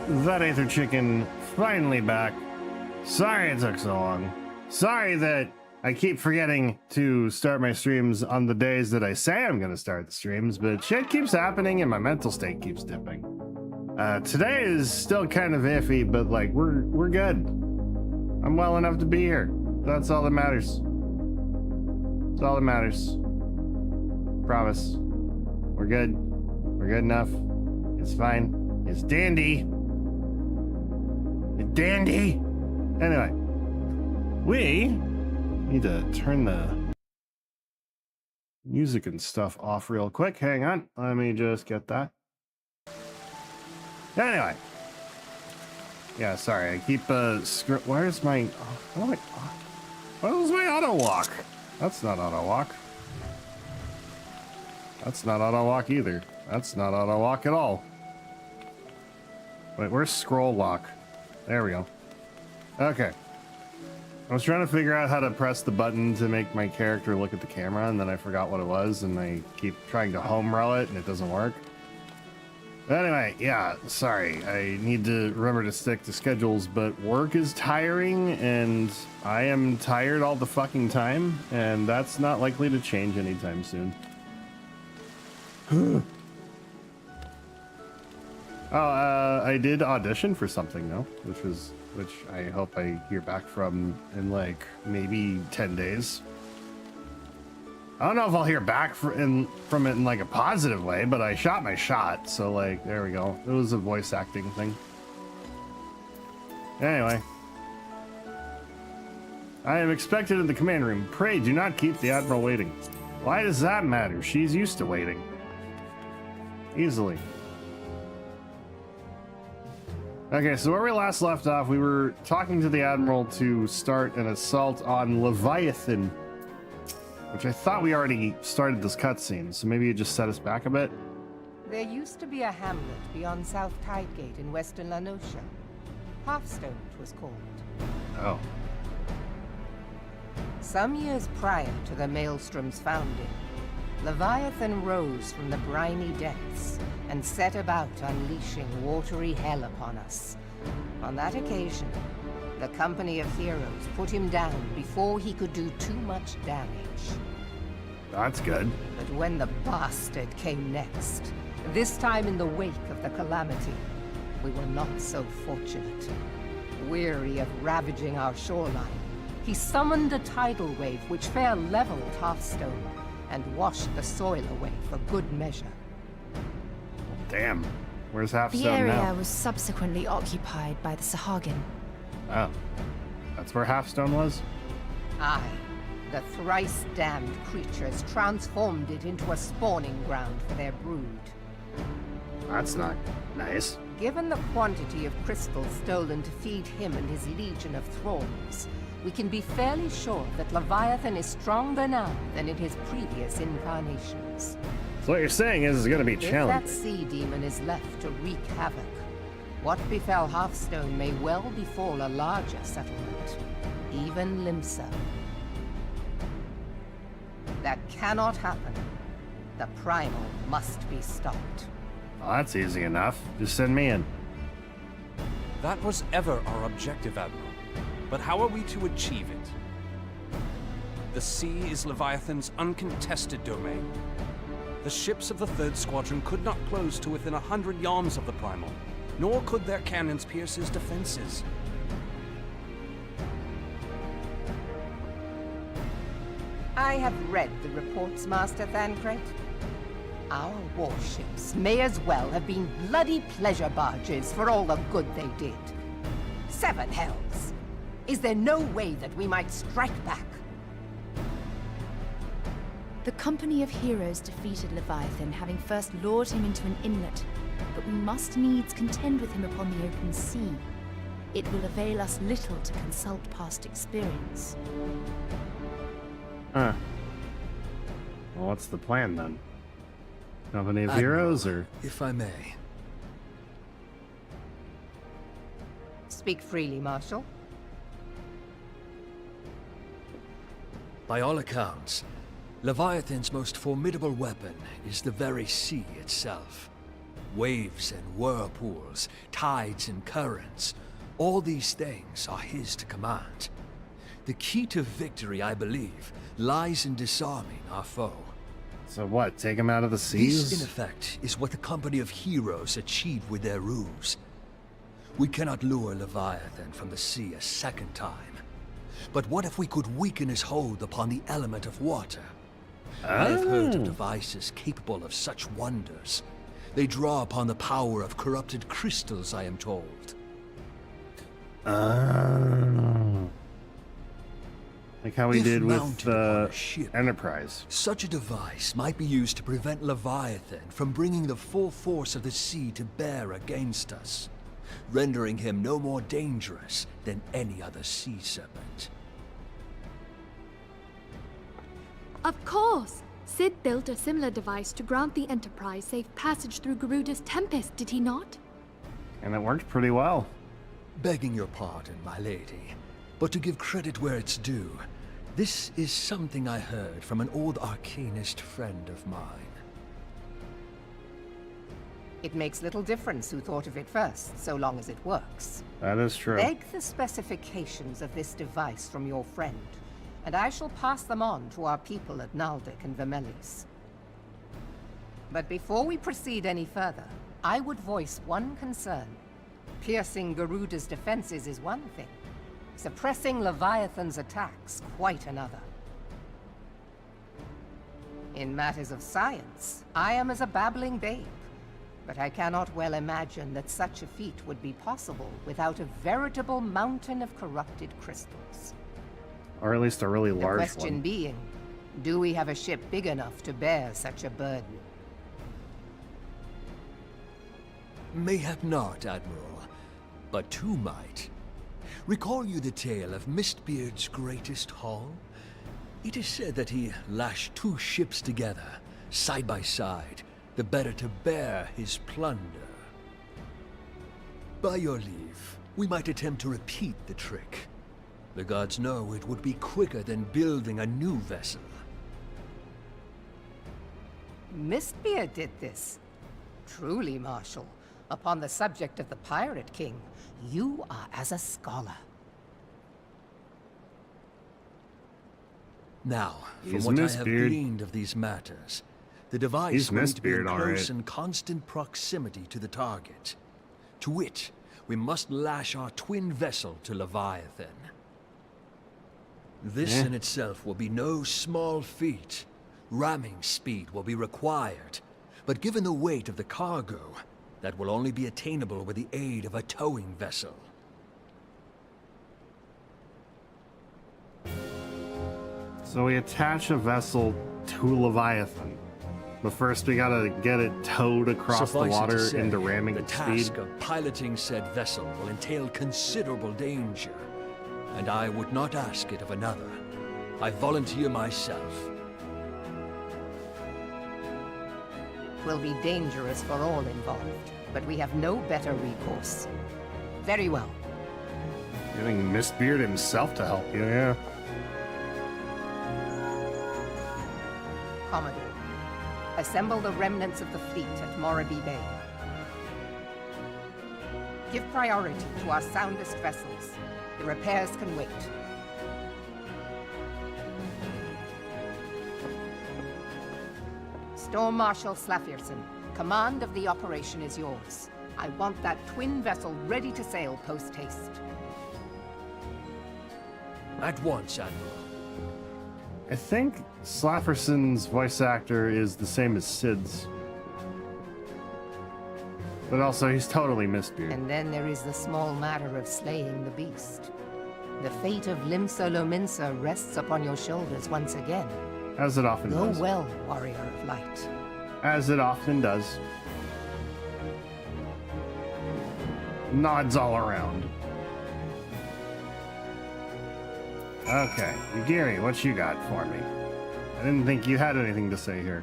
That Aether Chicken finally back. Sorry it took so long. Sorry that I keep forgetting to start my streams on the days that I say I'm gonna start the streams, but shit keeps happening and my mental state keeps dipping. Today is still kind of iffy, but like we're good. I'm well enough to be here. That's all that matters. That's all that matters. Promise. We're good. We're good enough. It's fine. It's dandy. It's dandy. Anyway, we need to turn the music and stuff off real quick. Hang on. Let me just get that. Anyway. Yeah, sorry. I keep where's my what was my auto walk? That's not auto walk. That's not auto walk either. That's not auto walk at all. Wait, where's scroll lock? There we go. Okay. I was trying to figure out how to press the button to make my character look at the camera, and then I forgot what it was, and I keep trying to home roll it, and it doesn't work. But anyway, yeah, sorry. I need to remember to stick to schedules, but work is tiring, and I am tired all the fucking time, and that's not likely to change anytime soon. I did audition for something though, which I hope I hear back from in like maybe 10 days. I don't know if I'll hear back from it in like a positive way, but I shot my shot, so like there we go. It was a voice acting thing. Anyway, I am expected in the command room. Pray do not keep the Admiral waiting. Why does that matter? She's used to waiting. Easily. Okay, so where we last left off, we were talking to the Admiral to start an assault on Leviathan, which I thought we already started this cutscene, so maybe you just set us back a bit. There used to be a hamlet beyond South Tidegate in western Lanosha. Hearthstone, it was called. Oh. Some years prior to the Maelstrom's founding, Leviathan rose from the briny depths and set about unleashing watery hell upon us. On that occasion, the Company of Heroes put him down before he could do too much damage. That's good. But when the bastard came next, this time in the wake of the calamity, we were not so fortunate. Weary of ravaging our shoreline, he summoned a tidal wave which fair leveled Hearthstone and washed the soil away for good measure. Damn. Where's Hearthstone now? The area now? was subsequently occupied by the Sahagin. Oh. That's where Hearthstone was? Aye. The thrice-damned creatures transformed it into a spawning ground for their brood. That's not nice. Given the quantity of crystals stolen to feed him and his legion of thralls, we can be fairly sure that Leviathan is stronger now than in his previous incarnations. So what you're saying is it's going to be challenging. If that sea demon is left to wreak havoc, what befell Hearthstone may well befall a larger settlement, even Limsa. That cannot happen. The Primal must be stopped. Well, that's easy enough. Just send me in. That was ever our objective, Admiral. But how are we to achieve it? The sea is Leviathan's uncontested domain. The ships of the 3rd Squadron could not close to within 100 yards of the Primal, nor could their cannons pierce his defenses. I have read the reports, Master Thancred. Our warships may as well have been bloody pleasure barges for all the good they did. 7 hells! Is there no way that we might strike back? The Company of Heroes defeated Leviathan, having first lured him into an inlet, but we must needs contend with him upon the open sea. It will avail us little to consult past experience. Huh. Well, what's the plan then? Company of Heroes, or? If I may. Speak freely, Marshal. By all accounts, Leviathan's most formidable weapon is the very sea itself. Waves and whirlpools, tides and currents, all these things are his to command. The key to victory, I believe, lies in disarming our foe. So what, take him out of the This, seas? in effect, is what the company of heroes achieved with their ruse. We cannot lure Leviathan from the sea a second time. But what if we could weaken his hold upon the element of water? I have heard of devices capable of such wonders. They draw upon the power of corrupted crystals, I am told. Like how we If did with mounted upon a ship, Enterprise. Such a device might be used to prevent Leviathan from bringing the full force of the sea to bear against us, rendering him no more dangerous than any other sea serpent. Of course! Sid built a similar device to grant the Enterprise safe passage through Garuda's Tempest, did he not? And it worked pretty well. Begging your pardon, my lady, but to give credit where it's due, this is something I heard from an old arcanist friend of mine. It makes little difference who thought of it first, so long as it works. That is true. Beg the specifications of this device from your friend, and I shall pass them on to our people at Naldic and Vermelis. But before we proceed any further, I would voice one concern. Piercing Garuda's defenses is one thing. Suppressing Leviathan's attacks, quite another. In matters of science, I am as a babbling babe, but I cannot well imagine that such a feat would be possible without a veritable mountain of corrupted crystals. Or at least a really The large question one. being, do we have a ship big enough to bear such a burden? Mayhap not, Admiral, but two might. Recall you the tale of Mistbeard's greatest haul? It is said that he lashed two ships together, side by side, the better to bear his plunder. By your leave, we might attempt to repeat the trick. The gods know it would be quicker than building a new vessel. Mistbeard did this. Truly, Marshal, upon the subject of the Pirate King, you are as a scholar. Now, from He's what I have Mistbeard. gleaned of these matters, the device He's will need to be in Mistbeard, all close right. and constant proximity to the target. To wit, we must lash our twin vessel to Leviathan. This in itself will be no small feat. Ramming speed will be required, but given the weight of the cargo, that will only be attainable with the aid of a towing vessel. So we attach a vessel to Leviathan. But first we gotta get it towed across Suffice the it water to say, into ramming the speed. task of piloting said vessel will entail considerable danger, and I would not ask it of another. I volunteer myself. Will be dangerous for all involved, but we have no better recourse. Very well. Getting Mistbeard himself to help you, yeah. Commodore, assemble the remnants of the fleet at Morabee Bay. Give priority to our soundest vessels. The repairs can wait. Storm Marshal Slafierson, command of the operation is yours. I want that twin vessel ready to sail post-haste. At once, Admiral. I think Slafferson's voice actor is the same as Sid's. But also, he's totally Mistbeard. And then there is the small matter of slaying the beast. The fate of Limsa Lominsa rests upon your shoulders once again. As it often Go does. well, warrior of light. As it often does. Nods all around. Okay, Yugiri, what you got for me? I didn't think you had anything to say here.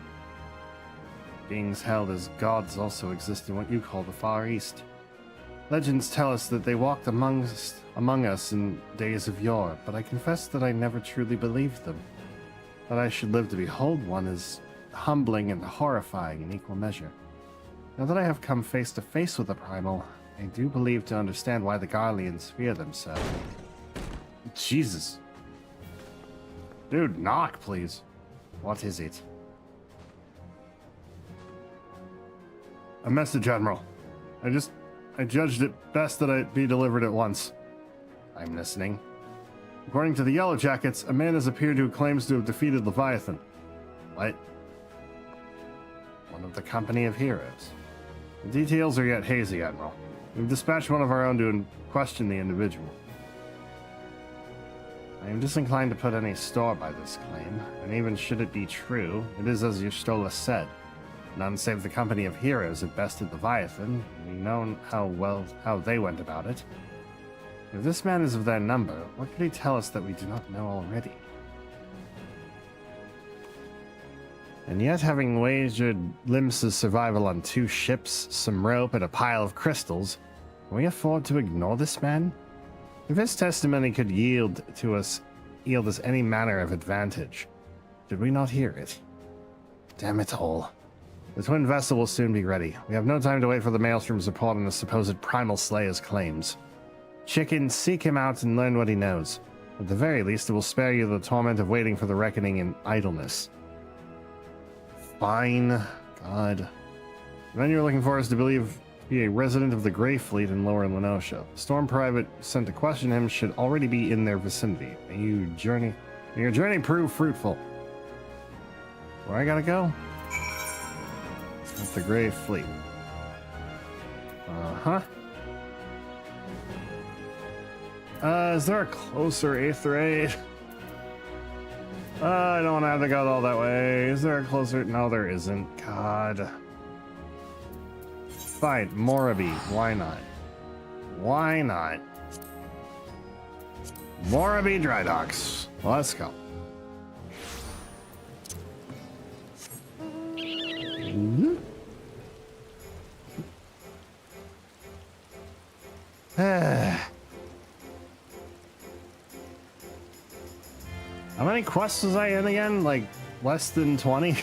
Beings held as gods also exist in what you call the Far East. Legends tell us that they walked among us in days of yore, but I confess that I never truly believed them. That I should live to behold one is humbling and horrifying in equal measure. Now that I have come face to face with the Primal, I do believe to understand why the Garleans fear them so. Jesus. Dude, knock, please. What is it? A message, Admiral. I judged it best that it be delivered at once. I'm listening. According to the Yellow Jackets, a man has appeared who claims to have defeated Leviathan. What? One of the company of heroes. The details are yet hazy, Admiral. We've dispatched one of our own to question the individual. I am disinclined to put any store by this claim, and even should it be true, it is as Y'shtola said. None save the company of heroes have bested Leviathan. We know how they went about it. If this man is of their number, what could he tell us that we do not know already? And yet, having wagered Limsa's survival on 2 ships, some rope, and a pile of crystals, can we afford to ignore this man? If his testimony could yield us any manner of advantage, did we not hear it? Damn it all. The twin vessel will soon be ready. We have no time to wait for the Maelstrom's report on the supposed Primal Slayer's claims. Chicken, seek him out and learn what he knows. At the very least, it will spare you the torment of waiting for the reckoning in idleness. Fine. God. The man you're looking for is to be a resident of the Grey Fleet in Lower Lenosha. Storm Private sent to question him should already be in their vicinity. May your journey prove fruitful. Where I gotta go? That's the Grey Fleet. Uh-huh. Is there a closer Aether aid? I don't have to go all that way. Is there a closer? No, there isn't. God. Fine, Morabi. Why not? Why not? Morabi Dry Docks. Let's go. How many quests was I in again? Like, less than 20?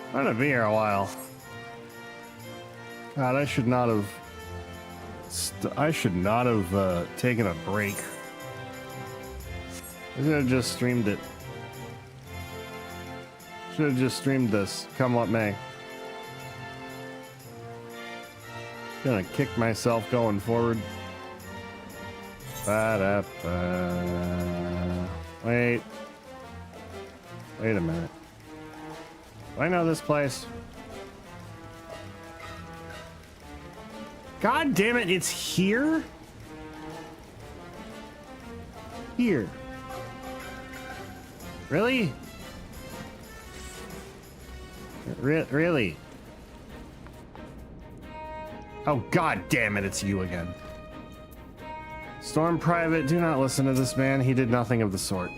I'm gonna be here a while. God, I should not have taken a break. I should have just streamed it. Should have just streamed this, come what may. Gonna kick myself going forward. Wait. Wait a minute. Do I know this place? God damn it, it's here? Here. Really? Really? Oh, god damn it, it's you again. Storm Private, do not listen to this man. He did nothing of the sort.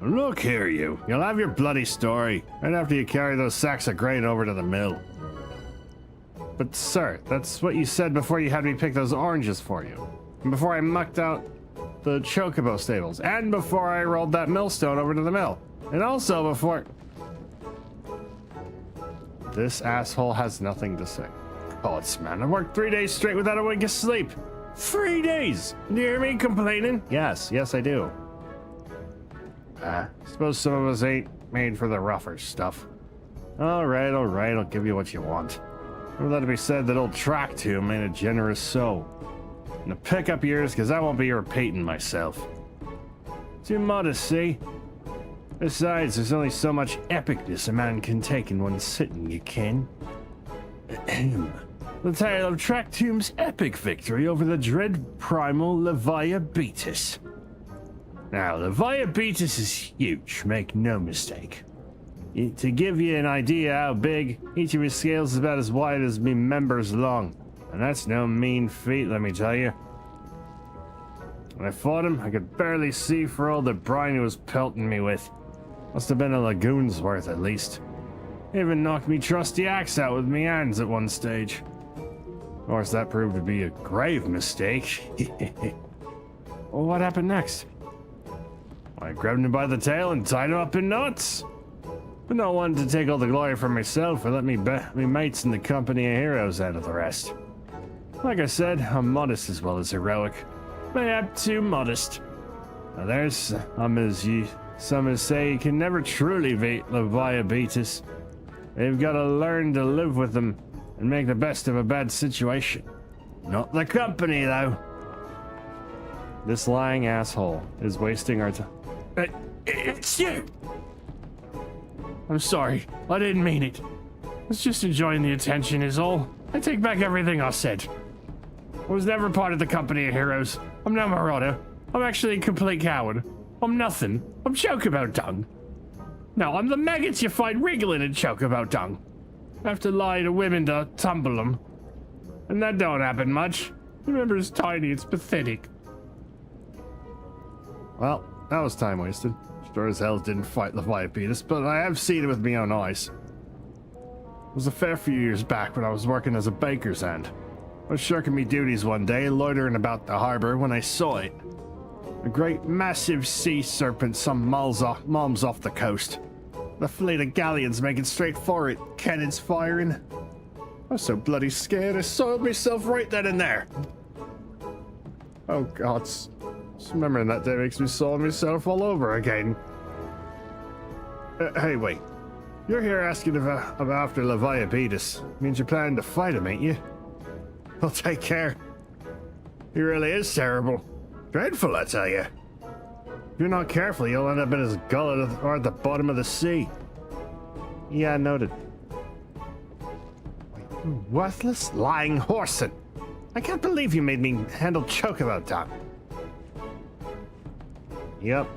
Look here, you. You'll have your bloody story right after you carry those sacks of grain over to the mill. But sir, that's what you said before you had me pick those oranges for you. And before I mucked out the chocobo stables. And before I rolled that millstone over to the mill. And also before... This asshole has nothing to say. Bullets, man. I worked 3 days straight without a wink of sleep. 3 days! Do you hear me complaining? Yes, I do. Suppose some of us ain't made for the rougher stuff. Alright, I'll give you what you want. Never let it be said that old Track Tomb ain't a generous soul. Now pick up yours, because I won't be repeating myself. Too modest, see? Besides, there's only so much epicness a man can take in one sitting, you can. The tale of Track Tomb's epic victory over the dread primal Leviathan. Now, Leviathan is huge, make no mistake. To give you an idea how big, each of his scales is about as wide as me members long. And that's no mean feat, let me tell you. When I fought him, I could barely see for all the brine he was pelting me with. Must have been a lagoon's worth at least. He even knocked me trusty axe out with me hands at one stage. Of course, that proved to be a grave mistake. Well, what happened next? I grabbed him by the tail and tied him up in knots. But not wanting to take all the glory for myself, I let me mates in the company of heroes out of the rest. Like I said, I'm modest as well as heroic. Mayhap too modest. Now there's some as say you can never truly beat Leviathan. You've got to learn to live with them and make the best of a bad situation. Not the company, though. This lying asshole is wasting our time. It's you! I'm sorry. I didn't mean it. I was just enjoying the attention is all. I take back everything I said. I was never part of the company of heroes. I'm no marauder. I'm actually a complete coward. I'm nothing. I'm Chocobo Dung. No, I'm the maggots you find wriggling in Chocobo Dung. I have to lie to women to tumble them. And that don't happen much. Remember, it's tiny, it's pathetic. Well, that was time wasted. Sure as hell didn't fight Leviathan, but I have seen it with my own eyes. It was a fair few years back when I was working as a baker's hand. I was shirking me duties one day, loitering about the harbor, when I saw it. A great, massive sea serpent some miles off the coast. The fleet of galleons making straight for it, cannons firing. I was so bloody scared I soiled myself right then and there. Oh God, just remembering that day makes me soil myself all over again. Hey, wait. You're here asking about after Leviathan. Means you're planning to fight him, ain't you? Well, take care. He really is terrible. Dreadful, I tell you. If you're not careful, you'll end up in his gullet or at the bottom of the sea. Yeah, noted. Wait, you worthless, lying horse. I can't believe you made me handle Chocobo Dung. Yep.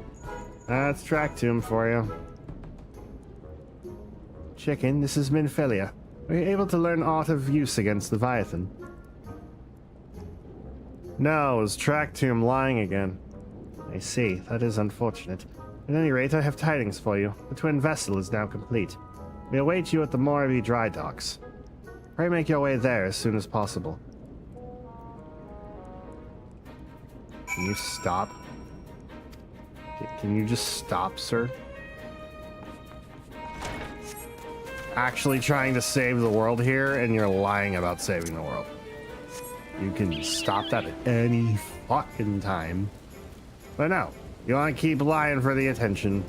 That's track to him for you. Chicken, this is Minfilia. Are you able to learn aught of use against Leviathan? No, it was track to him lying again. I see, that is unfortunate. At any rate, I have tidings for you. The twin vessel is now complete. We await you at the Moravi dry docks. Pray make your way there as soon as possible. Can you stop? Can you just stop, sir? Actually trying to save the world here, and you're lying about saving the world. You can stop that at any fucking time. But no, you want to keep lying for the attention.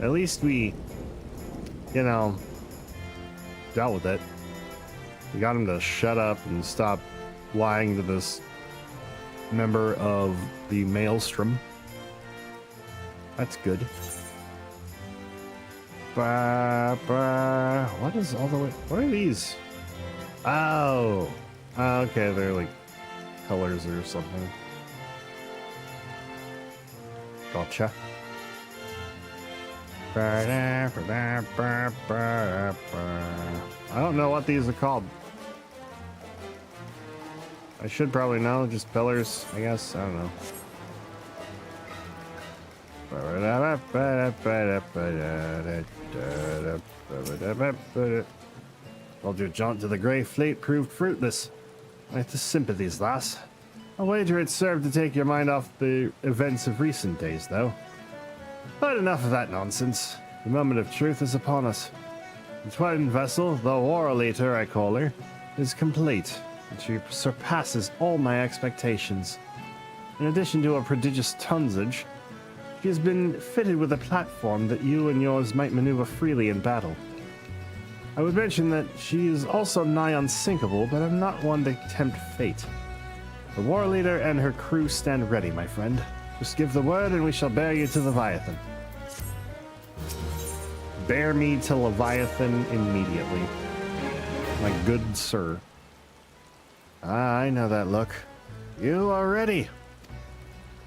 At least we, you know, dealt with it. We got him to shut up and stop lying to this member of the Maelstrom. That's good. What is all the way? What are these? Oh, okay, they're like colors or something. Gotcha. I don't know what these are called. I should probably know, just pillars, I guess. I don't know. Told your jaunt to the Grey Fleet proved fruitless. I have the sympathies, lass. I'll wager it served to take your mind off the events of recent days, though. But enough of that nonsense. The moment of truth is upon us. The twin vessel, the War Aether I call her, is complete, and she surpasses all my expectations. In addition to a prodigious tonnage, she has been fitted with a platform that you and yours might maneuver freely in battle. I would mention that she is also nigh unsinkable, but I'm not one to tempt fate. The war leader and her crew stand ready, my friend. Just give the word and we shall bear you to Leviathan. Bear me to Leviathan immediately. My good sir. Ah, I know that look. You are ready.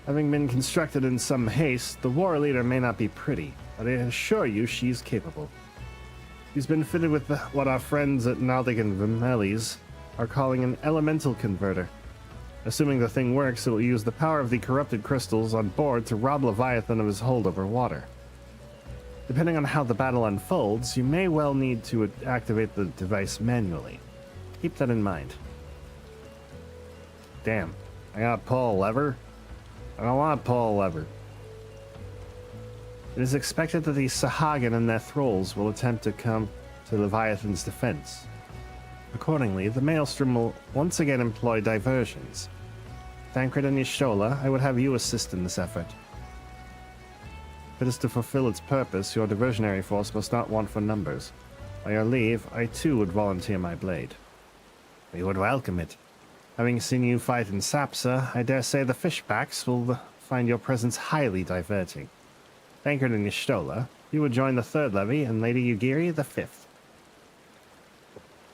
Having been constructed in some haste, the war leader may not be pretty, but I assure you she's capable. She's been fitted with what our friends at Naldic and Vimelis are calling an elemental converter. Assuming the thing works, it will use the power of the corrupted crystals on board to rob Leviathan of his hold over water. Depending on how the battle unfolds, you may well need to activate the device manually. Keep that in mind. Damn, I gotta pull a lever? I don't want to pull a lever. It is expected that the Sahagin and their thralls will attempt to come to Leviathan's defense. Accordingly, the Maelstrom will once again employ diversions. Thancred and Y'shtola, I would have you assist in this effort. If it is to fulfill its purpose, your diversionary force must not want for numbers. By your leave, I too would volunteer my blade. We would welcome it. Having seen you fight in Sapsa, I dare say the fishbacks will find your presence highly diverting. Thancred and Y'shtola, you would join the 3rd levy, and Lady Yugiri the 5th.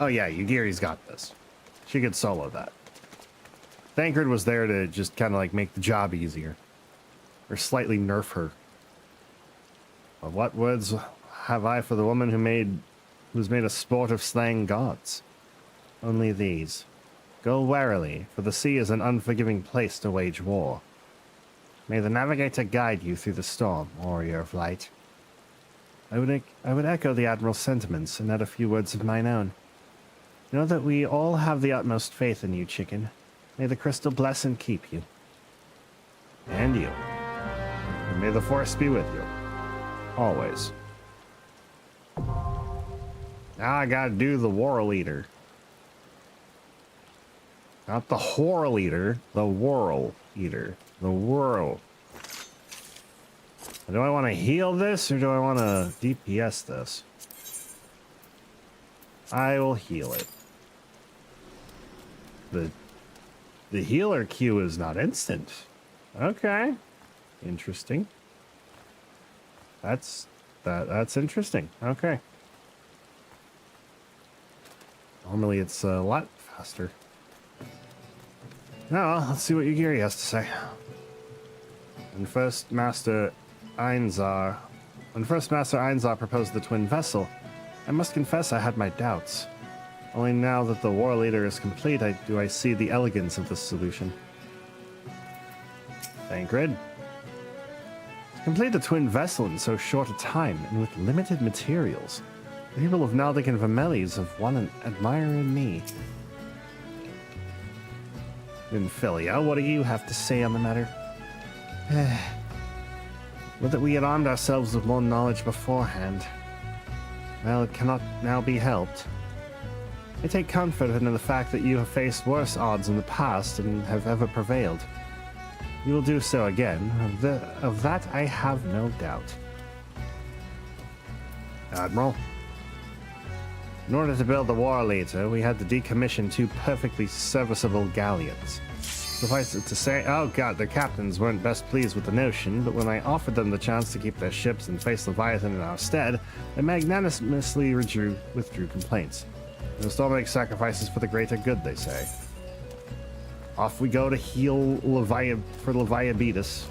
Oh yeah, Yugiri's got this. She could solo that. Thancred was there to just kind of like make the job easier. Or slightly nerf her. But what words have I for the woman who's made a sport of slaying gods? Only these. Go warily, for the sea is an unforgiving place to wage war. May the navigator guide you through the storm, warrior of light. I would echo the Admiral's sentiments and add a few words of mine own. Know that we all have the utmost faith in you, Chicken. May the crystal bless and keep you. And you. And may the force be with you. Always. Now I gotta do the war leader. Not the whore leader, the whirl eater. The whirl. Do I want to heal this or do I want to DPS this? I will heal it. The healer Q is not instant. Okay. Interesting. That's interesting. Okay. Normally it's a lot faster. Now, let's see what Yugiri has to say. When First Master Einzar proposed the twin vessel, I must confess I had my doubts. Only now that the war leader is complete, do I see the elegance of this solution. Thancred. To complete the twin vessel in so short a time, and with limited materials, the people of Naldic and Vermelis have won an admirer in me. Infilia, what do you have to say on the matter? Would that we had armed ourselves with more knowledge beforehand. Well, it cannot now be helped. I take comfort in the fact that you have faced worse odds in the past and have ever prevailed. You will do so again. Of that I have no doubt. Admiral. In order to build the war leader, we had to decommission 2 perfectly serviceable galleons. Suffice it to say, oh god, their captains weren't best pleased with the notion, but when I offered them the chance to keep their ships and face Leviathan in our stead, they magnanimously withdrew complaints. We must all make sacrifices for the greater good, they say. Off we go to heal for Leviabetus.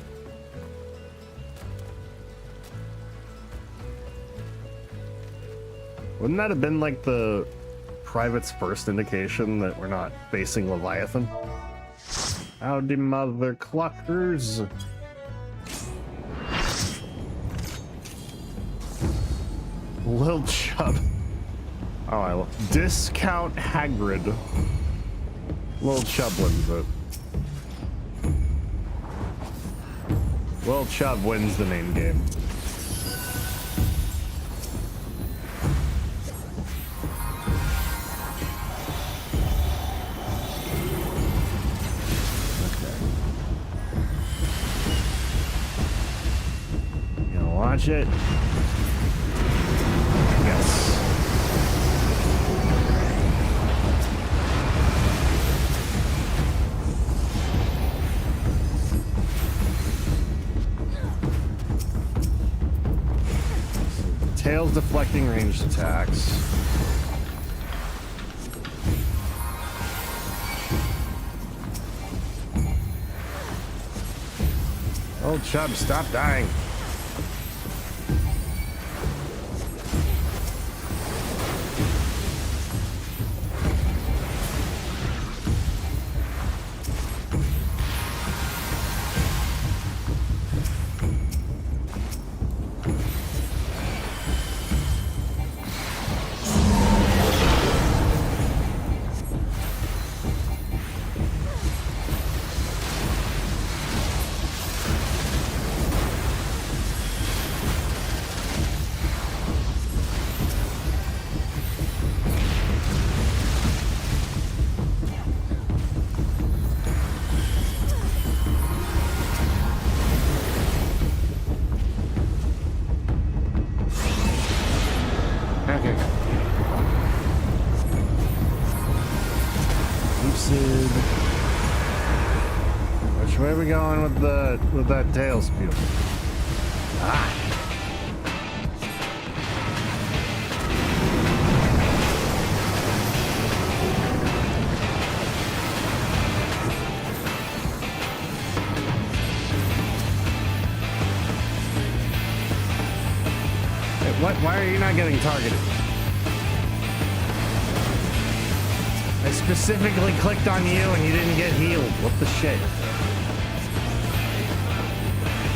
Wouldn't that have been like the private's first indication that we're not facing Leviathan? Howdy, mother cluckers. Lil Chub. Oh, I love Discount Hagrid. Lil Chub wins it. Lil Chub wins the main game. Watch it. Yes. Tails deflecting ranged attacks. Old Chub, stop dying. Where are we going with that tail spew? Ah. What? Why are you not getting targeted? I specifically clicked on you and you didn't get healed. What the shit?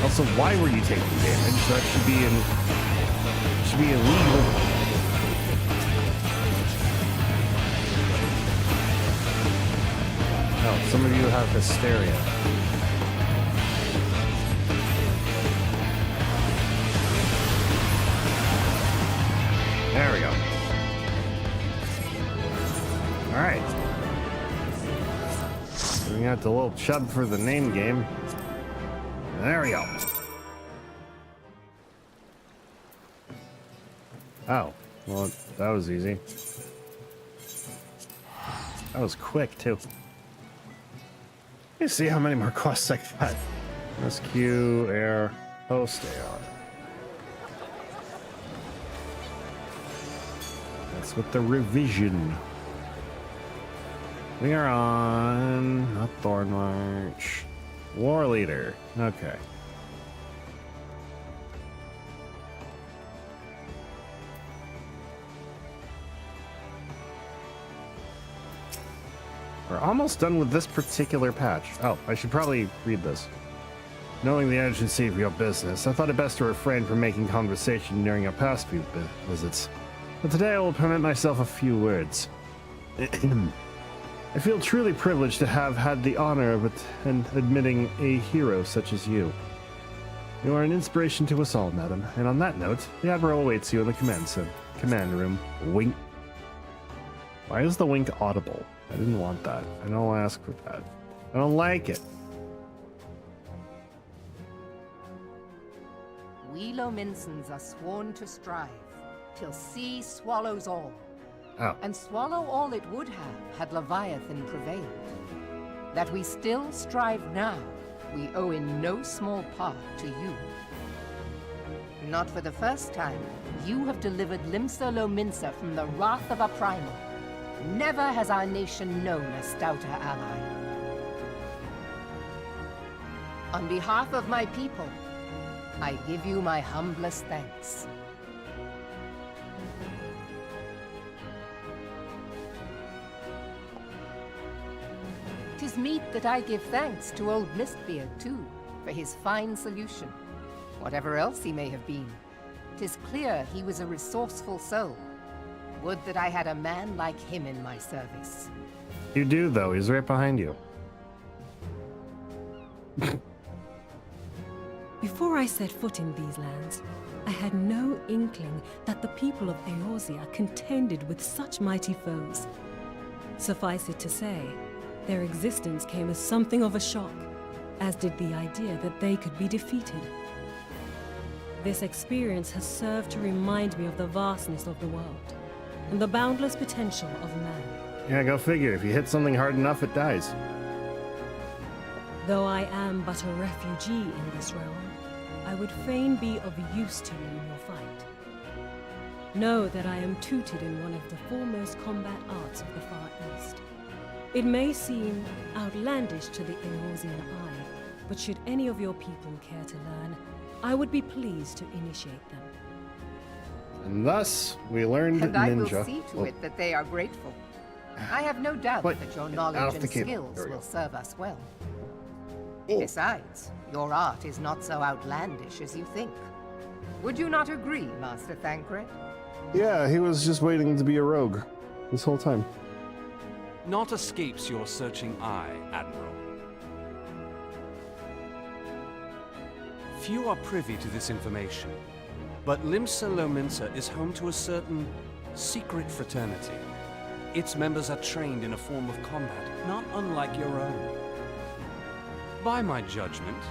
Also, why were you taking damage? That should be illegal. Oh, some of you have hysteria. There we go. All right. We got the little chub for the name game. There we go. Oh, well, that was easy. That was quick, too. Let me see how many more quests I got. Rescue, air, post-ARR. That's with the revision. We are on... not Thornmarch. War Leader. Okay. We're almost done with this particular patch. Oh, I should probably read this. Knowing the urgency of your business, I thought it best to refrain from making conversation during your past few visits. But today I will permit myself a few words. I feel truly privileged to have had the honor of admitting a hero such as you. You are an inspiration to us all, madam. And on that note, the Admiral awaits you in the command room. Wink. Why is the wink audible? I didn't want that. I don't ask for that. I don't like it. We Lominsons are sworn to strive, till sea swallows all. Oh. And swallow all it would have had Leviathan prevailed. That we still strive now, we owe in no small part to you. Not for the first time, you have delivered Limsa Lominsa from the wrath of a primal. Never has our nation known a stouter ally. On behalf of my people, I give you my humblest thanks. 'Tis meet that I give thanks to old Mistbeard, too, for his fine solution. Whatever else he may have been, 'tis clear he was a resourceful soul. Would that I had a man like him in my service. You do, though. He's right behind you. Before I set foot in these lands, I had no inkling that the people of Eorzea contended with such mighty foes. Suffice it to say, their existence came as something of a shock, as did the idea that they could be defeated. This experience has served to remind me of the vastness of the world, and the boundless potential of man. Yeah, go figure. If you hit something hard enough, it dies. Though I am but a refugee in this realm, I would fain be of use to you in your fight. Know that I am tutored in one of the foremost combat arts of the Far East. It may seem outlandish to the Eorzean eye, but should any of your people care to learn, I would be pleased to initiate them. And thus, we learned And ninja. I will see to it that they are grateful. I have no doubt What? that your Out knowledge of the and cable. skills There we will go. serve us well. Besides, your art is not so outlandish as you think. Would you not agree, Master Thancred? Yeah, he was just waiting to be a rogue this whole time. Naught escapes your searching eye, Admiral. Few are privy to this information, but Limsa Lominsa is home to a certain secret fraternity. Its members are trained in a form of combat not unlike your own. By my judgment,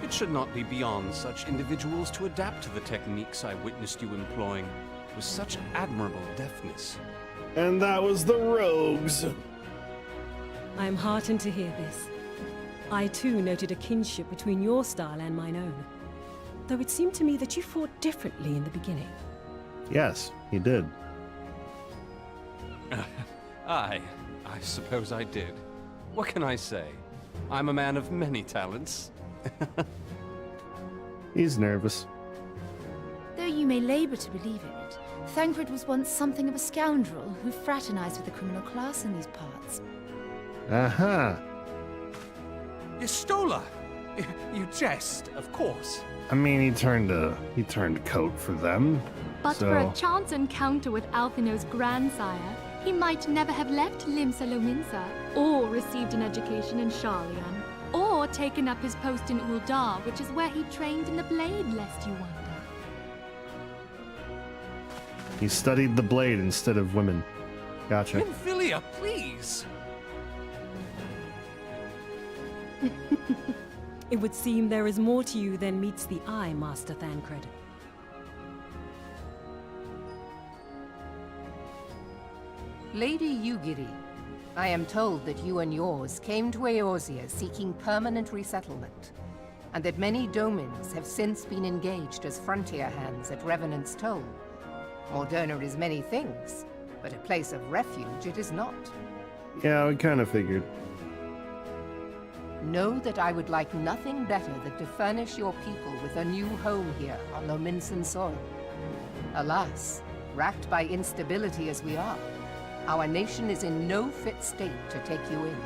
it should not be beyond such individuals to adapt to the techniques I witnessed you employing with such admirable deftness. And that was the rogues. I am heartened to hear this. I too noted a kinship between your style and mine own. Though it seemed to me that you fought differently in the beginning. Yes, he did. I suppose I did. What can I say? I'm a man of many talents. He's nervous. Though you may labor to believe in it, Thancred was once something of a scoundrel who fraternized with the criminal class in these parts. Uh-huh. Yestola! You jest, of course. I mean, he turned coat for them. But so... for a chance encounter with Alphino's grandsire, he might never have left Limsa Lominsa, or received an education in Sharlayan, or taken up his post in Uldar, which is where he trained in the blade, lest you wonder. He studied the blade instead of women. Gotcha. Infilia, please! It would seem there is more to you than meets the eye, Master Thancred. Lady Yugiri, I am told that you and yours came to Eorzea seeking permanent resettlement, and that many domins have since been engaged as frontier hands at Revenant's Toll. Morderna is many things, but a place of refuge it is not. Yeah, we kind of figured. Know that I would like nothing better than to furnish your people with a new home here on Lominsan soil. Alas, racked by instability as we are, our nation is in no fit state to take you in.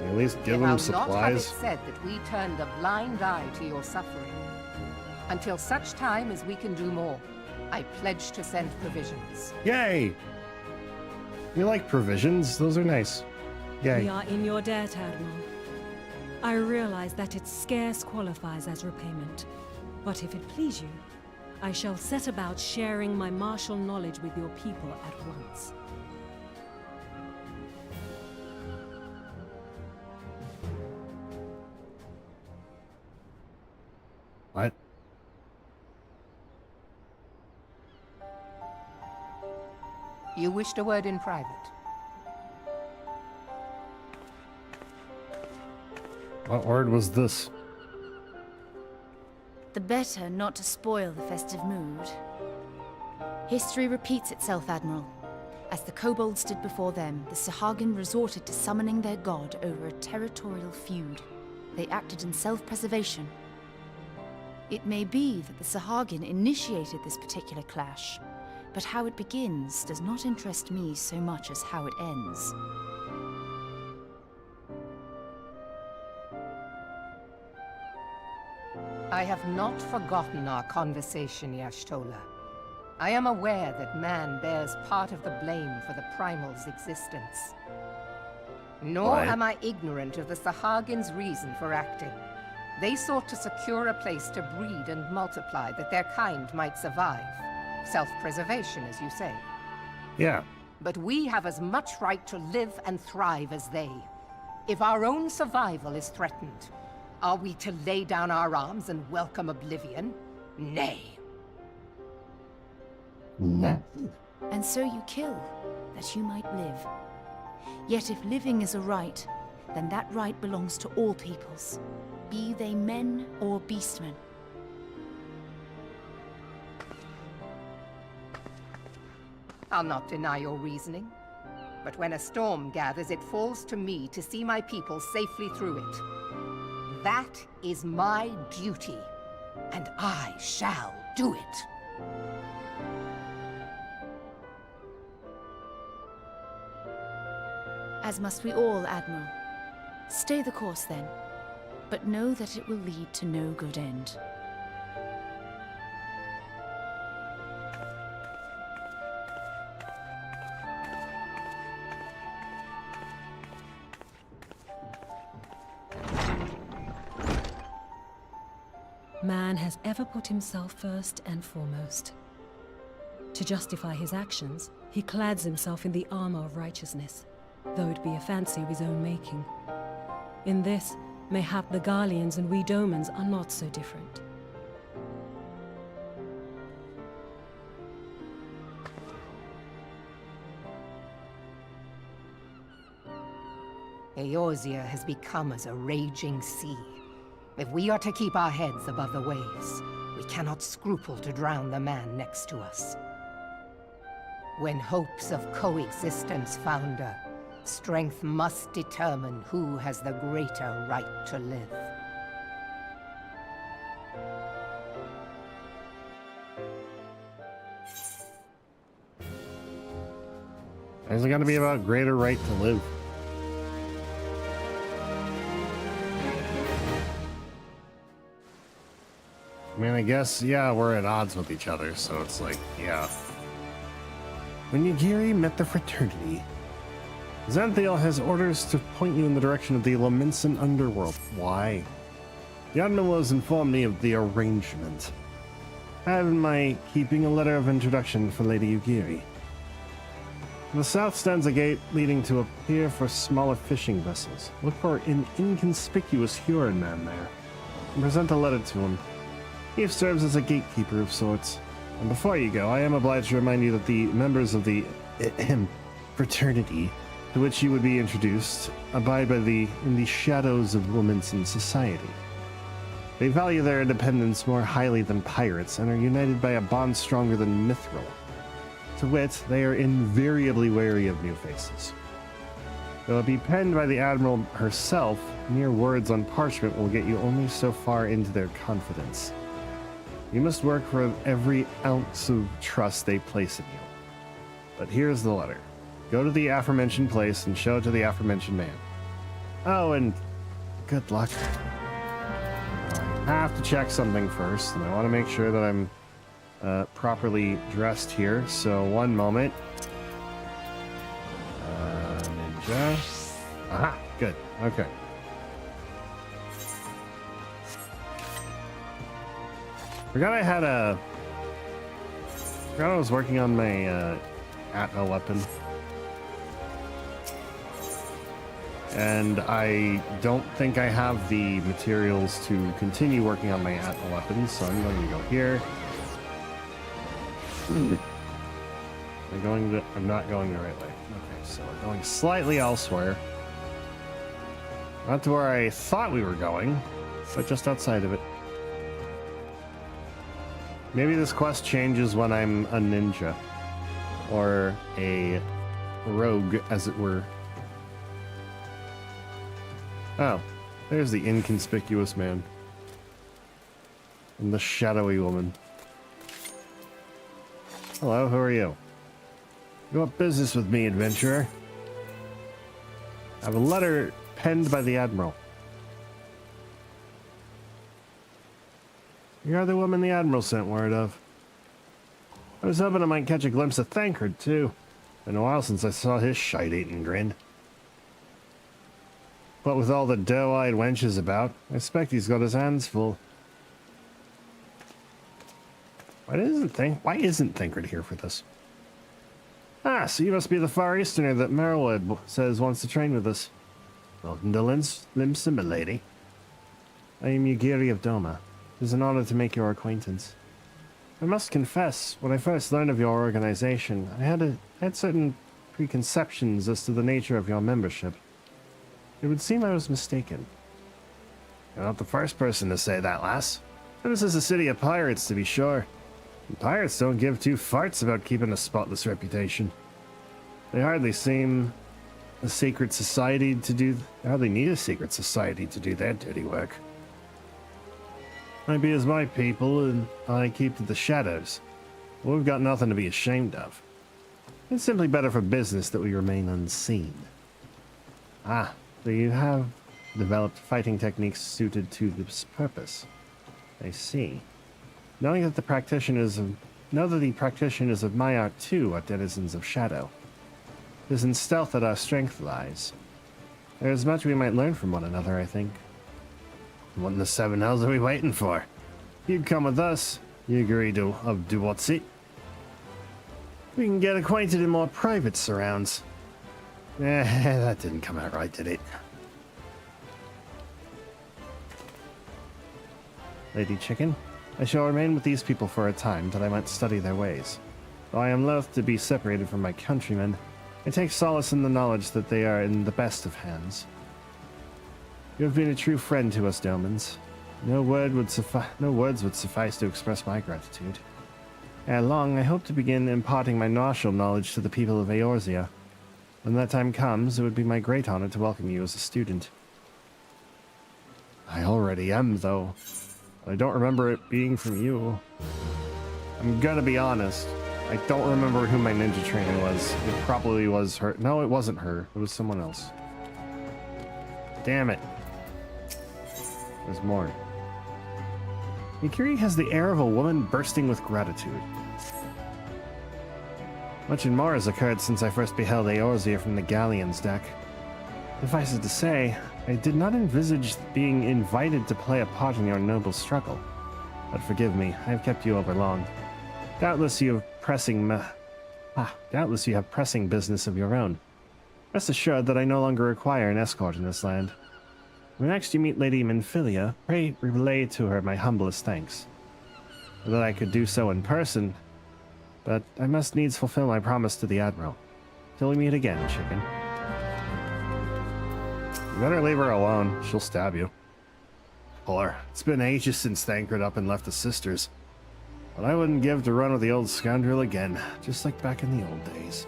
At least give Yet him I'll not have it supplies. said that we turned a blind eye to your suffering. Until such time as we can do more, I pledge to send provisions. Yay! You like provisions? Those are nice. Yay. We are in your debt, Admiral. I realize that it scarce qualifies as repayment. But if it please you, I shall set about sharing my martial knowledge with your people at once. What? You wished a word in private. What word was this? The better not to spoil the festive mood. History repeats itself, Admiral. As the kobolds stood before them, the Sahagin resorted to summoning their god over a territorial feud. They acted in self-preservation. It may be that the Sahagin initiated this particular clash, but how it begins does not interest me so much as how it ends. I have not forgotten our conversation, Y'shtola. I am aware that man bears part of the blame for the Primal's existence. Nor Why? am I ignorant of the Sahagins' reason for acting. They sought to secure a place to breed and multiply that their kind might survive. Self-preservation, as you say. Yeah. But we have as much right to live and thrive as they. If our own survival is threatened, are we to lay down our arms and welcome oblivion? Nay. And so you kill, that you might live. Yet if living is a right, then that right belongs to all peoples, be they men or beastmen. I'll not deny your reasoning. But when a storm gathers, it falls to me to see my people safely through it. That is my duty, and I shall do it. As must we all, Admiral. Stay the course then, but know that it will lead to no good end. Man has ever put himself first and foremost. To justify his actions, he clads himself in the armor of righteousness, though it be a fancy of his own making. In this, mayhap the Garleans and we Domans are not so different. Eorzea has become as a raging sea. If we are to keep our heads above the waves, we cannot scruple to drown the man next to us. When hopes of coexistence founder, strength must determine who has the greater right to live. Is it gonna be about greater right to live? I mean, I guess, yeah, we're at odds with each other, so it's like, yeah. When Yugiri met the fraternity, Xanthiel has orders to point you in the direction of the Lominsan underworld. Why? The Admiral has informed me of the arrangement. I have in my keeping a letter of introduction for Lady Yugiri. To the south stands a gate leading to a pier for smaller fishing vessels. Look for an inconspicuous Huron man there, and present a letter to him. He serves as a gatekeeper of sorts. And before you go, I am obliged to remind you that the members of the fraternity to which you would be introduced abide by in the shadows of Lominsan society. They value their independence more highly than pirates and are united by a bond stronger than mithril. To wit, they are invariably wary of new faces. Though it be penned by the Admiral herself, mere words on parchment will get you only so far into their confidence. You must work for every ounce of trust they place in you. But here's the letter. Go to the aforementioned place and show it to the aforementioned man. Oh, and good luck. I have to check something first, and I want to make sure that I'm properly dressed here. So one moment. Ninja. Aha, good. Okay. Forgot I was working on my Atma weapon. And I don't think I have the materials to continue working on my Atma weapon, so I'm going to go here. I'm not going the right way. Okay, so we're going slightly elsewhere. Not to where I thought we were going, but just outside of it. Maybe this quest changes when I'm a ninja. Or a rogue, as it were. Oh, there's the inconspicuous man. And the shadowy woman. Hello, who are you? You want business with me, adventurer? I have a letter penned by the Admiral. You're the woman the Admiral sent word of. I was hoping I might catch a glimpse of Thancred, too. Been a while since I saw his shite-eating grin. But with all the doe-eyed wenches about, I expect he's got his hands full. Why isn't Thancred here for this? Ah, so you must be the Far Easterner that Merylwood says wants to train with us. Welcome to Limsa, milady. I am Yugiri of Doma. It is an honor to make your acquaintance. I must confess, when I first learned of your organization, I had certain preconceptions as to the nature of your membership. It would seem I was mistaken. You're not the first person to say that, lass. This is a city of pirates, to be sure. And pirates don't give two farts about keeping a spotless reputation. They hardly need a secret society to do their dirty work. I be as my people, and I keep to the shadows. We've got nothing to be ashamed of. It's simply better for business that we remain unseen. Ah, so you have developed fighting techniques suited to this purpose. I see. Knowing that the practitioners of my art too are denizens of shadow. It is in stealth that our strength lies. There is much we might learn from one another, I think. What in the seven hells are we waiting for? You'd come with us. You agree of do what's it? We can get acquainted in more private surrounds. That didn't come out right, did it? Lady Chicken, I shall remain with these people for a time, that I might study their ways. Though I am loath to be separated from my countrymen, I take solace in the knowledge that they are in the best of hands. You have been a true friend to us, Domans. No words would suffice to express my gratitude. Ere long, I hope to begin imparting my martial knowledge to the people of Eorzea. When that time comes, it would be my great honor to welcome you as a student. I already am, though. I don't remember it being from you. I'm gonna be honest. I don't remember who my ninja trainer was. It probably was her. No, it wasn't her. It was someone else. Damn it. There's more. Mikiri has the air of a woman bursting with gratitude. Much and more has occurred since I first beheld Eorzea from the Galleon's deck. Suffice it to say, I did not envisage being invited to play a part in your noble struggle. But forgive me, I have kept you over long. Doubtless you have pressing business of your own. Rest assured that I no longer require an escort in this land. When next you meet Lady Minfilia, pray relay to her my humblest thanks. That I could do so in person, but I must needs fulfill my promise to the Admiral. Till we meet again, chicken. You better leave her alone. She'll stab you. Poor. It's been ages since they anchored up and left the sisters. But I wouldn't give to run with the old scoundrel again, just like back in the old days.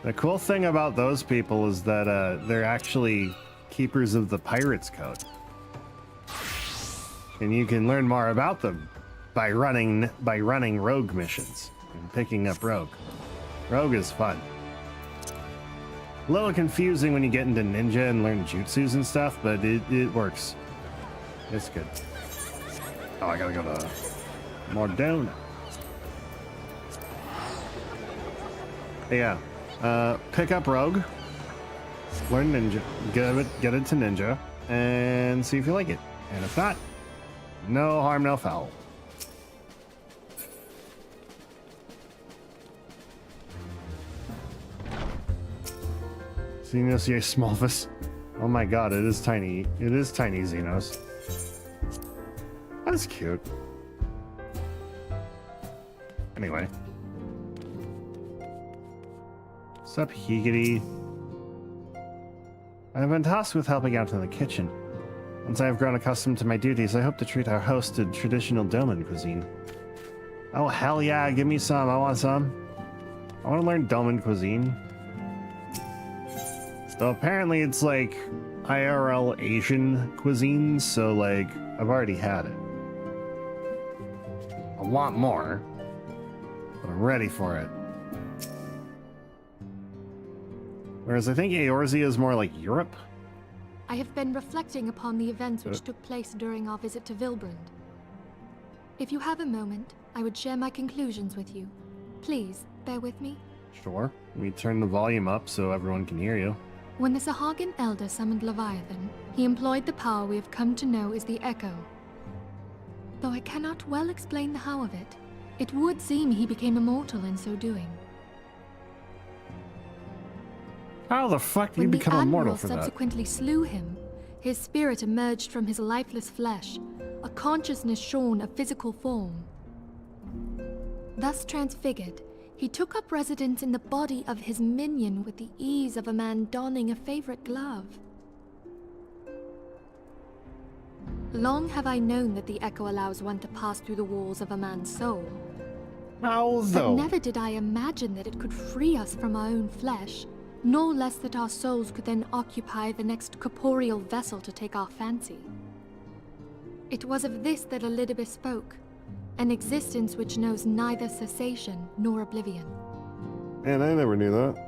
The cool thing about those people is that they're actually keepers of the Pirates Code. And you can learn more about them by running rogue missions and picking up rogue. Rogue is fun. A little confusing when you get into ninja and learn jutsus and stuff, but it works. It's good. Oh, I gotta go to Mordona. Yeah. Pick up rogue, learn ninja, get it to ninja, and see if you like it. And if not, no harm, no foul. Xenos, yeah, Smallvis. Oh my god, it is tiny. It is tiny Xenos. That's cute. Anyway. What's up, Higgity? I have been tasked with helping out in the kitchen. Once I have grown accustomed to my duties, I hope to treat our host to traditional Doman cuisine. Oh, hell yeah, give me some. I want some. I want to learn Doman cuisine. So apparently it's like IRL Asian cuisine, so like, I've already had it. I want more, but I'm ready for it. Whereas I think Eorzea is more like Europe. I have been reflecting upon the events which took place during our visit to Vilbrand. If you have a moment, I would share my conclusions with you. Please, bear with me. Sure. Let me turn the volume up so everyone can hear you. When the Sahagin Elder summoned Leviathan, he employed the power we have come to know as the Echo. Though I cannot well explain the how of it, it would seem he became immortal in so doing. How the fuck did you become immortal for that? When the Admiral subsequently slew him, his spirit emerged from his lifeless flesh, a consciousness shorn of physical form. Thus transfigured, he took up residence in the body of his minion with the ease of a man donning a favorite glove. Long have I known that the Echo allows one to pass through the walls of a man's soul. How though? But never did I imagine that it could free us from our own flesh, no less that our souls could then occupy the next corporeal vessel to take our fancy. It was of this that Elidibus spoke, an existence which knows neither cessation nor oblivion. Man, I never knew that.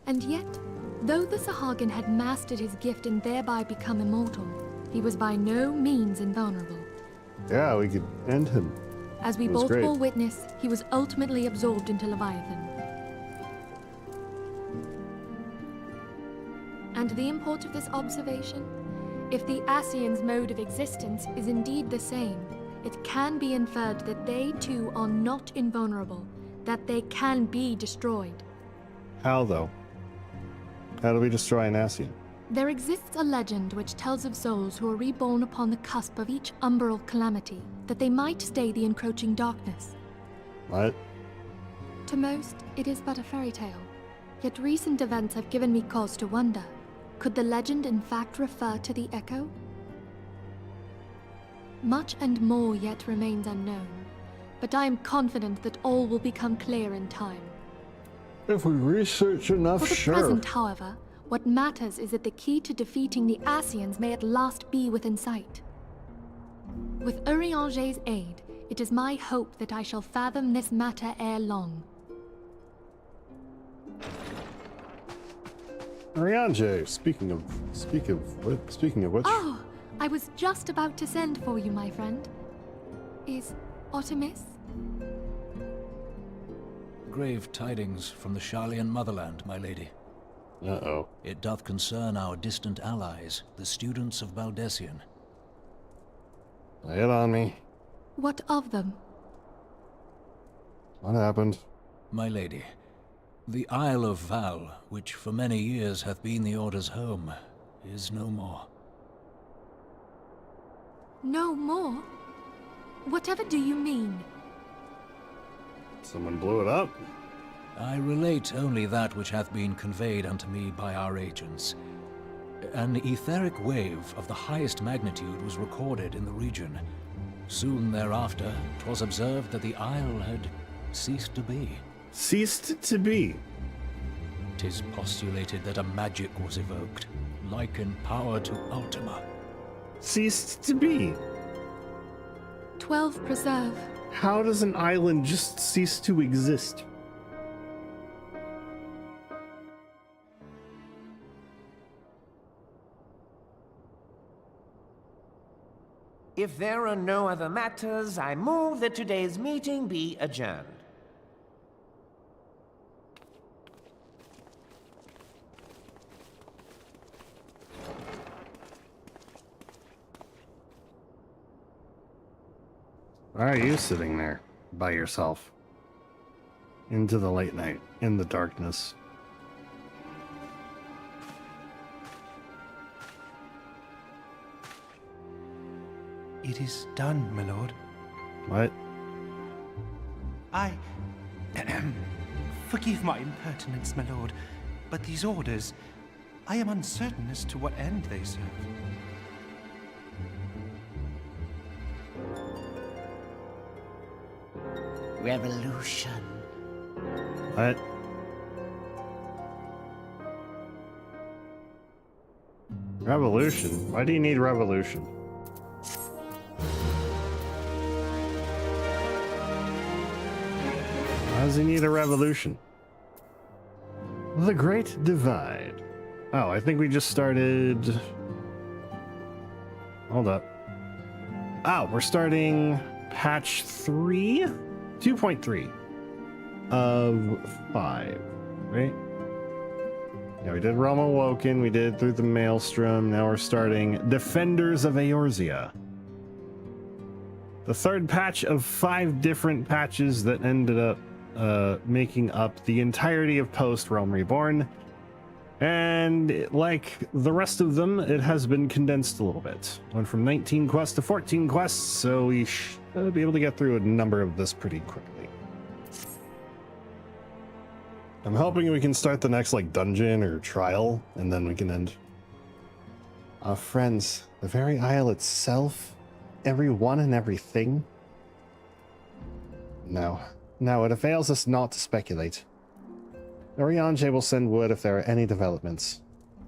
And yet, though the Sahagin had mastered his gift and thereby become immortal, he was by no means invulnerable. Yeah, we could end him. As we both bore witness, he was ultimately absorbed into Leviathan. And the import of this observation? If the Ascians' mode of existence is indeed the same, it can be inferred that they too are not invulnerable, that they can be destroyed. How though? How do we destroy an Ascian? There exists a legend which tells of souls who are reborn upon the cusp of each umbral calamity, that they might stay the encroaching darkness. What? To most, it is but a fairy tale. Yet recent events have given me cause to wonder. Could the legend in fact refer to the Echo? Much and more yet remains unknown, but I am confident that all will become clear in time. If we research enough, For the sure. present, however, what matters is that the key to defeating the Ascians may at last be within sight. With Urianger's aid, it is my hope that I shall fathom this matter ere long. Urianger, speaking of which. Oh, I was just about to send for you, my friend. Is Artemis? Grave tidings from the Sharlayan motherland, my lady. Uh-oh. It doth concern our distant allies, the students of Baldesion. Lay it on me. What of them? What happened? My lady, the Isle of Val, which for many years hath been the Order's home, is no more. No more? Whatever do you mean? Someone blew it up? I relate only that which hath been conveyed unto me by our agents. An etheric wave of the highest magnitude was recorded in the region. Soon thereafter, 'twas observed that the isle had ceased to be. Ceased to be. 'Tis postulated that a magic was evoked, like in power to Ultima. Ceased to be. 12 Preserve. How does an island just cease to exist? If there are no other matters, I move that today's meeting be adjourned. Why are you sitting there by yourself? Into the late night, in the darkness. It is done, my lord. What? I... Forgive my impertinence, my lord, but these orders, I am uncertain as to what end they serve. Revolution. What? Revolution? Why do you need revolution? Why does he need a revolution? The Great Divide. Oh, I think we just started... Hold up. Oh, we're starting patch 3? 2.3 of 5, right? Yeah, we did Realm Awoken, we did Through the Maelstrom, now we're starting Defenders of Eorzea. The third patch of 5 different patches that ended up making up the entirety of Post-Realm Reborn. And like the rest of them, it has been condensed a little bit. Went from 19 quests to 14 quests, so we should be able to get through a number of this pretty quickly. I'm hoping we can start the next like dungeon or trial, and then we can end. Our friends, the very isle itself, everyone and everything. No, it avails us not to speculate. Urianger will send word if there are any developments.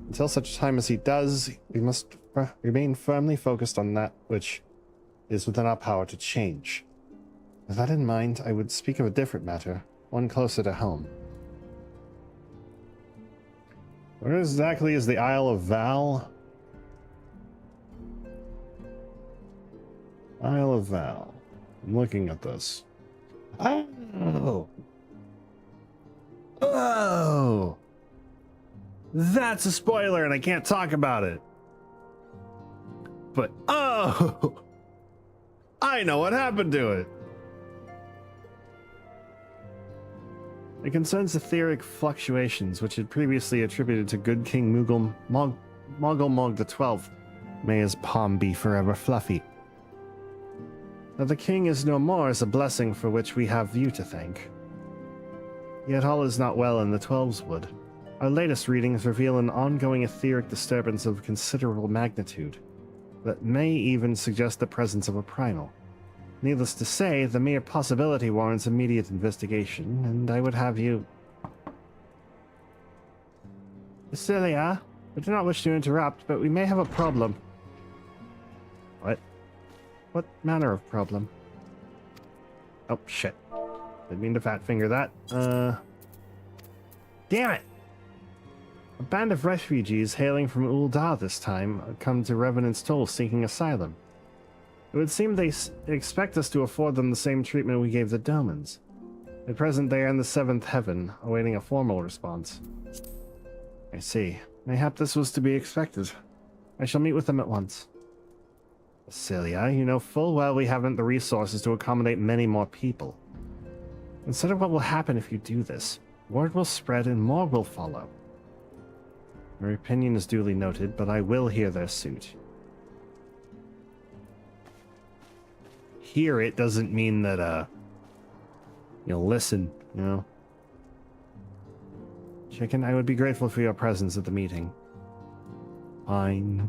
Until such time as he does, we must remain firmly focused on that which is within our power to change. With that in mind, I would speak of a different matter, one closer to home. Where exactly is the Isle of Val? Isle of Val. I'm looking at this. Oh! Oh! That's a spoiler and I can't talk about it. But, oh! I know what happened to it. It concerns etheric fluctuations, which had previously attributed to good King Mogul XII. May his palm be forever fluffy. That the king is no more is a blessing for which we have you to thank. Yet all is not well in the 12's Wood. Our latest readings reveal an ongoing etheric disturbance of considerable magnitude that may even suggest the presence of a primal. Needless to say, the mere possibility warrants immediate investigation, and I would have you... Celia, I do not wish to interrupt, but we may have a problem. What? What manner of problem? Oh, shit. Didn't mean to fat finger that. Damn it! A band of refugees hailing from Ul'dah this time come to Revenant's Toll seeking asylum. It would seem they expect us to afford them the same treatment we gave the Domans. At present, they are in the 7th heaven, awaiting a formal response. I see. Mayhap this was to be expected. I shall meet with them at once. Celia, you know full well we haven't the resources to accommodate many more people. Consider what will happen if you do this. Word will spread and more will follow. Your opinion is duly noted, but I will hear their suit. Hear it doesn't mean that, you'll listen, you know? Chicken, I would be grateful for your presence at the meeting. Fine.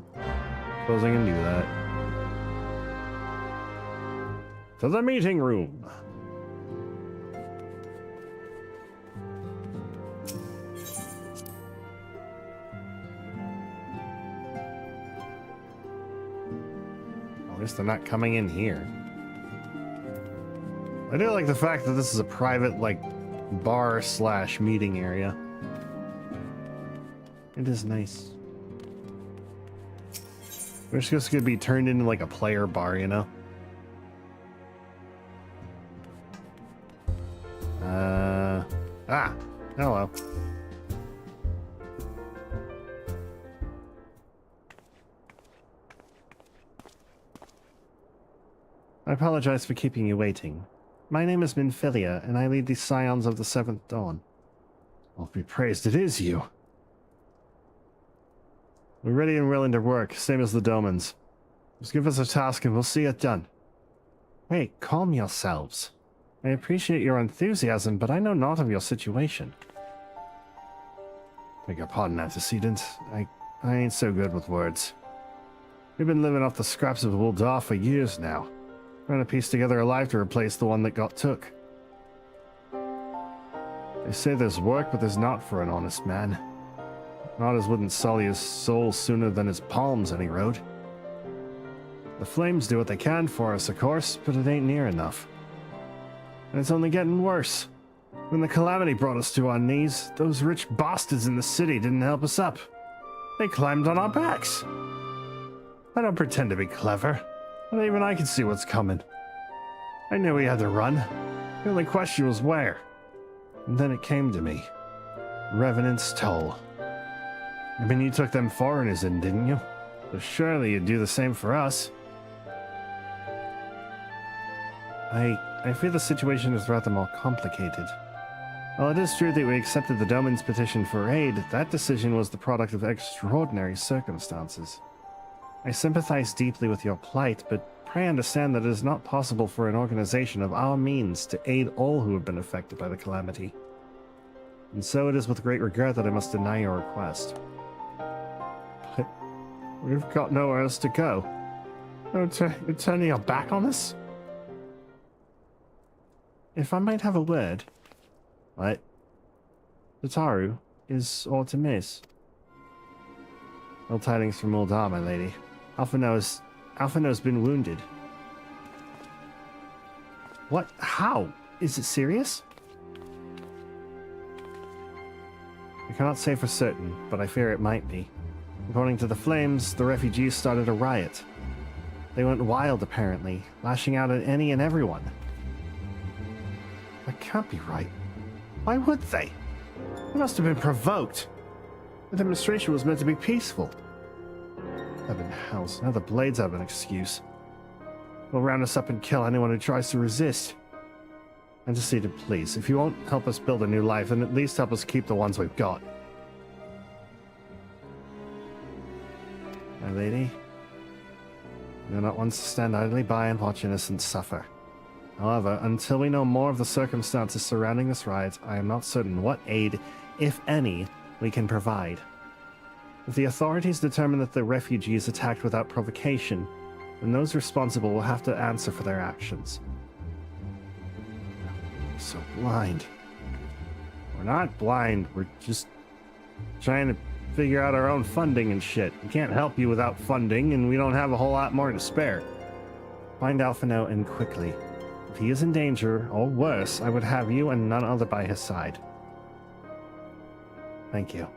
Suppose I can do that. To the meeting room! At least they're not coming in here. I do like the fact that this is a private, like, bar/meeting area. It is nice. Wish this could be turned into like a player bar, you know? Hello. I apologize for keeping you waiting. My name is Minfilia, and I lead the Scions of the 7th Dawn. Well, be praised, it is you. We're ready and willing to work, same as the Domans. Just give us a task and we'll see it done. Wait, calm yourselves. I appreciate your enthusiasm, but I know naught of your situation. Beg your pardon, antecedent. I ain't so good with words. We've been living off the scraps of Ul'dah for years now. Trying to piece together a life to replace the one that got took. They say there's work, but there's not for an honest man. Others wouldn't sully his soul sooner than his palms, any road. The flames do what they can for us, of course, but it ain't near enough. And it's only getting worse. When the calamity brought us to our knees, those rich bastards in the city didn't help us up. They climbed on our backs. I don't pretend to be clever, but even I can see what's coming. I knew we had to run. The only question was where. And then it came to me. Revenant's Toll. I mean, you took them foreigners in, didn't you? So surely you'd do the same for us. I fear the situation is rather more complicated. While it is true that we accepted the Doman's petition for aid, that decision was the product of extraordinary circumstances. I sympathize deeply with your plight, but pray understand that it is not possible for an organization of our means to aid all who have been affected by the calamity. And so it is with great regret that I must deny your request. But we've got nowhere else to go. You're turning your back on us? If I might have a word. What? Tataru is all to miss. Ill tidings from Ul'dah, my lady. Alphino's been wounded. What? How? Is it serious? I cannot say for certain, but I fear it might be. According to the Flames, the refugees started a riot. They went wild, apparently, lashing out at any and everyone. That can't be right. Why would they? They must have been provoked. The demonstration was meant to be peaceful. Heaven hells, now the Blades have an excuse. They'll round us up and kill anyone who tries to resist. Antecedent, please, if you won't help us build a new life, then at least help us keep the ones we've got. My lady, you're not one to stand idly by and watch innocents suffer. However, until we know more of the circumstances surrounding this riot, I am not certain what aid, if any, we can provide. If the authorities determine that the refugees attacked without provocation, then those responsible will have to answer for their actions. We're so blind. We're not blind, we're just trying to figure out our own funding and shit. We can't help you without funding, and we don't have a whole lot more to spare. Find Alphino and quickly. If he is in danger, or worse, I would have you and none other by his side. Thank you.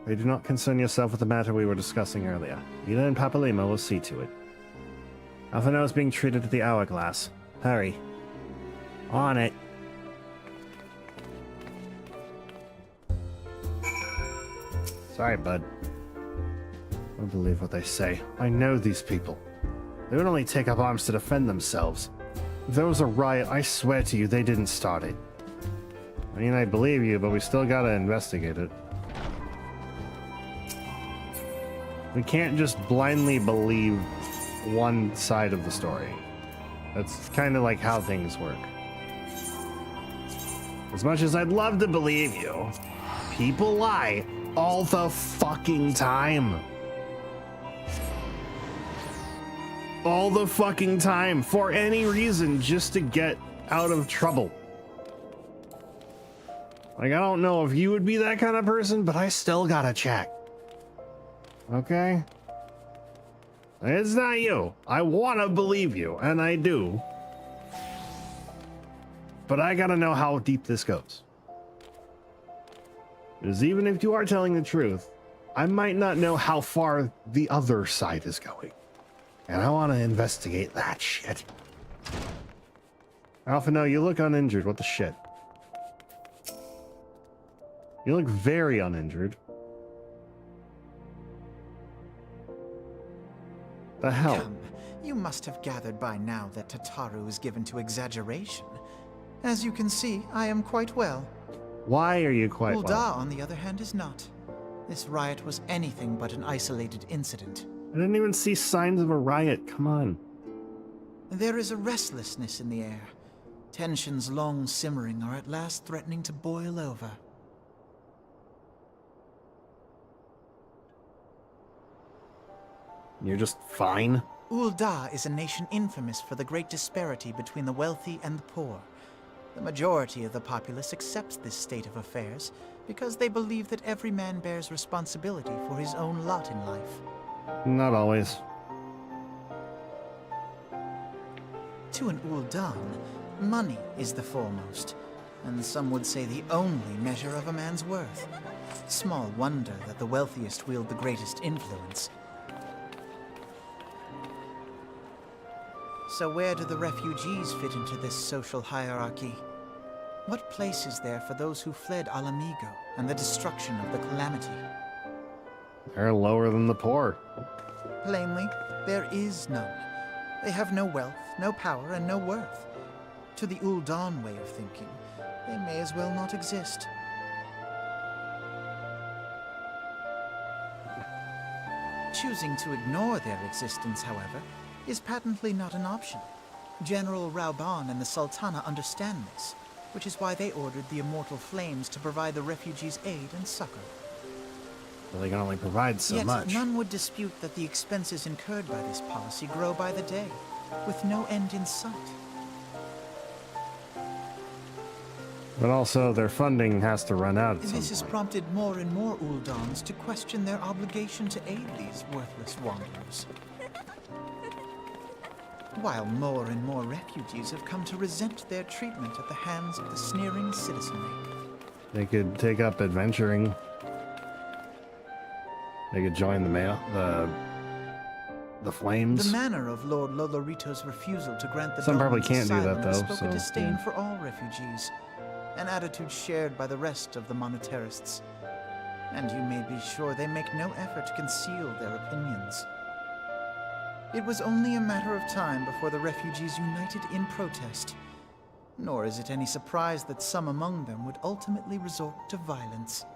Pray do not concern yourself with the matter we were discussing earlier. Vita and Papalima will see to it. Alphino is being treated at the Hourglass. Hurry. On it. Sorry, bud. I don't believe what they say. I know these people. They would only take up arms to defend themselves. If there was a riot, I swear to you they didn't start it. I mean, I believe you, but we still gotta investigate it. We can't just blindly believe one side of the story. That's kind of like how things work. As much as I'd love to believe you, people lie all the fucking time. All the fucking time, for any reason, just to get out of trouble. Like, I don't know if you would be that kind of person, but I still gotta check. Okay? It's not you. I wanna believe you, and I do. But I gotta know how deep this goes. Because even if you are telling the truth, I might not know how far the other side is going. And I want to investigate that shit. Alphino, you look uninjured. What the shit? You look very uninjured. The hell? Come, you must have gathered by now that Tataru is given to exaggeration. As you can see, I am quite well. Why are you quite Ul'dah, well? on the other hand, is not. This riot was anything but an isolated incident. I didn't even see signs of a riot. Come on. There is a restlessness in the air. Tensions long simmering are at last threatening to boil over. You're just fine? Ul'dah is a nation infamous for the great disparity between the wealthy and the poor. The majority of the populace accepts this state of affairs because they believe that every man bears responsibility for his own lot in life. Not always. To an Ul'dah, money is the foremost, and some would say the only measure of a man's worth. Small wonder that the wealthiest wield the greatest influence. So where do the refugees fit into this social hierarchy? What place is there for those who fled Alamigo and the destruction of the Calamity? They're lower than the poor. Plainly, there is none. They have no wealth, no power, and no worth. To the Ul'dah way of thinking, they may as well not exist. Choosing to ignore their existence, however, is patently not an option. General Rauban and the Sultana understand this, which is why they ordered the Immortal Flames to provide the refugees aid and succor. Well, they can only provide so much. Yet none would dispute that the expenses incurred by this policy grow by the day, with no end in sight. But also, their funding has to run out at some This has point. prompted more and more Uldans to question their obligation to aid these worthless wanderers. While more and more refugees have come to resent their treatment at the hands of the sneering citizenry. They could take up adventuring. They could join the Flames. The manner of Lord Lolorito's refusal to grant the Some probably Dawn's can't do that, asylum though, spoke so, a disdain yeah. for all refugees, an attitude shared by the rest of the monetarists. And you may be sure they make no effort to conceal their opinions. It was only a matter of time before the refugees united in protest. Nor is it any surprise that some among them would ultimately resort to violence.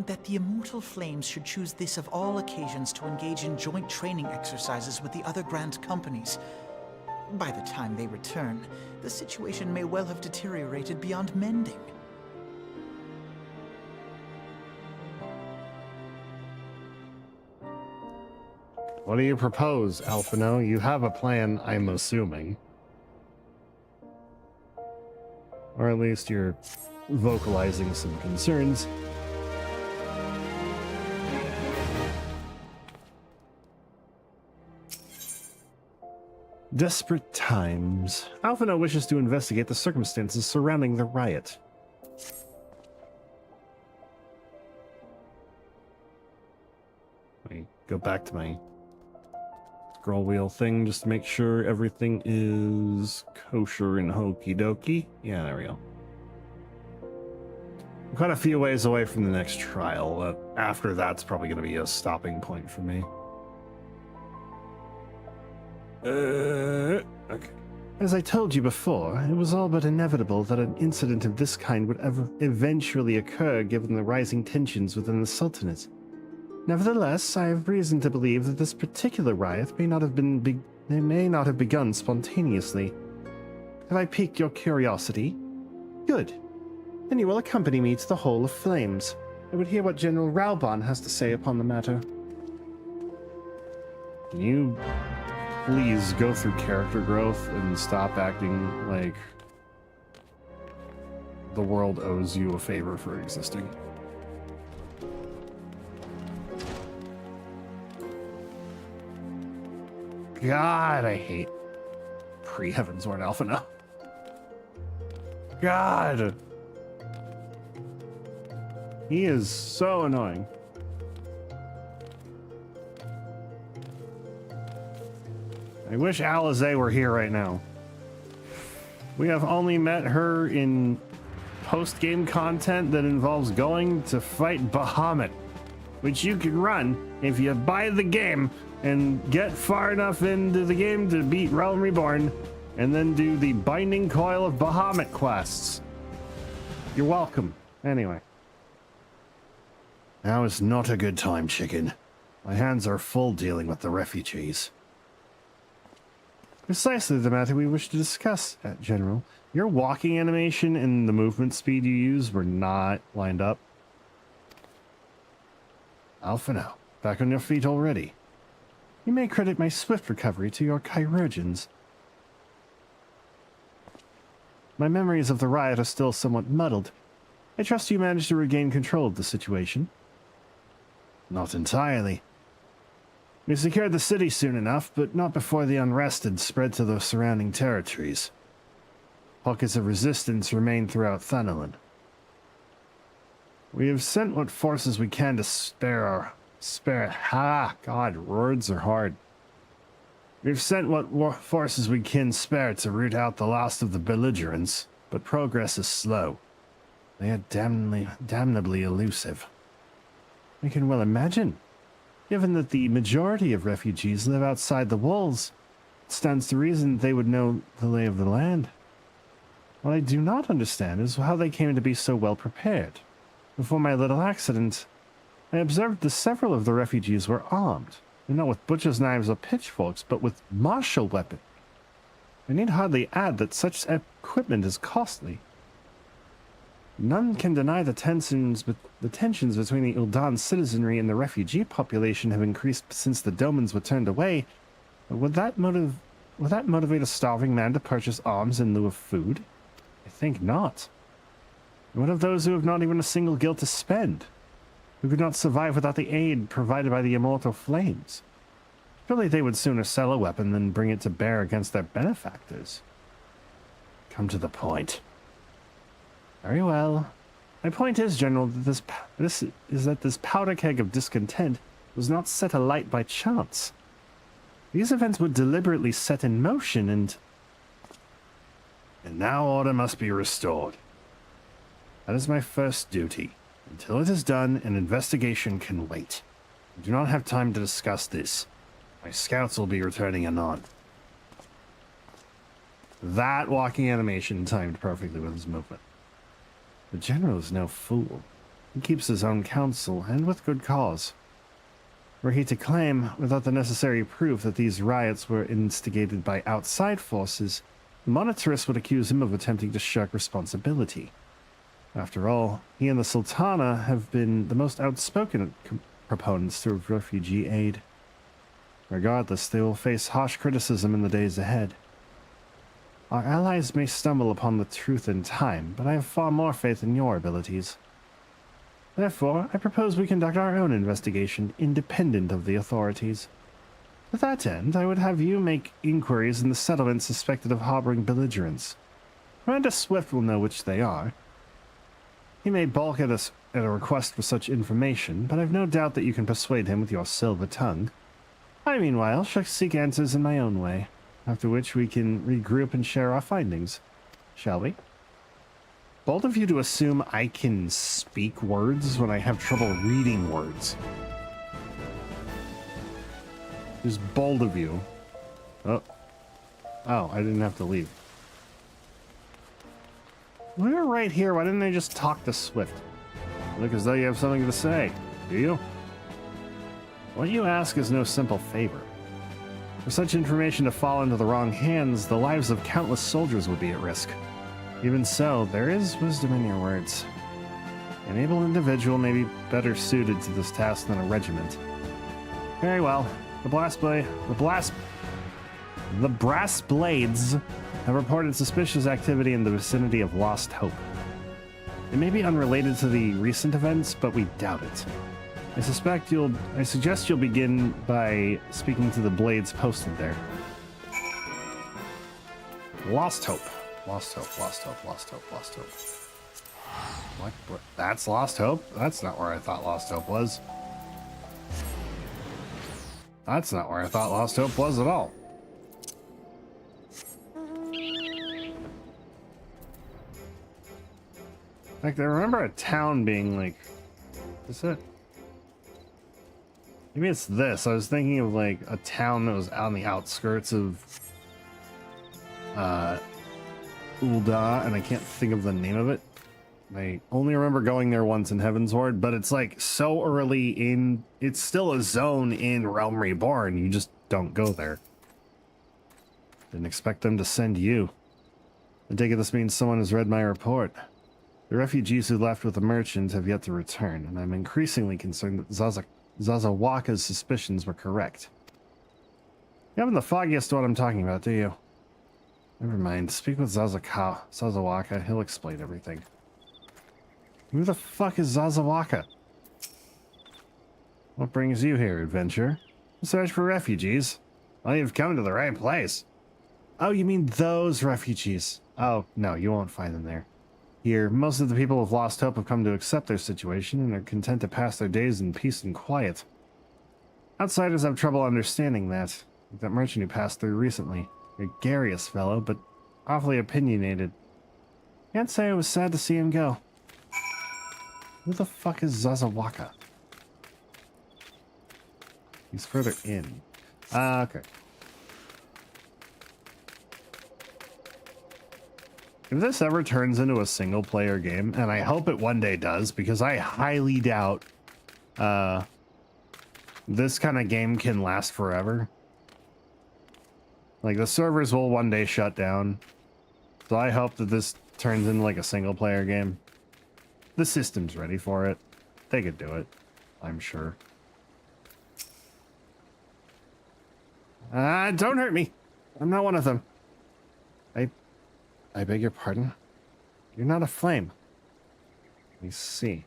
That the Immortal Flames should choose this of all occasions to engage in joint training exercises with the other Grand Companies. By the time they return, the situation may well have deteriorated beyond mending. What do you propose, Alphino? You have a plan, I'm assuming. Or at least you're vocalizing some concerns. Desperate times. Alphino wishes to investigate the circumstances surrounding the riot. Let me go back to my scroll wheel thing just to make sure everything is kosher and hokey dokey. Yeah, there we go. I'm quite a few ways away from the next trial. After that's probably going to be a stopping point for me. Okay. As I told you before, it was all but inevitable that an incident of this kind would eventually occur given the rising tensions within the Sultanate. Nevertheless, I have reason to believe that this particular riot may not have begun spontaneously. Have I piqued your curiosity? Good. Then you will accompany me to the Hall of Flames. I would hear what General Raubon has to say upon the matter. Can you please go through character growth and stop acting like the world owes you a favor for existing? God, I hate pre-Heavensward Alpha now. God! He is so annoying. I wish Alizé were here right now. We have only met her in post-game content that involves going to fight Bahamut, which you can run if you buy the game and get far enough into the game to beat Realm Reborn, and then do the Binding Coil of Bahamut quests. You're welcome. Anyway. Now is not a good time, Chicken. My hands are full dealing with the refugees. Precisely the matter we wish to discuss, General. Your walking animation and the movement speed you use were not lined up. Alphino, back on your feet already. You may credit my swift recovery to your chirurgeons. My memories of the riot are still somewhat muddled. I trust you managed to regain control of the situation. Not entirely. We secured the city soon enough, but not before the unrest had spread to the surrounding territories. Pockets of resistance remain throughout Thanalan. We have sent what forces we can to spare. God, words are hard. We've sent what forces we can spare to root out the last of the belligerents, but progress is slow. They are damnably elusive. I can well imagine. Given that the majority of refugees live outside the walls, it stands to reason they would know the lay of the land. What I do not understand is how they came to be so well prepared. Before my little accident, I observed that several of the refugees were armed, and not with butcher's knives or pitchforks, but with martial weapons. I need hardly add that such equipment is costly. None can deny the tensions between the Ul'dan citizenry and the refugee population have increased since the Domans were turned away. But would that motivate a starving man to purchase arms in lieu of food? I think not. And what of those who have not even a single guild to spend? Who could not survive without the aid provided by the immortal flames? Surely they would sooner sell a weapon than bring it to bear against their benefactors. Come to the point. Very well. My point is, General, that this powder keg of discontent was not set alight by chance. These events were deliberately set in motion, and now order must be restored. That is my first duty. Until it is done, an investigation can wait. I do not have time to discuss this. My scouts will be returning anon. That walking animation timed perfectly with his movement. The General is no fool. He keeps his own counsel, and with good cause. Were he to claim, without the necessary proof, that these riots were instigated by outside forces, the monetarists would accuse him of attempting to shirk responsibility. After all, he and the Sultana have been the most outspoken proponents of refugee aid. Regardless, they will face harsh criticism in the days ahead. Our allies may stumble upon the truth in time, but I have far more faith in your abilities. Therefore, I propose we conduct our own investigation, independent of the authorities. To that end, I would have you make inquiries in the settlements suspected of harboring belligerents. Commander Swift will know which they are. He may balk at us at a request for such information, but I've no doubt that you can persuade him with your silver tongue. I, meanwhile, shall seek answers in my own way, after which we can regroup and share our findings. Shall we? Bold of you to assume I can speak words when I have trouble reading words. Just bold of you. Oh, I didn't have to leave. We're right here. Why didn't I just talk to Swift? Look as though you have something to say. Do you? What you ask is no simple favor. For such information to fall into the wrong hands, the lives of countless soldiers would be at risk. Even so, there is wisdom in your words. An able individual may be better suited to this task than a regiment. Very well. The Brass Blades have reported suspicious activity in the vicinity of Lost Hope. It may be unrelated to the recent events, but we doubt it. I suggest you'll begin by speaking to the Blades posted there. Lost Hope. Lost Hope, Lost Hope, Lost Hope, Lost Hope. What? That's Lost Hope? That's not where I thought Lost Hope was. That's not where I thought Lost Hope was at all. In fact, I remember a town being like... Is it? Maybe it's this. I was thinking of like a town that was on the outskirts of Ul'dah, and I can't think of the name of it. I only remember going there once in Heaven's Horde, but it's like so early in... It's still a zone in Realm Reborn. You just don't go there. Didn't expect them to send you. I take it this means someone has read my report. The refugees who left with the merchant have yet to return, and I'm increasingly concerned that Zazawaka's suspicions were correct. You haven't the foggiest what I'm talking about, do you? Never mind. Speak with Zazawaka. He'll explain everything. Who the fuck is Zazawaka? What brings you here, adventurer? A search for refugees. Well, you've come to the right place. Oh, you mean those refugees? Oh, no, you won't find them there. Here, most of the people of Lost Hope have come to accept their situation and are content to pass their days in peace and quiet. Outsiders have trouble understanding that. Like that merchant who passed through recently. A gregarious fellow, but awfully opinionated. Can't say I was sad to see him go. Who the fuck is Zazawaka? He's further in. Okay. If this ever turns into a single-player game, and I hope it one day does, because I highly doubt this kind of game can last forever. Like, the servers will one day shut down. So I hope that this turns into like a single-player game. The system's ready for it. They could do it, I'm sure. Don't hurt me. I'm not one of them. I beg your pardon? You're not a flame. Let me see.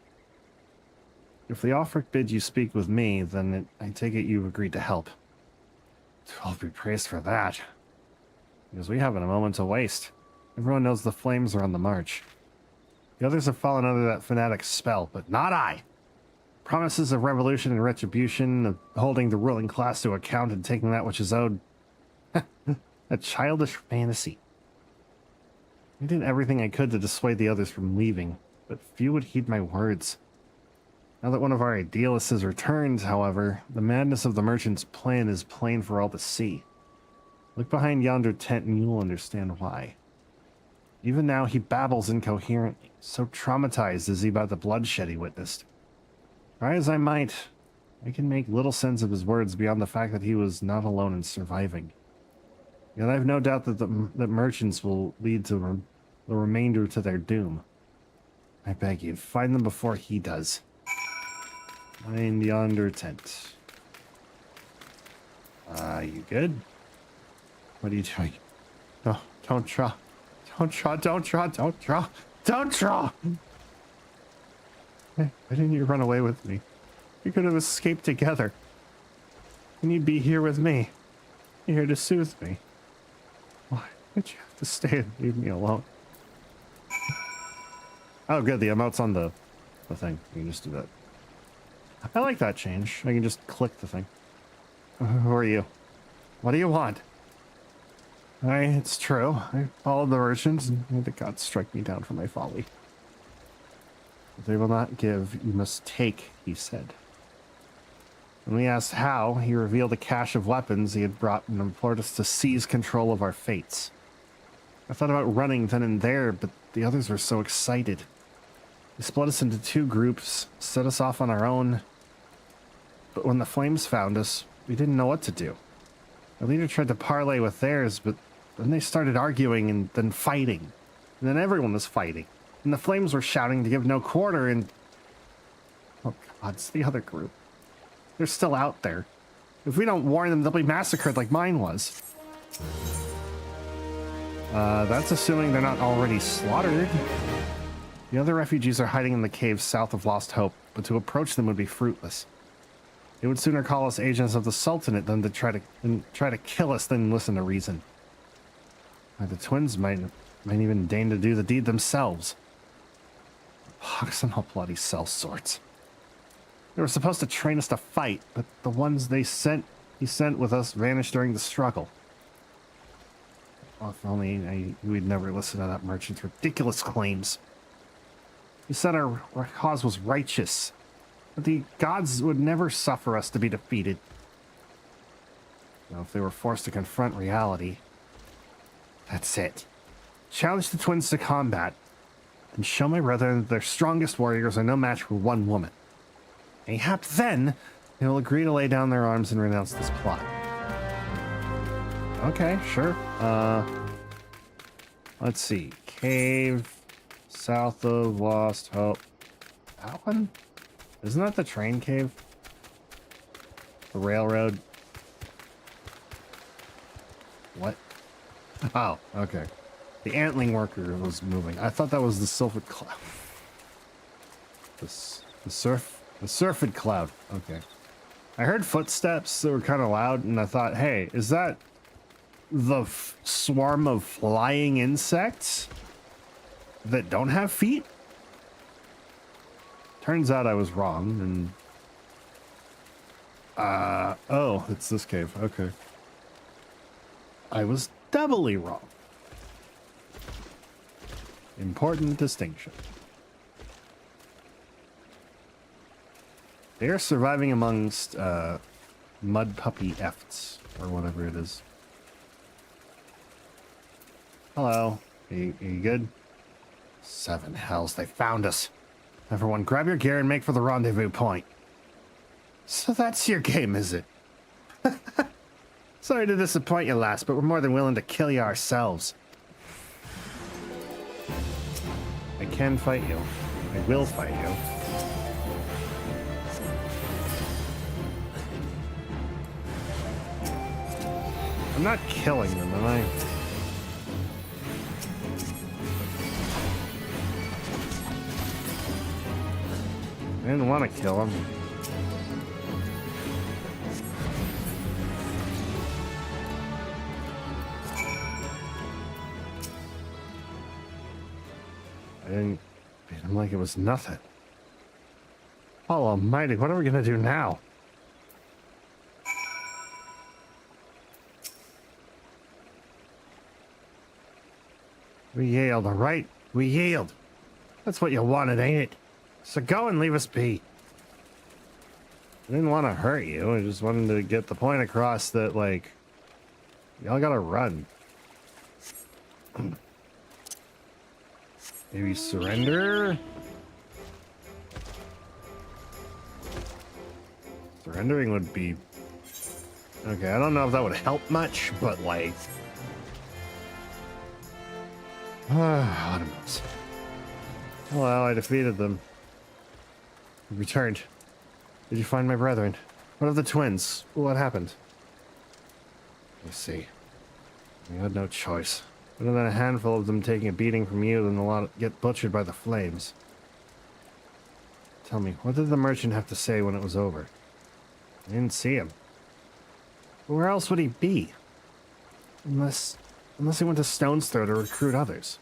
If the offer bids you speak with me, then I take it you've agreed to help. I'll be praised for that. Because we haven't a moment to waste. Everyone knows the flames are on the march. The others have fallen under that fanatic's spell, but not I. Promises of revolution and retribution, of holding the ruling class to account and taking that which is owed. A childish fantasy. I did everything I could to dissuade the others from leaving, but few would heed my words. Now that one of our idealists has returned, however, the madness of the merchant's plan is plain for all to see. Look behind yonder tent and you'll understand why. Even now he babbles incoherently, so traumatized is he by the bloodshed he witnessed. Try as I might, I can make little sense of his words beyond the fact that he was not alone in surviving. Yet I have no doubt that that merchants will lead to the remainder to their doom. I beg you, find them before he does. Find yonder tent. You good? What are you doing? No, don't draw. Don't draw, don't draw, don't draw, don't draw! Hey, why didn't you run away with me? We could have escaped together. And you'd be here with me. Here to soothe me. Why did you have to stay and leave me alone? Oh good, the emote's on the thing. You can just do that. I like that change. I can just click the thing. Who are you? What do you want? It's true. I followed the merchants and the gods strike me down for my folly. If they will not give, you must take, he said. When we asked how, he revealed a cache of weapons he had brought and implored us to seize control of our fates. I thought about running then and there, but the others were so excited. He split us into 2 groups, set us off on our own. But when the flames found us, we didn't know what to do. Our leader tried to parley with theirs, but then they started arguing and then fighting. And then everyone was fighting. And the flames were shouting to give no quarter and... Oh god, it's the other group. They're still out there. If we don't warn them, they'll be massacred like mine was. That's assuming they're not already slaughtered. The other refugees are hiding in the caves south of Lost Hope, but to approach them would be fruitless. They would sooner call us agents of the Sultanate than to try to kill us than listen to reason. The twins might even deign to do the deed themselves. Pox and all bloody cell sorts. They were supposed to train us to fight, but the ones he sent with us vanished during the struggle. Oh, if only we'd never listened to that merchant's ridiculous claims. He said our cause was righteous, but the gods would never suffer us to be defeated. Now, if they were forced to confront reality, that's it. Challenge the twins to combat, and show my brethren that their strongest warriors are no match for one woman. Mayhap then they will agree to lay down their arms and renounce this plot. Okay, sure. Let's see. Cave south of Lost Hope. That one? Isn't that the train cave? The railroad? What? Oh, okay. The antling worker was moving. I thought that was the Sylphid Cloud. The Sylphid Cloud. Okay. I heard footsteps that were kind of loud, and I thought, hey, is that the swarm of flying insects that don't have feet? Turns out I was wrong, and... oh, it's this cave. Okay. I was doubly wrong. Important distinction. They are surviving amongst mud puppy efts, or whatever it is. Hello. Are you good? 7 hells, they found us. Everyone, grab your gear and make for the rendezvous point. So that's your game, is it? Sorry to disappoint you, lass, but we're more than willing to kill you ourselves. I can fight you. I will fight you. I'm not killing them, am I? I didn't want to kill him. I didn't beat him like it was nothing. Oh almighty, what are we gonna do now? We yield, alright? We yield. That's what you wanted, ain't it? So go and leave us be. I didn't want to hurt you. I just wanted to get the point across that, like, y'all gotta run. Maybe surrender? Surrendering would be... Okay, I don't know if that would help much, but like... Automates. Well, I defeated them. We returned. Did you find my brethren? What of the twins? What happened? I see. We had no choice. Better than a handful of them taking a beating from you than a lot get butchered by the flames. Tell me, what did the merchant have to say when it was over? I didn't see him. Where else would he be? Unless he went to Stone's Throw to recruit others.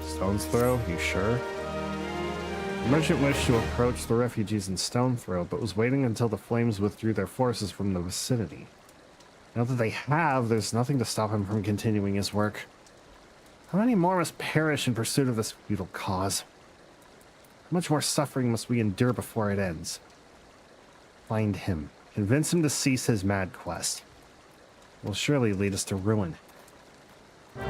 Stone's Throw? You sure? The merchant wished to approach the refugees in Stone's Throw, but was waiting until the flames withdrew their forces from the vicinity. Now that they have, there's nothing to stop him from continuing his work. How many more must perish in pursuit of this futile cause? How much more suffering must we endure before it ends? Find him. Convince him to cease his mad quest. It will surely lead us to ruin. Why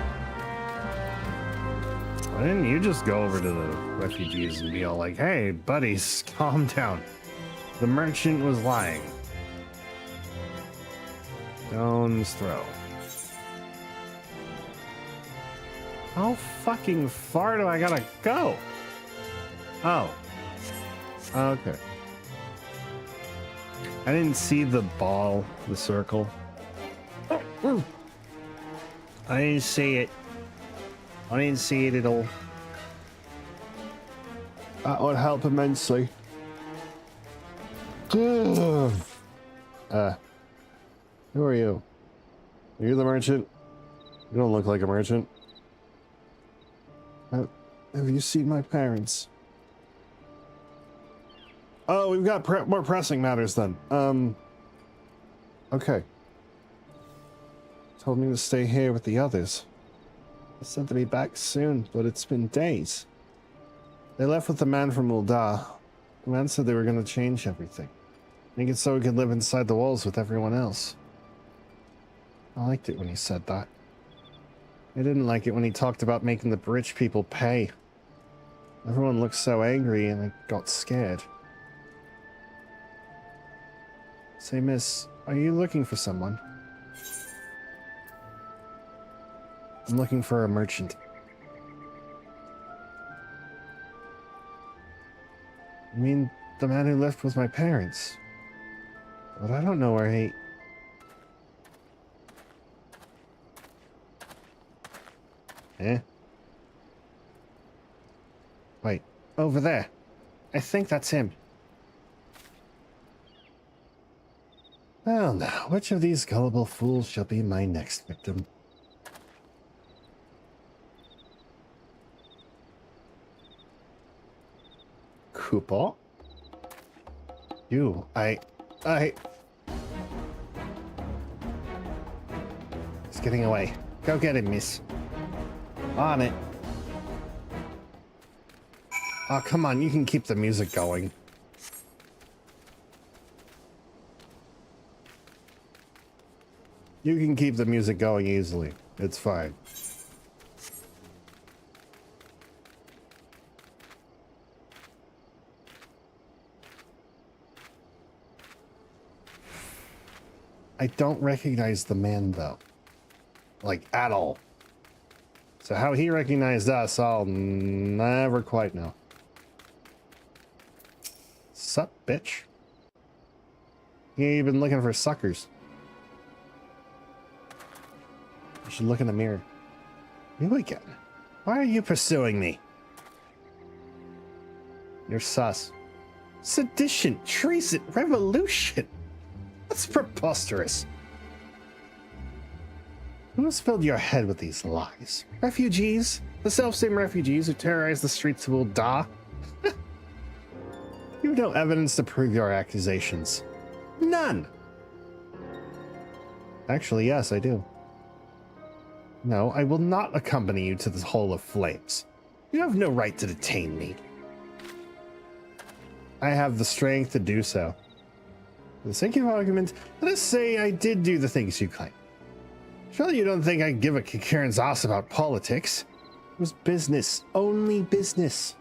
didn't you just go over to the refugees and be all like, hey, buddies, calm down. The merchant was lying. Stone's Throw. How fucking far do I gotta go? Oh. Okay. I didn't see the ball, the circle. I didn't see it. I didn't see it at all. That would help immensely. Who are you? Are you the merchant? You don't look like a merchant. Have you seen my parents? Oh, we've got more pressing matters then. Okay. Told me to stay here with the others. They said to be back soon, but it's been days. They left with the man from Uldar. The man said they were going to change everything. Make it so we could live inside the walls with everyone else. I liked it when he said that. I didn't like it when he talked about making the rich people pay. Everyone looked so angry and I got scared. Say, miss, are you looking for someone? I'm looking for a merchant. I mean, the man who left with my parents. But I don't know where he... Eh? Wait, over there. I think that's him. Well now, which of these gullible fools shall be my next victim? Koopa? You, He's getting away. Go get him, miss. On it. Oh, come on, you can keep the music going. You can keep the music going easily. It's fine. I don't recognize the man, though. Like, at all. So how he recognized us, I'll never quite know. Sup, bitch? You ain't even looking for suckers. You should look in the mirror. You again? Why are you pursuing me? You're sus. Sedition, treason, revolution. That's preposterous. Who has filled your head with these lies? Refugees? The self-same refugees who terrorize the streets of Uldar? You have no evidence to prove your accusations. None! Actually, yes, I do. No, I will not accompany you to the Hole of Flames. You have no right to detain me. I have the strength to do so. For the sake of argument, let us say I did do the things you claim. Surely you don't think I give a Kikaran's ass about politics. It was business. Only business.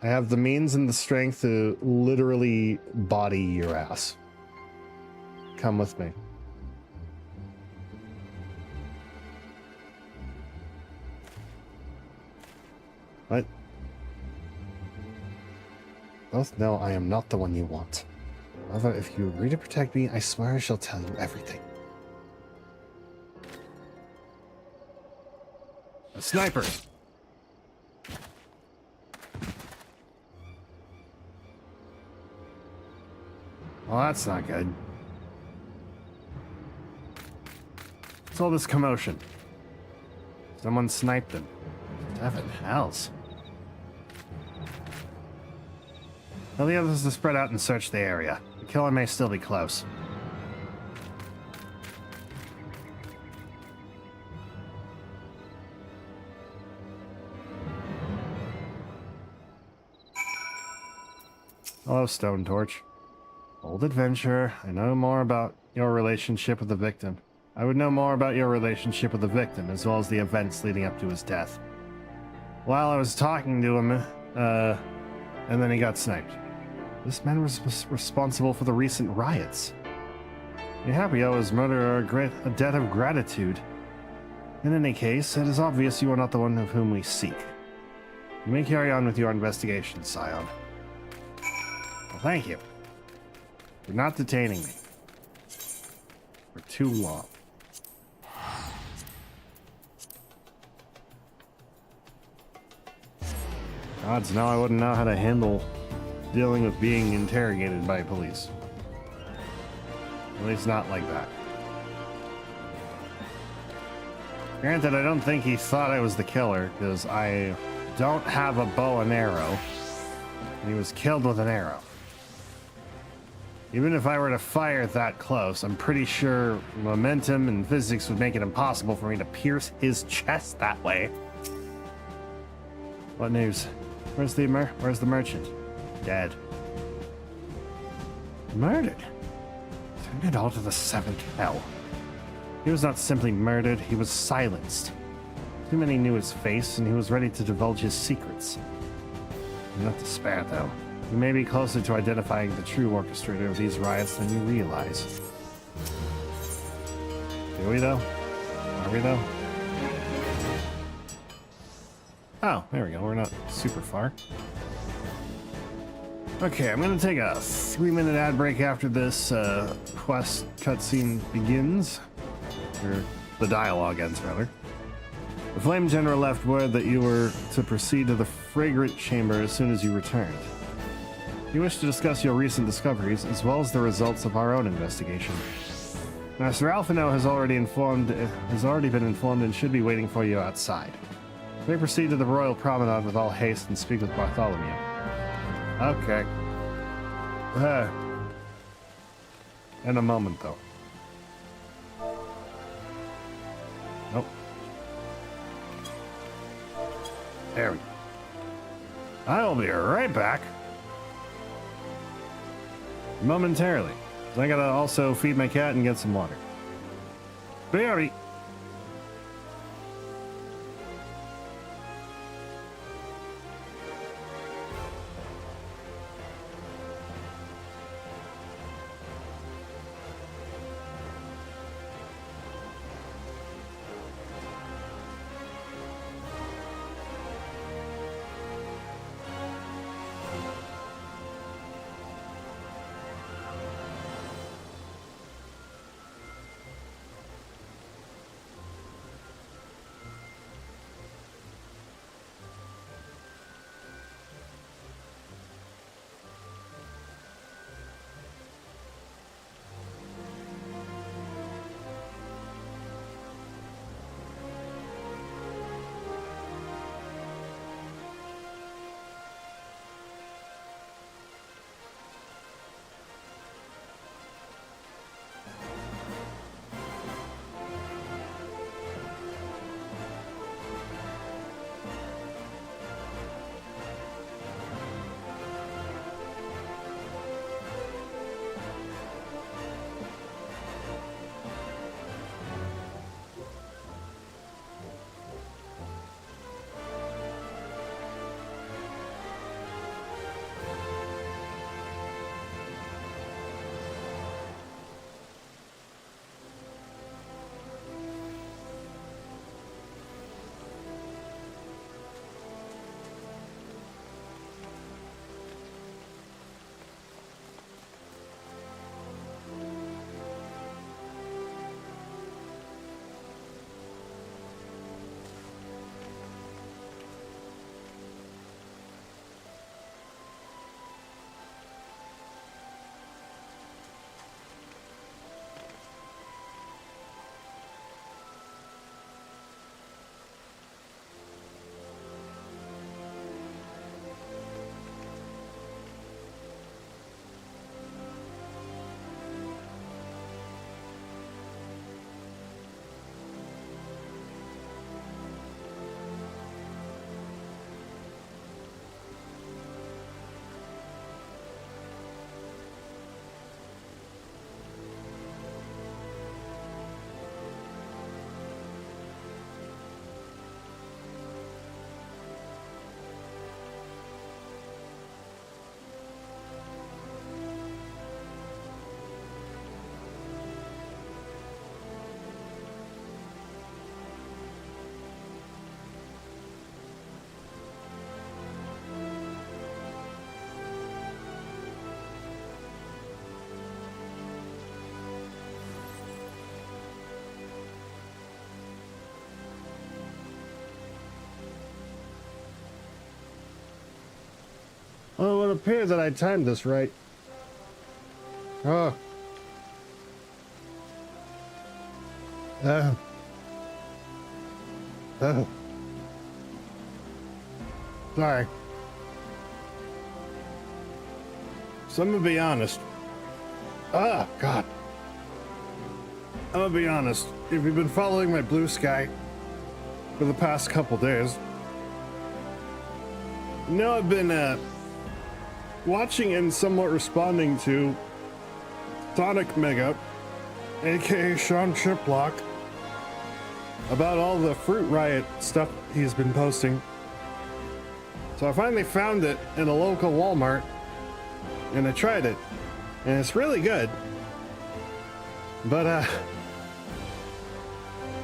I have the means and the strength to literally body your ass. Come with me. What? Both know I am not the one you want. However, if you agree to protect me, I swear I shall tell you everything. A sniper! Well, that's not good. What's all this commotion? Someone sniped him. Seven hells. Tell the others to spread out and search the area. The killer may still be close. Hello, Stone Torch. Old adventurer, I know more about your relationship with the victim. I would know more about your relationship with the victim, as well as the events leading up to his death. While I was talking to him, and then he got sniped. This man was responsible for the recent riots. You're happy I was murderer a debt of gratitude. In any case, it is obvious you are not the one of whom we seek. You may carry on with your investigation, Scion. Well, thank you. For not detaining me. For too long. Odds now I wouldn't know how to handle dealing with being interrogated by police. At least not like that. Granted, I don't think he thought I was the killer, because I don't have a bow and arrow. And he was killed with an arrow. Even if I were to fire that close, I'm pretty sure momentum and physics would make it impossible for me to pierce his chest that way. What news? Where's the merchant? Dead. Murdered? Send it all to the seventh hell. He was not simply murdered, he was silenced. Too many knew his face, and he was ready to divulge his secrets. Do not despair, though. You may be closer to identifying the true orchestrator of these riots than you realize. Do we, though? Are we, though? Oh, there we go. We're not super far. Okay, I'm going to take a 3-minute ad break after this quest cutscene begins. Or the dialogue ends, rather. The Flame General left word that you were to proceed to the Fragrant Chamber as soon as you returned. You wish to discuss your recent discoveries, as well as the results of our own investigation. Master Alphino has already been informed and should be waiting for you outside. You may proceed to the Royal Promenade with all haste and speak with Bartholomew. Okay. In a moment, though. Nope. There we go. I'll be right back. Momentarily. I gotta also feed my cat and get some water. Barry. don't appear that I timed this right. Oh. Sorry. So I'm gonna be honest. God. I'm gonna be honest. If you've been following my blue sky for the past couple days, you know I've been watching and somewhat responding to Sonic Mega, aka Sean Chiplock, about all the Fruit Riot stuff he's been posting. So I finally found it in a local Walmart and I tried it, and it's really good. But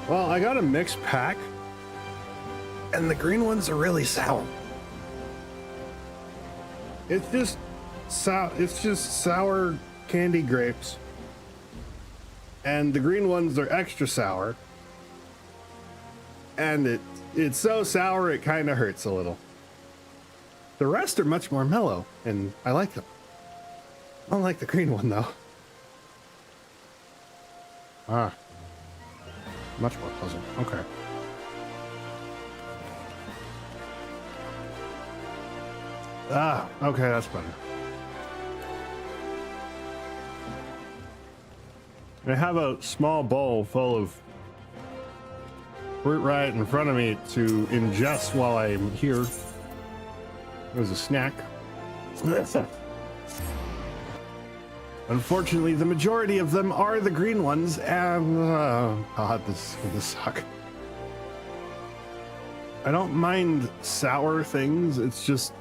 well, I got a mixed pack and the green ones are really sour. It's just sour candy grapes, and the green ones are extra sour, and it's so sour it kind of hurts a little. The rest are much more mellow, and I like them. I don't like the green one though. Much more pleasant. Okay. Okay, that's better. I have a small bowl full of Fruit Riot in front of me to ingest while I'm here. There's a snack. Unfortunately, the majority of them are the green ones, and God, this is gonna suck. I don't mind sour things, it's just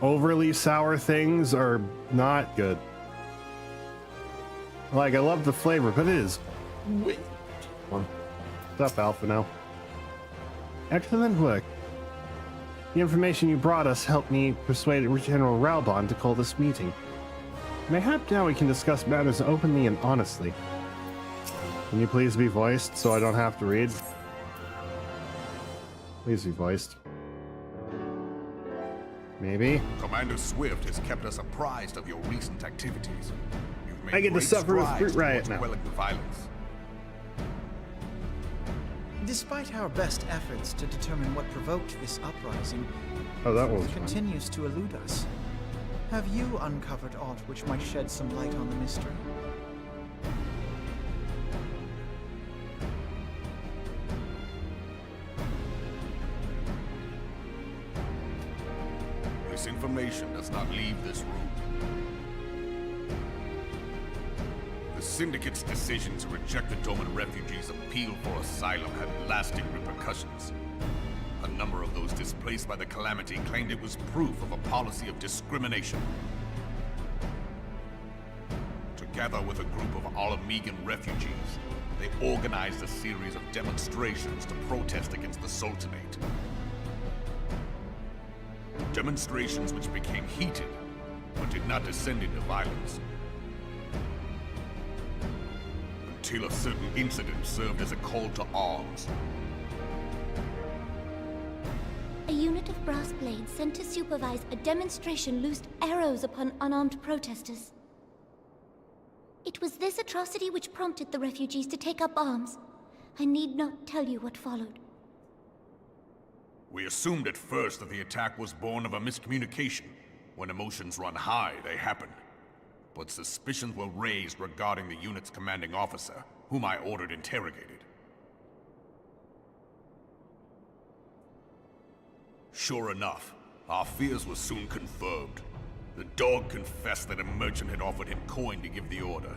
overly sour things are not good. Like, I love the flavor, but it is. What's up, Alpha now? Excellent work. The information you brought us helped me persuade General Raubon to call this meeting. Mayhap now we can discuss matters openly and honestly. Can you please be voiced so I don't have to read? Please be voiced. Maybe? Commander Swift has kept us apprised of your recent activities. You've made I get to great suffer with strides Fruit Riot towards now. quelling the violence. Despite our best efforts to determine what provoked this uprising, Oh, that was it fun. continues to elude us. Have you uncovered aught which might shed some light on the mystery? This information does not leave this room. The Syndicate's decision to reject the Doman refugees' appeal for asylum had lasting repercussions. A number of those displaced by the Calamity claimed it was proof of a policy of discrimination. Together with a group of Alamegan refugees, they organized a series of demonstrations to protest against the Sultanate. Demonstrations which became heated, but did not descend into violence. Until a certain incident served as a call to arms. A unit of brass blades sent to supervise a demonstration loosed arrows upon unarmed protesters. It was this atrocity which prompted the refugees to take up arms. I need not tell you what followed. We assumed at first that the attack was born of a miscommunication. When emotions run high, they happen. But suspicions were raised regarding the unit's commanding officer, whom I ordered interrogated. Sure enough, our fears were soon confirmed. The dog confessed that a merchant had offered him coin to give the order.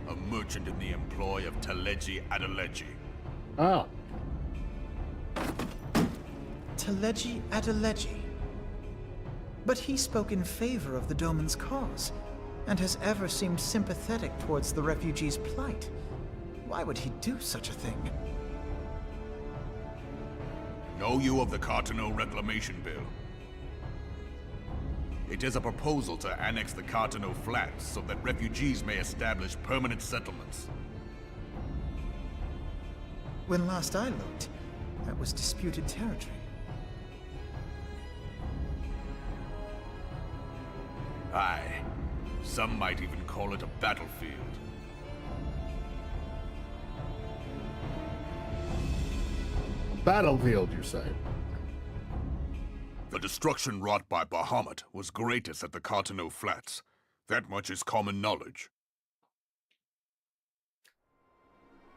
A merchant in the employ of Teleji Adeleji. Oh. Teleji Adeleji. But he spoke in favor of the Doman's cause, and has ever seemed sympathetic towards the refugees' plight. Why would he do such a thing? Know you of the Cartano Reclamation Bill? It is a proposal to annex the Cartano Flats so that refugees may establish permanent settlements. When last I looked, that was disputed territory. Aye. Some might even call it a battlefield. Battlefield, you say? The destruction wrought by Bahamut was greatest at the Cartano Flats. That much is common knowledge.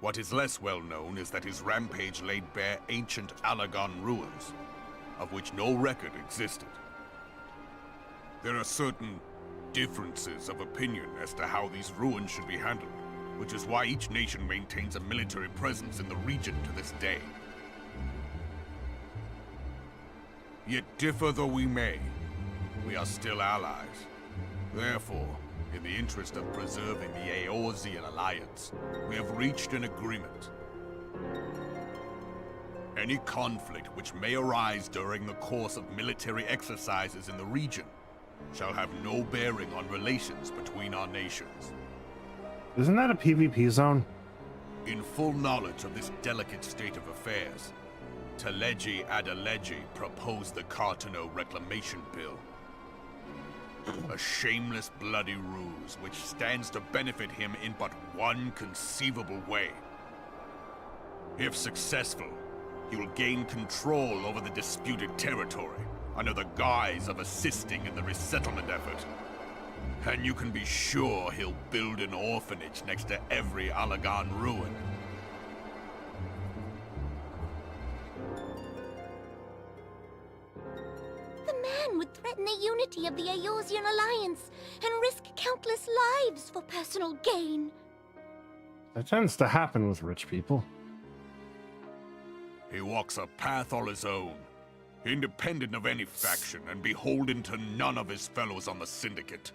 What is less well known is that his rampage laid bare ancient Allagan ruins, of which no record existed. There are certain differences of opinion as to how these ruins should be handled, which is why each nation maintains a military presence in the region to this day. Yet differ though we may, we are still allies. Therefore, in the interest of preserving the Eorzean alliance, we have reached an agreement. Any conflict which may arise during the course of military exercises in the region shall have no bearing on relations between our nations. Isn't that a PvP zone? In full knowledge of this delicate state of affairs, Teleji Adeleji proposed the Cartano Reclamation Bill. A shameless bloody ruse which stands to benefit him in but one conceivable way. If successful, he will gain control over the disputed territory under the guise of assisting in the resettlement effort. And you can be sure he'll build an orphanage next to every Allagan ruin. The man would threaten the unity of the Eorzean alliance and risk countless lives for personal gain. That tends to happen with rich people. He walks a path all his own, independent of any faction and beholden to none of his fellows on the Syndicate.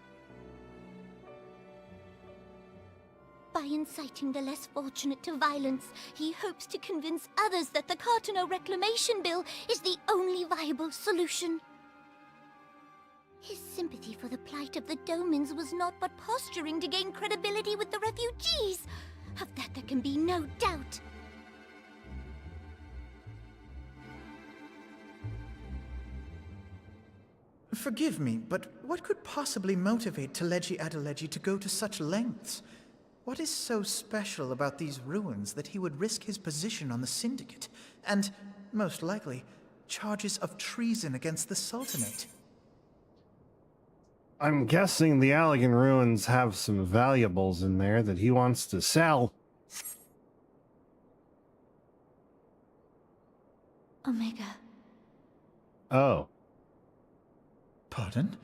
By inciting the less fortunate to violence, he hopes to convince others that the Cartano Reclamation Bill is the only viable solution. His sympathy for the plight of the Domans was not but posturing to gain credibility with the refugees. Of that there can be no doubt. Forgive me, but what could possibly motivate Teleji Adeleji to go to such lengths? What is so special about these ruins that he would risk his position on the Syndicate, and, most likely, charges of treason against the Sultanate? I'm guessing the Allagan ruins have some valuables in there that he wants to sell. Omega. Oh. Pardon?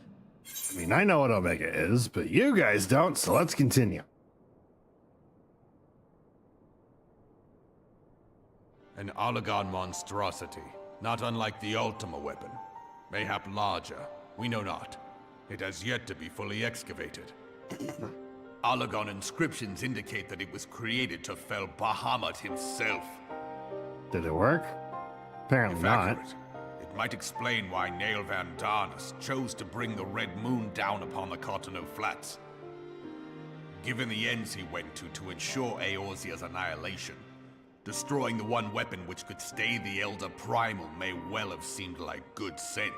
I mean, I know what Omega is, but you guys don't, so let's continue. An Allagan monstrosity, not unlike the Ultima weapon. Mayhap larger, we know not. It has yet to be fully excavated. Allagan inscriptions indicate that it was created to fell Bahamut himself. Did it work? Apparently not. Accurate, it might explain why Leviathan chose to bring the Red Moon down upon the Cartano Flats. Given the ends he went to ensure Eorzea's annihilation, destroying the one weapon which could stay the Elder Primal may well have seemed like good sense.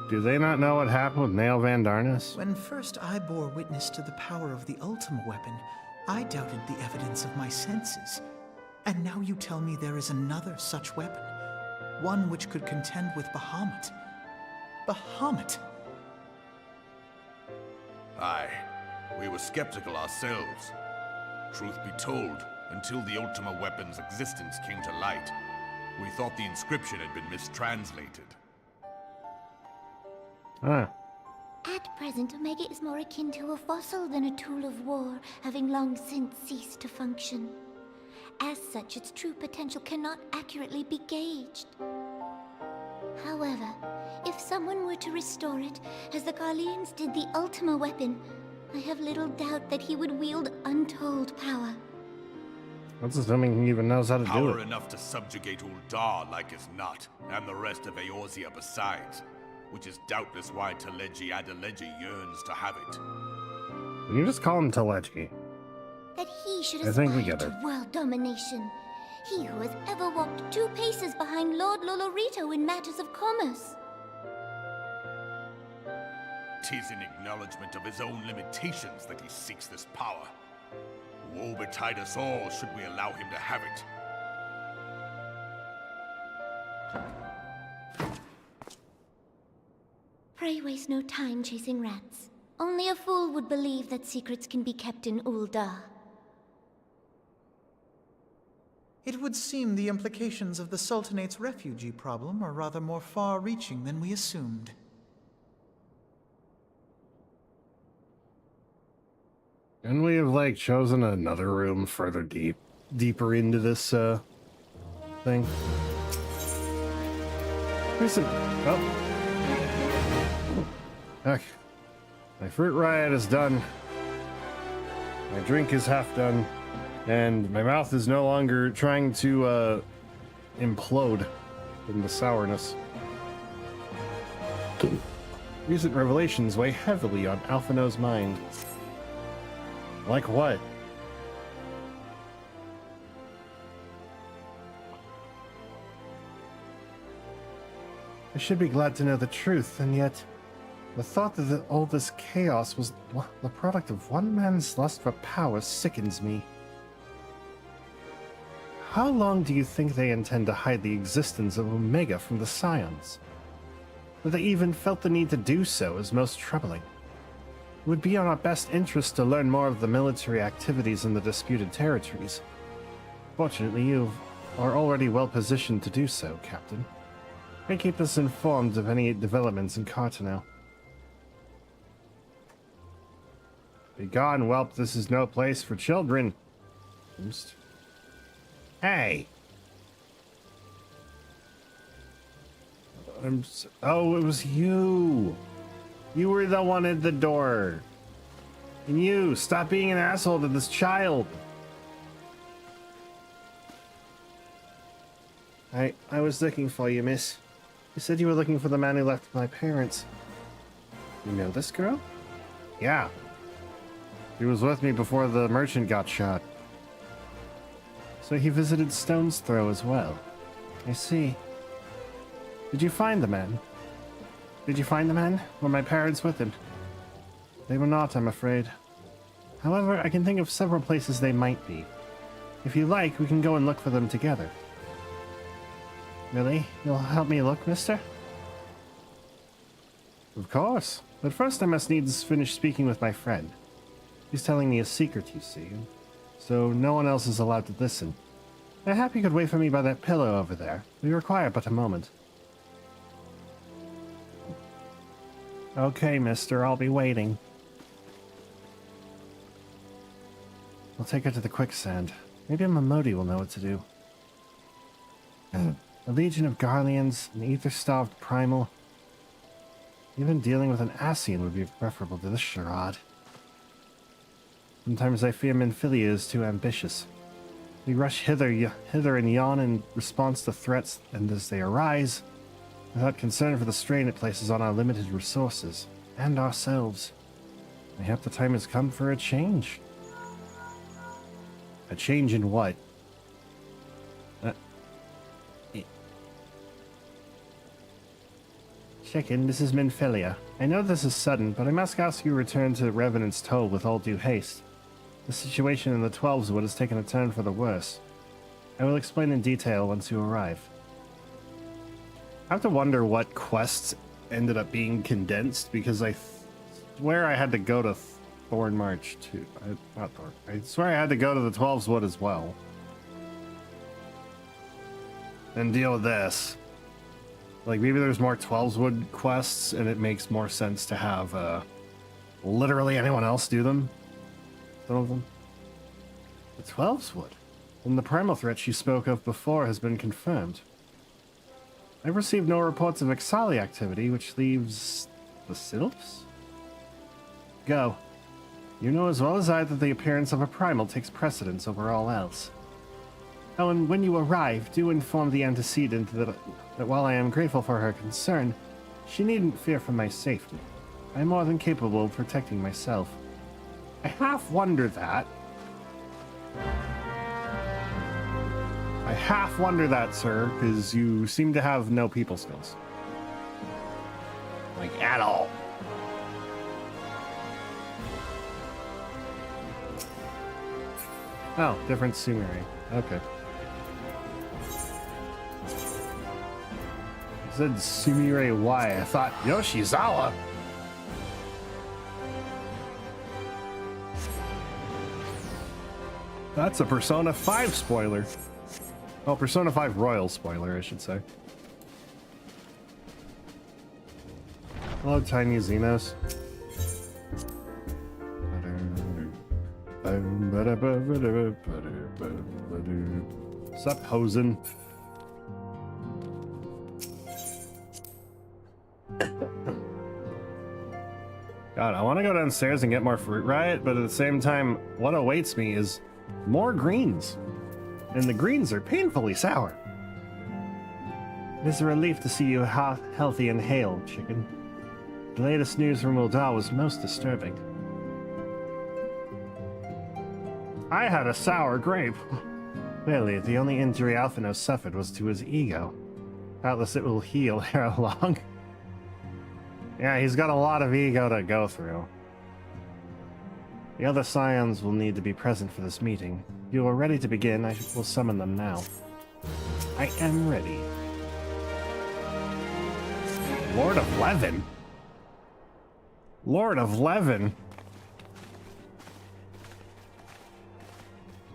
Do they not know what happened with Nail Van Darnus? When first I bore witness to the power of the Ultima weapon, I doubted the evidence of my senses. And now you tell me there is another such weapon. One which could contend with Bahamut. Bahamut! Aye, we were skeptical ourselves. Truth be told, until the Ultima weapon's existence came to light, we thought the inscription had been mistranslated. Ah. At present, Omega is more akin to a fossil than a tool of war, having long since ceased to function. As such, its true potential cannot accurately be gauged. However, if someone were to restore it, as the Garleans did the Ultima weapon, I have little doubt that he would wield untold power. That's assuming he even knows how to do Power it. enough to subjugate Uldar like as not, and the rest of Eorzea besides, which is doubtless why Teleji Adeleji yearns to have it. Can you just call him Teleji? That he should I think we aspire get it. to world domination. He who has ever walked 2 paces behind Lord Lolorito in matters of commerce. 'Tis in acknowledgement of his own limitations that he seeks this power. Woe betide us all should we allow him to have it. Pray waste no time chasing rats. Only a fool would believe that secrets can be kept in Ul'dah. It would seem the implications of the Sultanate's refugee problem are rather more far-reaching than we assumed. And we have, like, chosen another room further deeper into this, thing. Recent. Oh. Okay. My fruit riot is done. My drink is half done. And my mouth is no longer trying to, implode from the sourness. Recent revelations weigh heavily on Alphino's mind. Like what? I should be glad to know the truth, and yet the thought that all this chaos was the product of one man's lust for power sickens me. How long do you think they intend to hide the existence of Omega from the Scions? That they even felt the need to do so is most troubling. It would be in our best interest to learn more of the military activities in the disputed territories. Fortunately, you are already well positioned to do so, Captain. May keep us informed of any developments in Cartonel. Begone, whelp, this is no place for children. Hey! Oh, it was you! You were the one at the door. And you, stop being an asshole to this child. I was looking for you, miss. You said you were looking for the man who left my parents. You know this girl? Yeah. He was with me before the merchant got shot. So he visited Stone's Throw as well. I see. Did you find the man? Did you find the man? Were my parents with him? They were not, I'm afraid. However, I can think of several places they might be. If you like, we can go and look for them together. Really? You'll help me look, mister? Of course. But first I must needs finish speaking with my friend. He's telling me a secret, you see. So no one else is allowed to listen. I hope you could wait for me by that pillow over there. We require but a moment. Okay, mister, I'll be waiting. We'll take her to the quicksand. Maybe Momodi will know what to do. A legion of Garleans, an ether-starved primal. Even dealing with an Ascian would be preferable to this charade. Sometimes I fear Minfilia is too ambitious. We rush hither and yon in response to threats, and as they arise, without concern for the strain it places on our limited resources, and ourselves. I hope the time has come for a change. A change in what? Chicken, this is Minfilia. I know this is sudden, but I must ask you to return to Revenant's Toll with all due haste. The situation in the Twelveswood has taken a turn for the worse. I will explain in detail once you arrive. I have to wonder what quests ended up being condensed, because I swear I had to go to Thornmarch too. I swear I had to go to the Twelveswood as well. And deal with this. Like, maybe there's more Twelveswood quests, and it makes more sense to have, literally anyone else do them. Some of them. The Twelveswood. And the primal threat she spoke of before has been confirmed. I've received no reports of Ixali activity, which leaves the Sylphs? Go. You know as well as I that the appearance of a primal takes precedence over all else. Oh, and when you arrive, do inform the antecedent that while I am grateful for her concern, she needn't fear for my safety. I am more than capable of protecting myself. I half wonder that. I half wonder that, sir, because you seem to have no people skills. Like, at all. Oh, different Sumire. Okay. It said Sumire Y. I thought Yoshizawa. That's a Persona 5 spoiler. Oh, Persona 5 Royal spoiler, I should say. Hello, Tiny Xenos. Sup, hosen? God, I want to go downstairs and get more Fruit Riot, but at the same time, what awaits me is more greens. And the greens are painfully sour. It is a relief to see you healthy and hale, chicken. The latest news from Ul'dah was most disturbing. I had a sour grape. Clearly, the only injury Alphinaud suffered was to his ego. Doubtless it will heal ere long. Yeah, he's got a lot of ego to go through. The other scions will need to be present for this meeting. If you are ready to begin, I will summon them now. I am ready. Lord of Levin? Lord of Levin?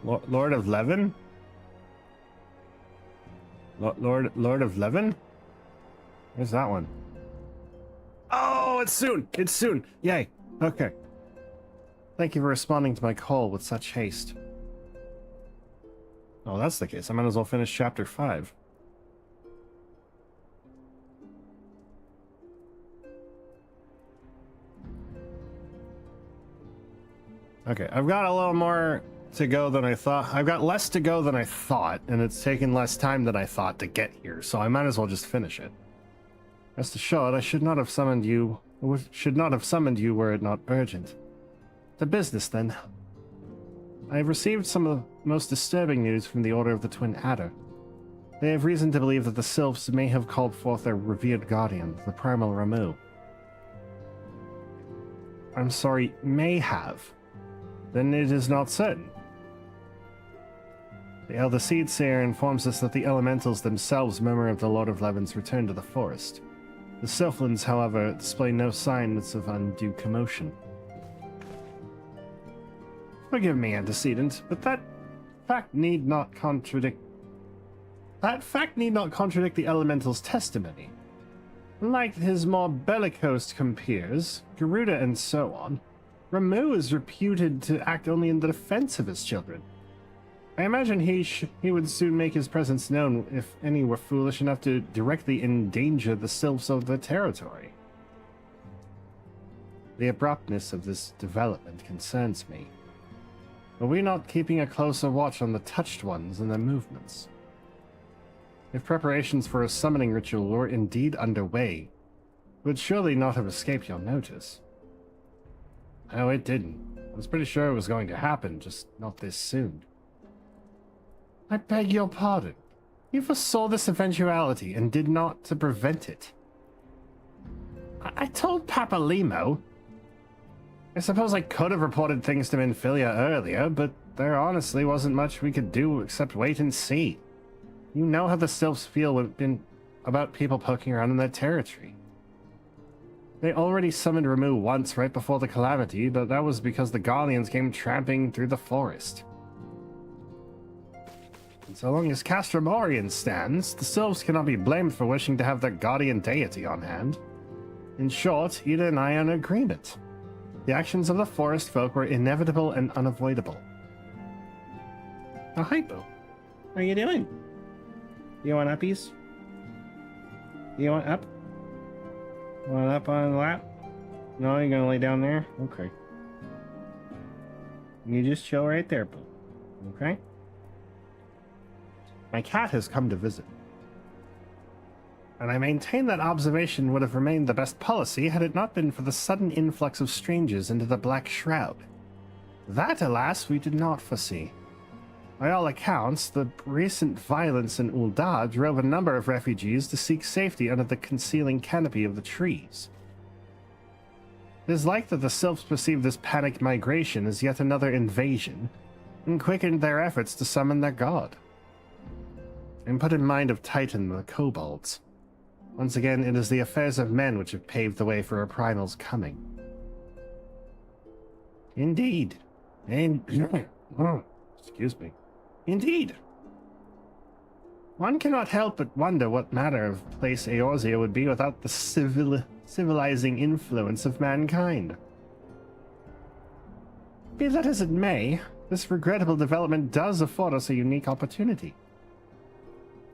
Lord of Levin? Lord of Levin? Where's that one? Oh, it's soon! It's soon! Yay! Okay. Thank you for responding to my call with such haste. Oh, that's the case. I might as well finish chapter 5. Okay, I've got a little more to go than I thought. I've got less to go than I thought, and it's taken less time than I thought to get here, so I might as well just finish it. Rest assured, I should not have summoned you were it not urgent. To business, then. I have received some of the most disturbing news from the Order of the Twin Adder. They have reason to believe that the Sylphs may have called forth their revered guardian, the Primal Ramu. I'm sorry, may have. Then it is not certain. The Elder Seedseer informs us that the elementals themselves murmur of the Lord of Levin's return to the forest. The Sylphlings, however, display no signs of undue commotion. Forgive me, antecedent, but that fact need not contradict the elemental's testimony. Unlike his more bellicose compeers, Garuda and so on, Ramu is reputed to act only in the defense of his children. I imagine he would soon make his presence known if any were foolish enough to directly endanger the sylphs of the territory. The abruptness of this development concerns me. Are we not keeping a closer watch on the touched ones and their movements? If preparations for a summoning ritual were indeed underway, it would surely not have escaped your notice. No, it didn't. I was pretty sure it was going to happen, just not this soon. I beg your pardon. You foresaw this eventuality and did not to prevent it. I told Papa Limo. I suppose I could have reported things to Minfilia earlier, but there honestly wasn't much we could do except wait and see. You know how the Sylphs feel about people poking around in their territory. They already summoned Ramu once right before the calamity, but that was because the Guardians came tramping through the forest. And so long as Castramorian stands, the Sylphs cannot be blamed for wishing to have their guardian deity on hand. In short, Ida and I are in agreement. The actions of the forest folk were inevitable and unavoidable. Oh, hi, Boo. How are you doing? You want uppies? You want up? Want up on the lap? No, you're gonna lay down there? Okay. You just chill right there, Boo. Okay? My cat has come to visit. And I maintain that observation would have remained the best policy had it not been for the sudden influx of strangers into the Black Shroud. That, alas, we did not foresee. By all accounts, the recent violence in Ul'dah drove a number of refugees to seek safety under the concealing canopy of the trees. It is like that the Sylphs perceive this panicked migration as yet another invasion, and quickened their efforts to summon their god. And put in mind of Titan the kobolds. Once again, it is the affairs of men which have paved the way for a primal's coming. Indeed. And excuse me. Indeed. One cannot help but wonder what manner of place Eorzea would be without the civilizing influence of mankind. Be that as it may, this regrettable development does afford us a unique opportunity.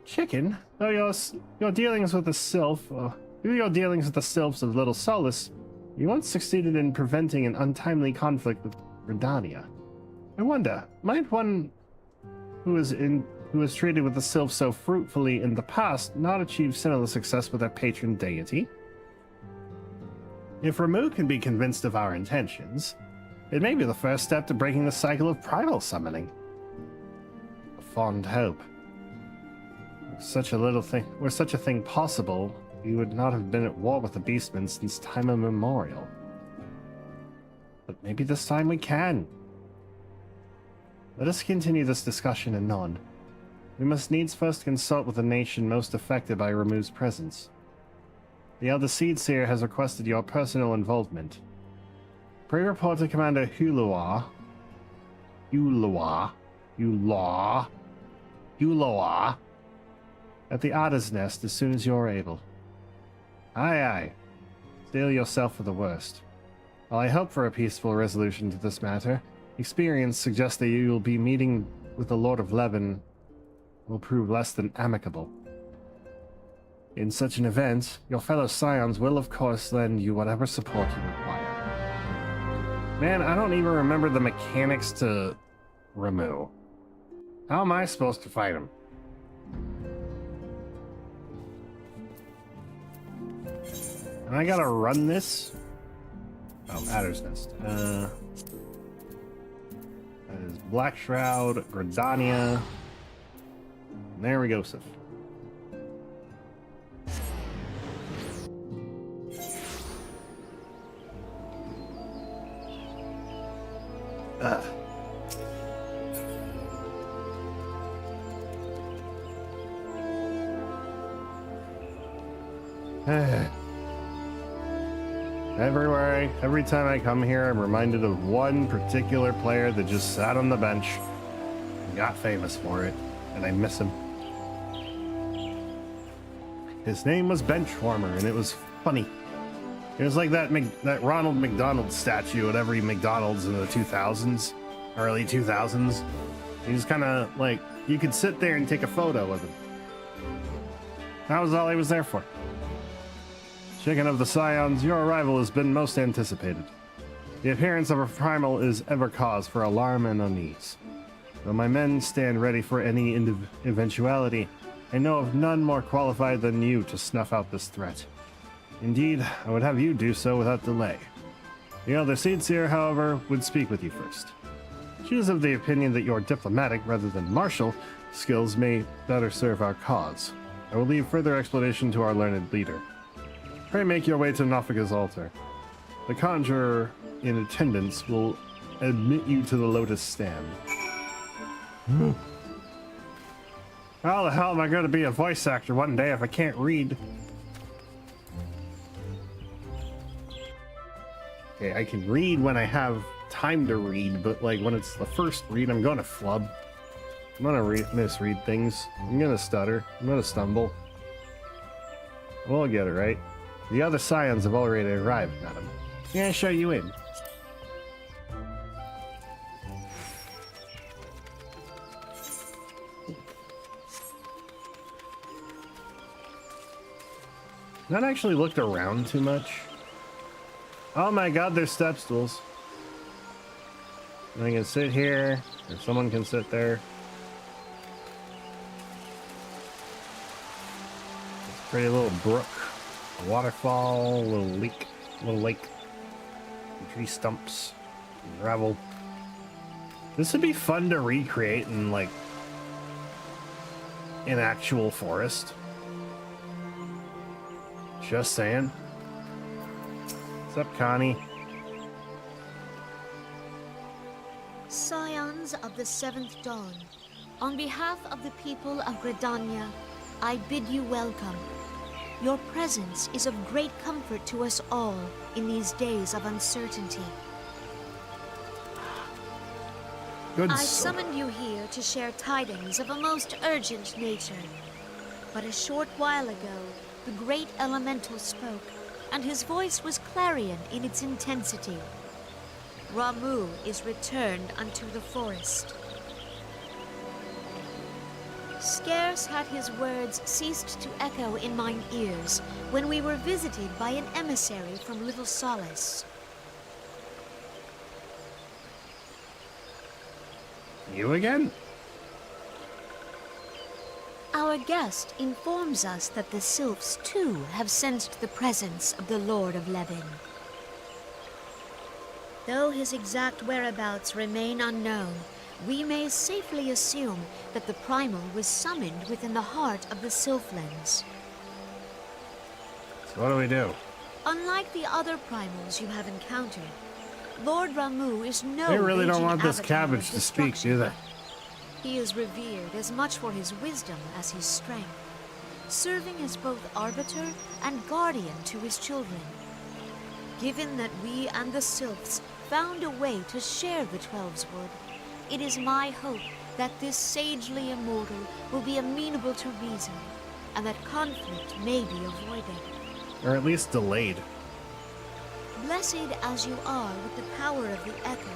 Chicken, though your dealings with the sylph, through your dealings with the sylphs of Little Solace, you once succeeded in preventing an untimely conflict with Redania. I wonder, might one who has treated with the sylph so fruitfully in the past not achieve similar success with their patron deity? If Ramu can be convinced of our intentions, it may be the first step to breaking the cycle of primal summoning. A fond hope. Were such a thing possible, we would not have been at war with the Beastmen since time immemorial. But maybe this time we can. Let us continue this discussion anon. We must needs first consult with the nation most affected by Ramu's presence. The Elder Seedseer has requested your personal involvement. Pray report to Commander Hulawa at the Otter's Nest as soon as you're able. Aye, aye. Steel yourself for the worst. While I hope for a peaceful resolution to this matter, experience suggests that you will be meeting with the Lord of Levin will prove less than amicable. In such an event, your fellow scions will of course lend you whatever support you require. Man, I don't even remember the mechanics to Ramu. How am I supposed to fight him? And I gotta run this? Oh, Adder's Nest. That is Black Shroud, Gridania. There we go, Sif. Every time I come here, I'm reminded of one particular player that just sat on the bench and got famous for it, and I miss him. His name was Benchwarmer, and it was funny. It was like that Ronald McDonald statue at every McDonald's in the 2000s, early 2000s. He was kind of like, you could sit there and take a photo with him. That was all he was there for. Chicken of the Scions, your arrival has been most anticipated. The appearance of a primal is ever cause for alarm and unease. Though my men stand ready for any eventuality, I know of none more qualified than you to snuff out this threat. Indeed, I would have you do so without delay. The Elder Seedseer, however, would speak with you first. She is of the opinion that your diplomatic rather than martial skills may better serve our cause. I will leave further explanation to our learned leader. Pray make your way to Nafika's altar. The conjurer in attendance will admit you to the lotus stand. How the hell am I going to be a voice actor one day if I can't read? Okay, I can read when I have time to read, but like when it's the first read, I'm going to flub. I'm going to misread things. I'm going to stutter. I'm going to stumble. We'll get it right. The other scions have already arrived, madam. I'm going to show you in. Not actually looked around too much. Oh my god, there's step stools. I can sit here, or someone can sit there. It's a pretty little brook, a waterfall, a little lake, some tree stumps, some gravel. This would be fun to recreate in like an actual forest. Just saying. What's up, Connie? Scion, Sons of the Seventh Dawn, on behalf of the people of Gridania, I bid you welcome. Your presence is of great comfort to us all in these days of uncertainty. I summoned you here to share tidings of a most urgent nature. But a short while ago, the great elemental spoke, and his voice was clarion in its intensity. Ramuh is returned unto the forest. Scarce had his words ceased to echo in mine ears when we were visited by an emissary from Little Solace. You again? Our guest informs us that the Sylphs, too, have sensed the presence of the Lord of Levin. Though his exact whereabouts remain unknown, we may safely assume that the Primal was summoned within the heart of the Sylphlands. So what do we do? Unlike the other Primals you have encountered, Lord Ramuh is no They really don't raging want this avatar of cabbage to speak, do they? He is revered as much for his wisdom as his strength, serving as both arbiter and guardian to his children. Given that we and the Sylphs found a way to share the Twelve's Wood, it is my hope that this sagely immortal will be amenable to reason, and that conflict may be avoided. Or at least delayed. Blessed as you are with the power of the Echo,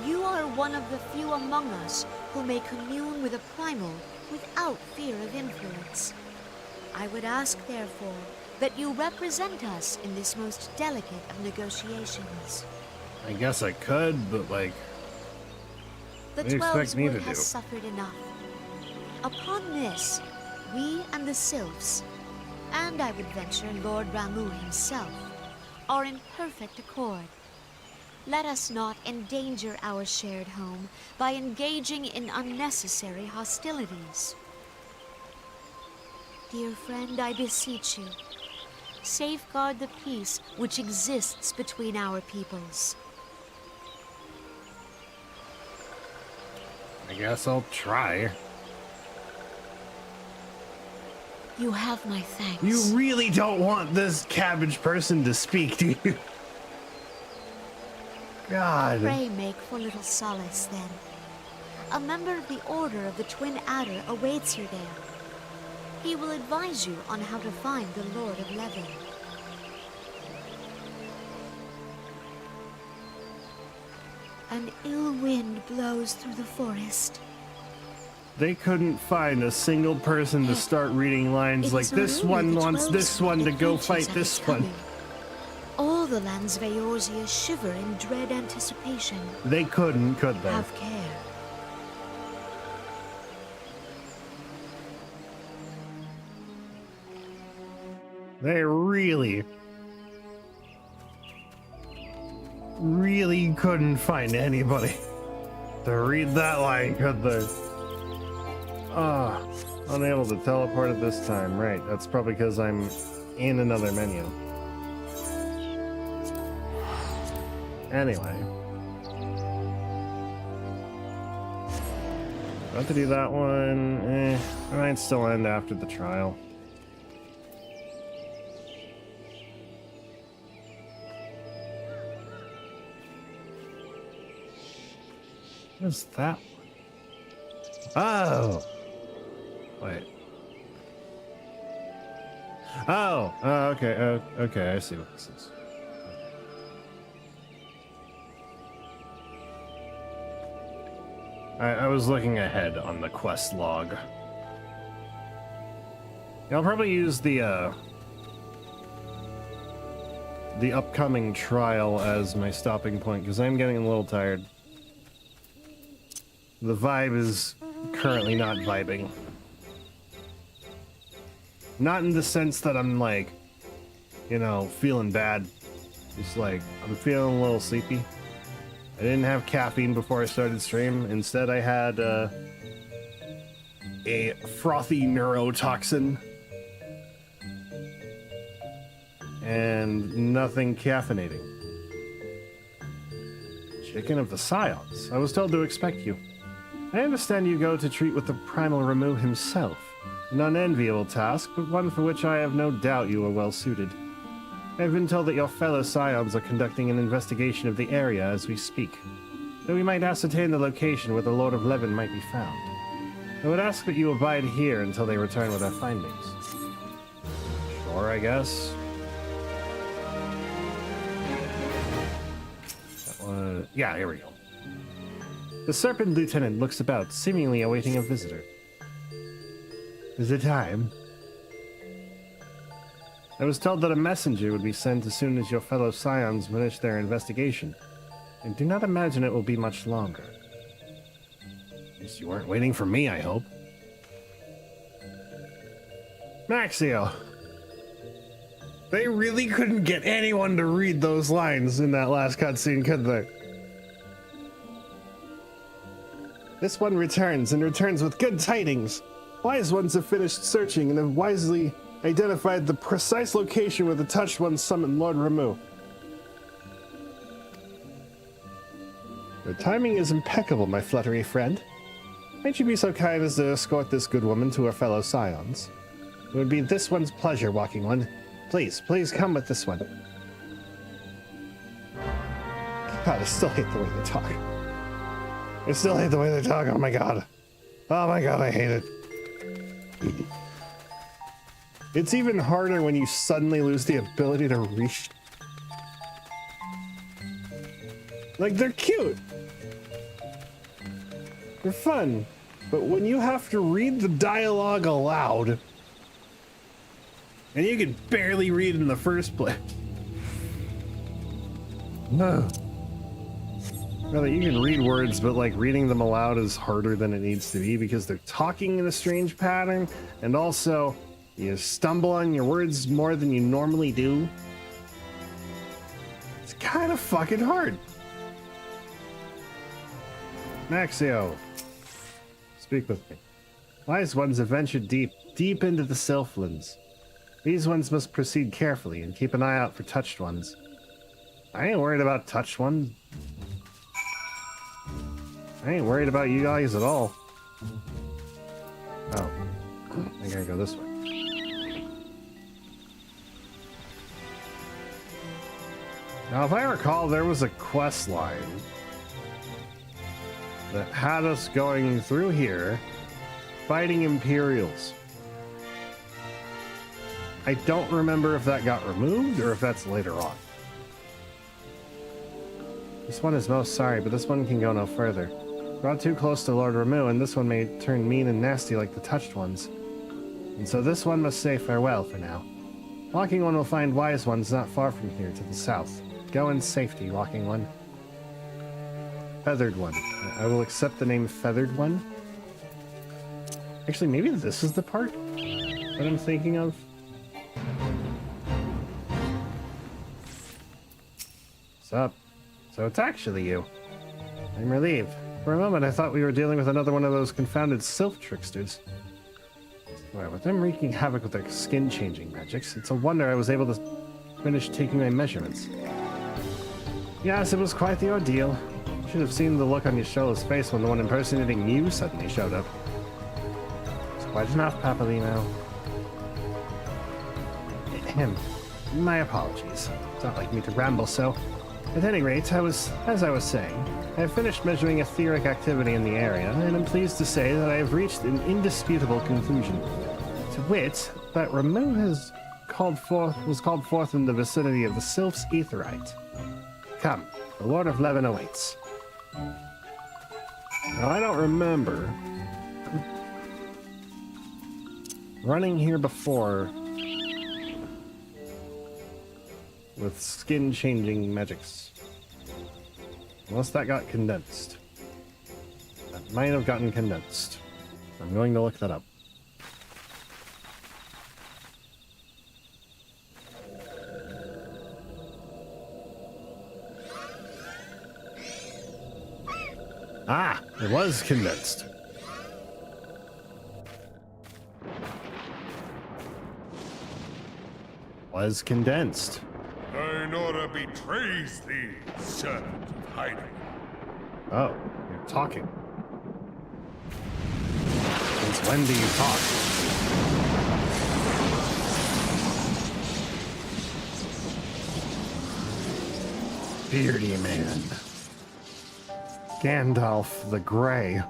you are one of the few among us who may commune with a primal without fear of influence. I would ask, therefore, that you represent us in this most delicate of negotiations. I guess I could, but like... The what do you Twelve's expect me Wood to has do? suffered enough. Upon this, we and the Sylphs, and I would venture Lord Ramuh himself, are in perfect accord. Let us not endanger our shared home by engaging in unnecessary hostilities. Dear friend, I beseech you, safeguard the peace which exists between our peoples. I guess I'll try. You have my thanks. You really don't want this cabbage person to speak, do you? God. Pray make for Little Solace, then. A member of the Order of the Twin Adder awaits you there. He will advise you on how to find the Lord of Levin. An ill wind blows through the forest. They couldn't find a single person to start reading lines like this one wants this one to go fight this one. All the lands of Eorzea shiver in dread anticipation. They couldn't, could they? Have care. They really couldn't find anybody to read that line, could they? Unable to teleport at this time. Right, that's probably because I'm in another menu. Anyway. About to do that one. I might still end after the trial. What is that? Oh! Wait. Oh! Okay. Okay, I see what this is. I was looking ahead on the quest log. I'll probably use the upcoming trial as my stopping point, because I'm getting a little tired. The vibe is currently not vibing. Not in the sense that I'm like, you know, feeling bad. Just like, I'm feeling a little sleepy. I didn't have caffeine before I started stream. Instead, I had a frothy neurotoxin. And nothing caffeinating. Chicken of the Scions. I was told to expect you. I understand you go to treat with the primal Ramu himself. An unenviable task, but one for which I have no doubt you are well suited. I have been told that your fellow Scions are conducting an investigation of the area as we speak, that we might ascertain the location where the Lord of Levin might be found. I would ask that you abide here until they return with their findings. Sure, I guess. Yeah, here we go. The Serpent Lieutenant looks about, seemingly awaiting a visitor. Is it time? I was told that a messenger would be sent as soon as your fellow Scions finish their investigation. I do not imagine it will be much longer. At least you weren't waiting for me, I hope. Maxio! They really couldn't get anyone to read those lines in that last cutscene, could they? This one returns, and returns with good tidings. Wise ones have finished searching and have wisely identified the precise location where the Touched Ones summoned Lord Ramu. Your timing is impeccable, my fluttery friend. Might you be so kind as to escort this good woman to her fellow Scions? It would be this one's pleasure, Walking One. Please come with this one. God, I still hate the way they talk. I still hate the way they talk, oh my god. Oh my god, I hate it. It's even harder when you suddenly lose the ability to reach. Like, they're cute. They're fun. But when you have to read the dialogue aloud, and you can barely read in the first place. No. Rather, you can read words, but like reading them aloud is harder than it needs to be because they're talking in a strange pattern, and also you stumble on your words more than you normally do. It's kind of fucking hard. Maxio, speak with me. Wise ones have ventured deep into the Sylphlands. These ones must proceed carefully and keep an eye out for Touched Ones. I ain't worried about Touched Ones. I ain't worried about you guys at all. Oh. I gotta go this way. Now, if I recall, there was a quest line that had us going through here, fighting Imperials. I don't remember if that got removed or if that's later on. This one is most sorry, but this one can go no further. Brought too close to Lord Ramu, and this one may turn mean and nasty like the Touched Ones. And so this one must say farewell for now. Walking One will find Wise Ones not far from here to the south. Go in safety, Walking One. Feathered One. I will accept the name Feathered One. Actually, maybe this is the part that I'm thinking of. What's up? So it's actually you. I'm relieved. For a moment, I thought we were dealing with another one of those confounded sylph tricksters. Well, with them wreaking havoc with their skin-changing magics, it's a wonder I was able to finish taking my measurements. Yes, it was quite the ordeal. Should have seen the look on Yashola's face when the one impersonating you suddenly showed up. It's quite enough, Papalino. My apologies. It's not like me to ramble so. At any rate, as I was saying, I have finished measuring etheric activity in the area, and I'm pleased to say that I have reached an indisputable conclusion. To wit, that Ramu was called forth in the vicinity of the Sylph's Aetherite. Come, the Lord of Levin awaits. Now, I don't remember running here before with skin-changing magics. Unless that got condensed. That might have gotten condensed. I'm going to look that up. Ah, it was condensed. Was condensed. Thine order betrays thee, servant of hiding. Oh, you're talking. Since when do you talk? Beardy man. Gandalf the Grey.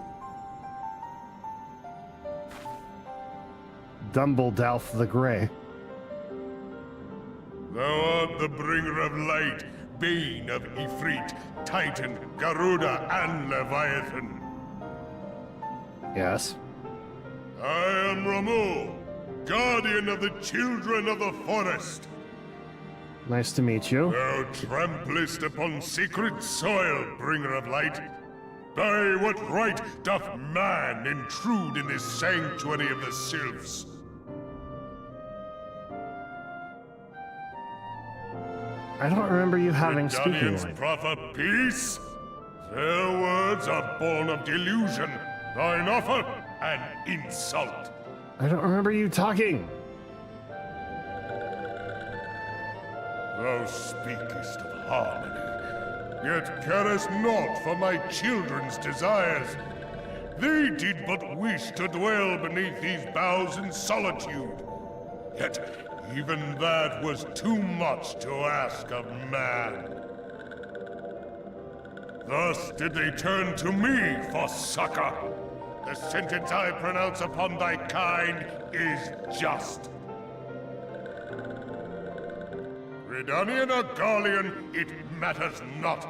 Dumbledalf the Grey. Thou art the bringer of light, bane of Ifrit, Titan, Garuda, and Leviathan. Yes. I am Ramu, guardian of the children of the forest. Nice to meet you. Thou tramplest upon sacred soil, bringer of light. By what right doth man intrude in this sanctuary of the sylphs? I don't remember you having speaking Redanians like. proffer peace? Their words are born of delusion, thine offer an insult. I don't remember you talking. Thou speakest of harmony, yet carest naught for my children's desires. They did but wish to dwell beneath these boughs in solitude. Yet even that was too much to ask of man. Thus did they turn to me for succor. The sentence I pronounce upon thy kind is just. Redanian or Garlean, it matters not.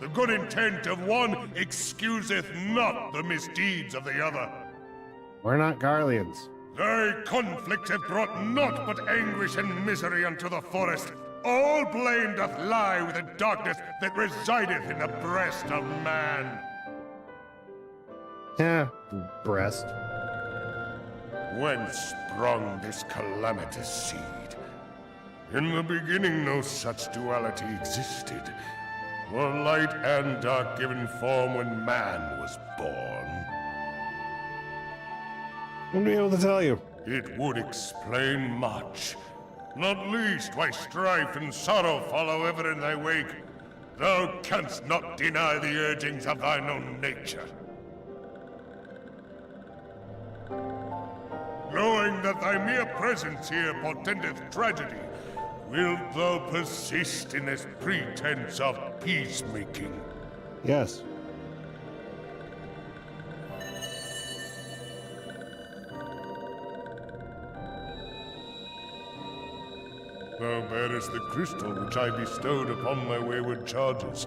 The good intent of one excuseth not the misdeeds of the other. We're not Garleans. Thy conflict hath brought naught but anguish and misery unto the forest. All blame doth lie with the darkness that resideth in the breast of man. Yeah, breast. Whence sprung this calamitous seed? In the beginning no such duality existed. Were light and dark given form when man was born? Wouldn't be able to tell you. It would explain much. Not least why strife and sorrow follow ever in thy wake. Thou canst not deny the urgings of thine own nature. Knowing that thy mere presence here portendeth tragedy, wilt thou persist in this pretense of peacemaking? Yes. Thou bearest the crystal which I bestowed upon my wayward charges.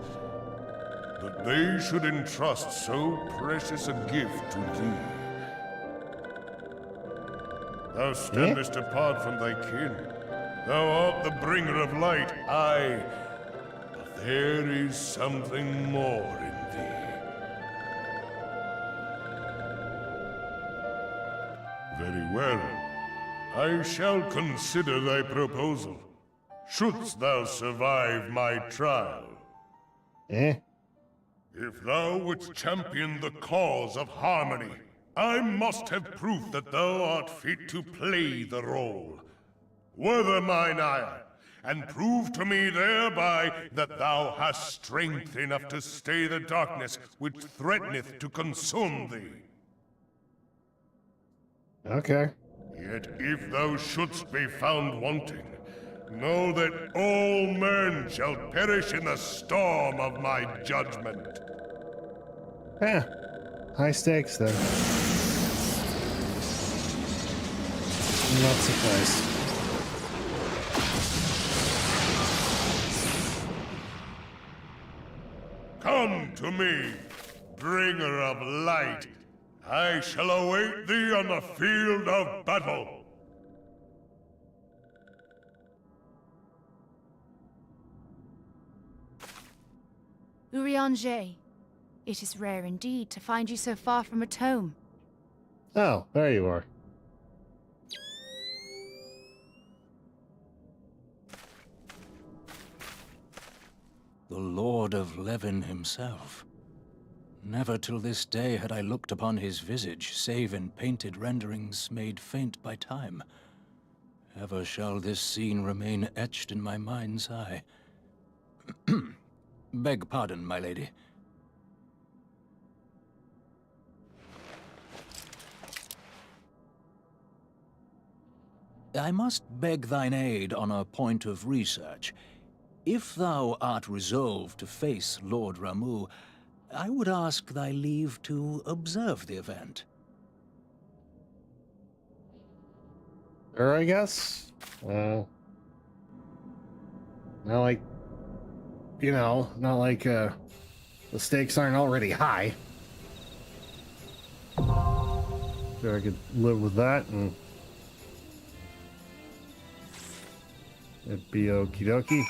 That they should entrust so precious a gift to thee. Thou standest apart from thy kin. Thou art the bringer of light, aye. But there is something more in thee. Very well. I shall consider thy proposal. Shouldst thou survive my trial. If thou wouldst champion the cause of harmony, I must have proof that thou art fit to play the role. Wither mine ire, and prove to me thereby that thou hast strength enough to stay the darkness which threateneth to consume thee. Okay. Yet if thou shouldst be found wanting, know that all men shall perish in the storm of my judgment. High stakes then. I'm not surprised. Come to me, bringer of light. I shall await thee on the field of battle. Urianger, it is rare indeed to find you so far from a tome. Oh, there you are. The Lord of Levin himself. Never till this day had I looked upon his visage, save in painted renderings made faint by time. Ever shall this scene remain etched in my mind's eye. Beg pardon, my lady. I must beg thine aid on a point of research. If thou art resolved to face Lord Ramu, I would ask thy leave to observe the event. Or I guess. Not like, you know, not like the stakes aren't already high. So I could live with that and it'd be okie dokie.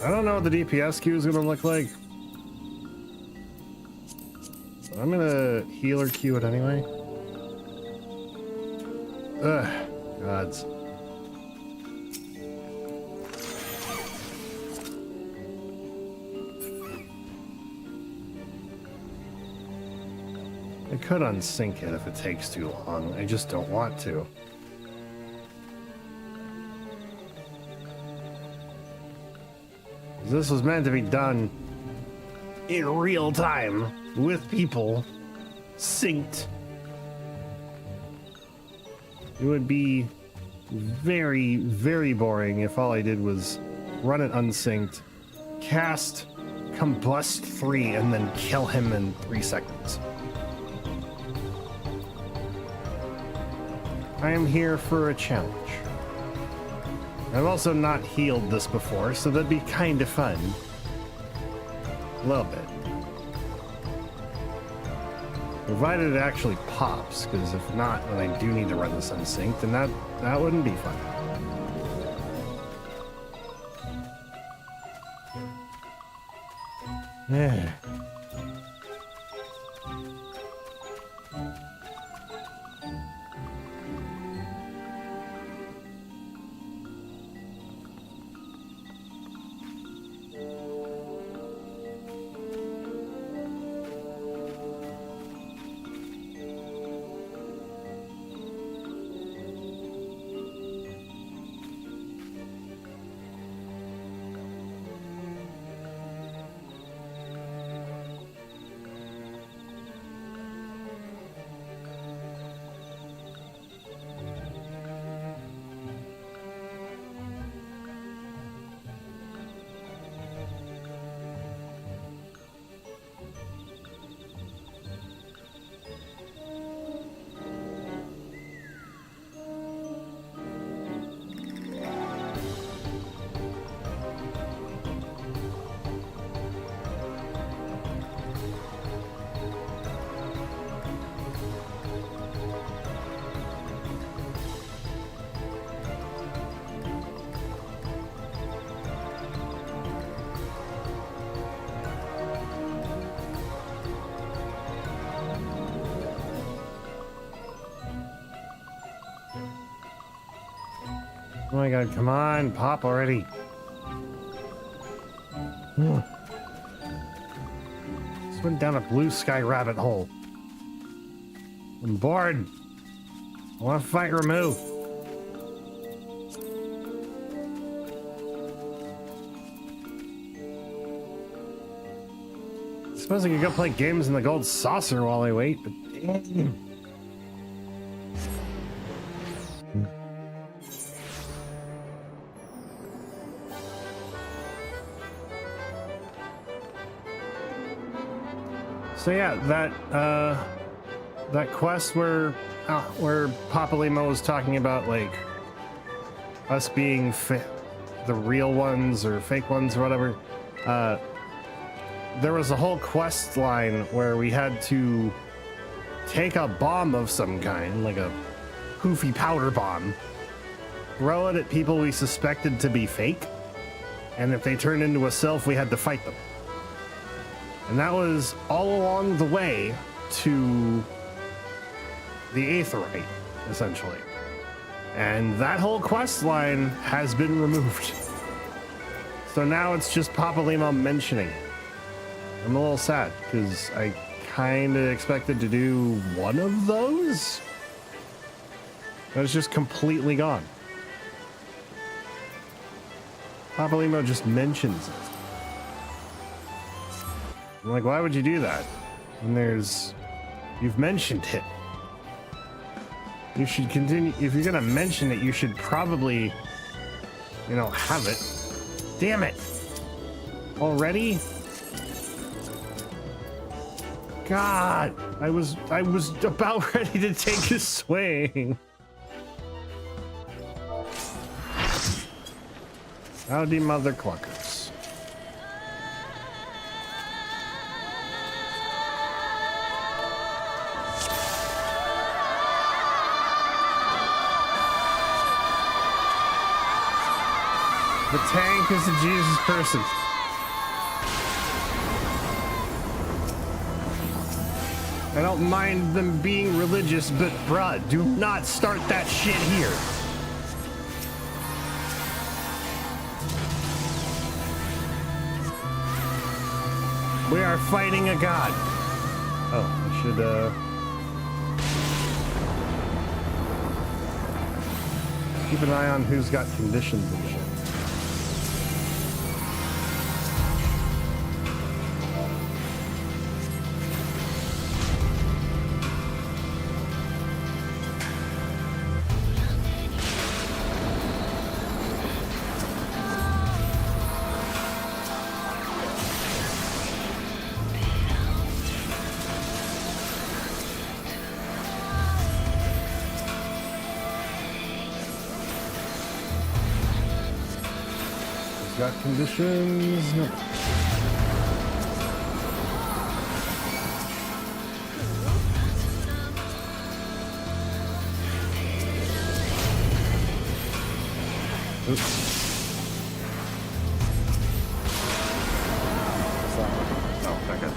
I don't know what the DPS queue is gonna look like. I'm gonna healer queue it anyway. Ugh, gods. I could unsync it if it takes too long. I just don't want to. This was meant to be done in real time with people synced. It would be very, very boring if all I did was run it unsynced, cast Combust 3, and then kill him in 3 seconds. I am here for a challenge. I've also not healed this before, so that'd be kind of fun. A little bit. Provided it actually pops, because if not, when I do need to run this unsynced, then that wouldn't be fun. Yeah. Oh my god, come on, pop already. Just went down a blue sky rabbit hole. I'm bored. I want to fight Ramu. I suppose I could go play games in the gold saucer while I wait, but damn. So yeah, that quest where Papa Limo was talking about like us being the real ones or fake ones or whatever. There was a whole quest line where we had to take a bomb of some kind, like a poofy powder bomb, throw it at people we suspected to be fake, and if they turned into a sylph, we had to fight them. And that was all along the way to the Aetherite, essentially. And that whole quest line has been removed. So now it's just Papa Limo mentioning it. I'm a little sad, because I kind of expected to do one of those. That was just completely gone. Papa Limo just mentions it. I'm like, why would you do that? And there's You've mentioned it. You should continue. If you're gonna mention it, you should probably, you know, have it. Damn it! Already? God, I was about ready to take a swing. Howdy, mother cluckers. The tank is a Jesus person. I don't mind them being religious, but bruh, do not start that shit here. We are fighting a god. Oh, I should, keep an eye on who's got conditions and shit. Got conditions? No. Oops. Oh, that good.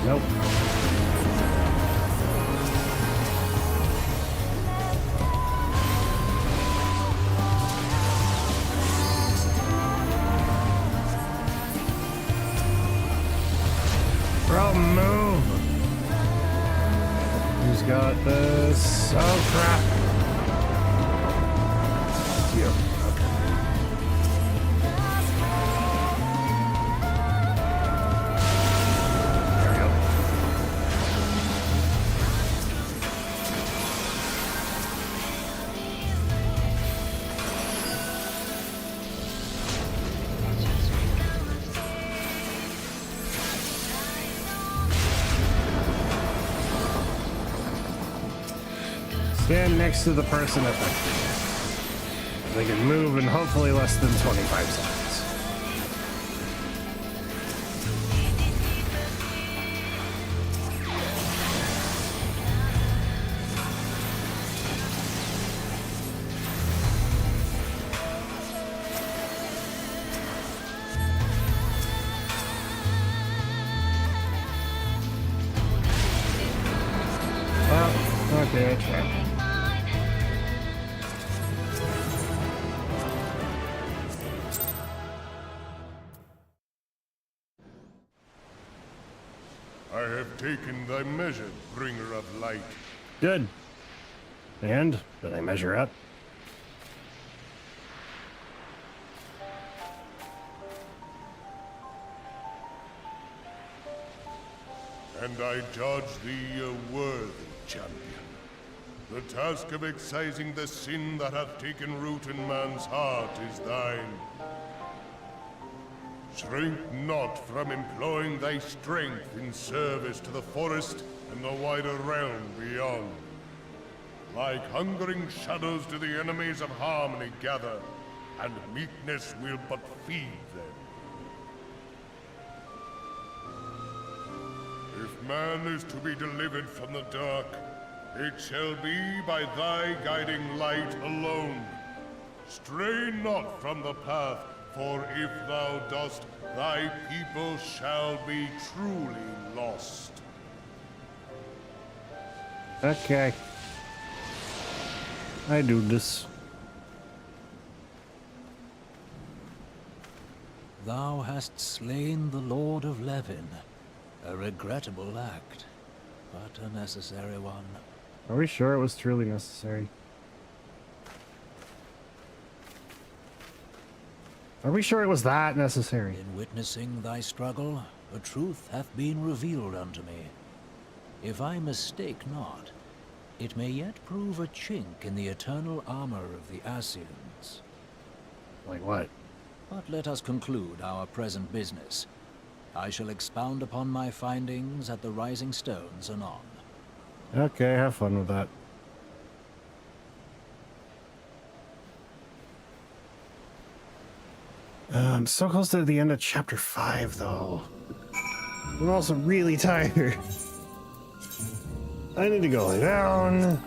Nope. Bro, move. Who's got this? Oh crap. You. Stand next to the person affected. They can move in hopefully less than 25 seconds. Well, okay, I tried. I have taken thy measure, bringer of light. Good. And did I measure up? And I judge thee a worthy champion. The task of excising the sin that hath taken root in man's heart is thine. Shrink not from employing thy strength in service to the forest and the wider realm beyond. Like hungering shadows do the enemies of harmony gather, and meekness will but feed them. If man is to be delivered from the dark, It shall be by thy guiding light alone. Stray not from the path, for if thou dost, thy people shall be truly lost. Okay. I do this. Thou hast slain the Lord of Levin. A regrettable act, but a necessary one. Are we sure it was truly necessary? Are we sure it was that necessary? In witnessing thy struggle, a truth hath been revealed unto me. If I mistake not, it may yet prove a chink in the eternal armor of the Assyrians. Like what? But let us conclude our present business. I shall expound upon my findings at the Rising Stones anon. Okay, have fun with that. I'm so close to the end of chapter 5, though. I'm also really tired. I need to go lay down.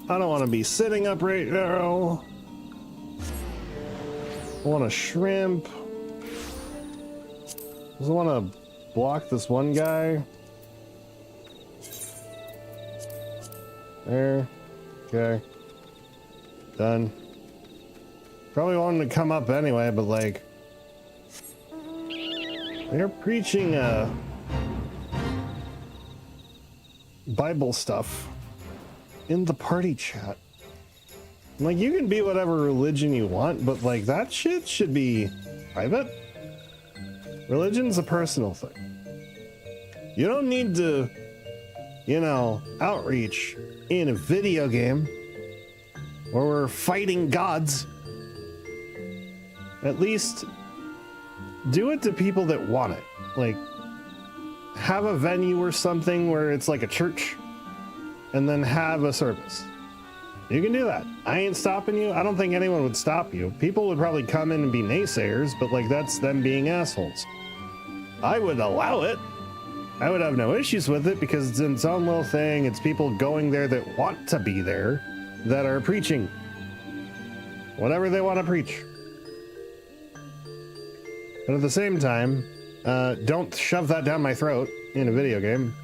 I don't want to be sitting up right now. I want a shrimp. I just want to block this one guy. There. Okay. Done. Probably wanted to come up anyway, but like... they're preaching, Bible stuff in the party chat. Like, you can be whatever religion you want, but like, that shit should be private. Religion's a personal thing. You don't need to, you know, outreach in a video game where we're fighting gods. At least do it to people that want it. Like, have a venue or something where it's like a church, and then have a service. You can do that. I ain't stopping you. I don't think anyone would stop you. People would probably come in and be naysayers, but like, that's them being assholes. I would allow it. I would have no issues with it because it's its own little thing. It's people going there that want to be there, that are preaching whatever they want to preach. But at the same time, don't shove that down my throat in a video game.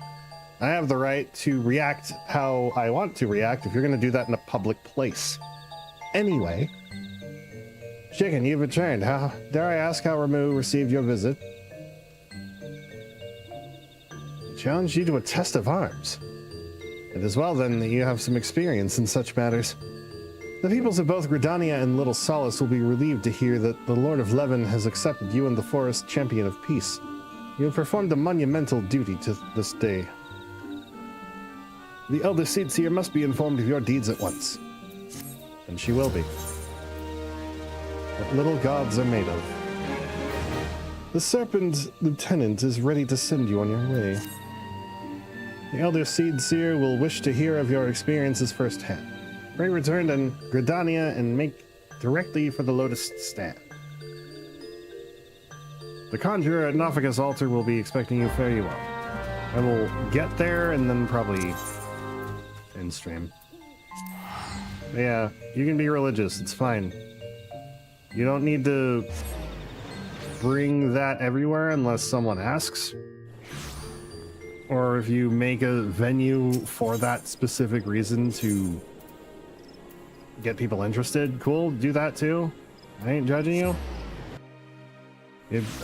I have the right to react how I want to react if you're going to do that in a public place. Anyway, Chicken, you've returned. How dare I ask how Ramu received your visit? He challenged you to a test of arms. It is well then that you have some experience in such matters. The peoples of both Gridania and Little Solace will be relieved to hear that the Lord of Levin has accepted you and the Forest Champion of Peace. You have performed a monumental duty to this day. The Elder Seedseer must be informed of your deeds at once. And she will be. What little gods are made of. The Serpent Lieutenant is ready to send you on your way. The Elder Seedseer will wish to hear of your experiences firsthand. Pray return to Gridania and make directly for the Lotus Stand. The Conjurer at Nofika's altar will be expecting you. Fare you well. I will get there and then probably end stream. Yeah, you can be religious. It's fine. You don't need to bring that everywhere unless someone asks. Or if you make a venue for that specific reason to get people interested, cool, do that too. I ain't judging you.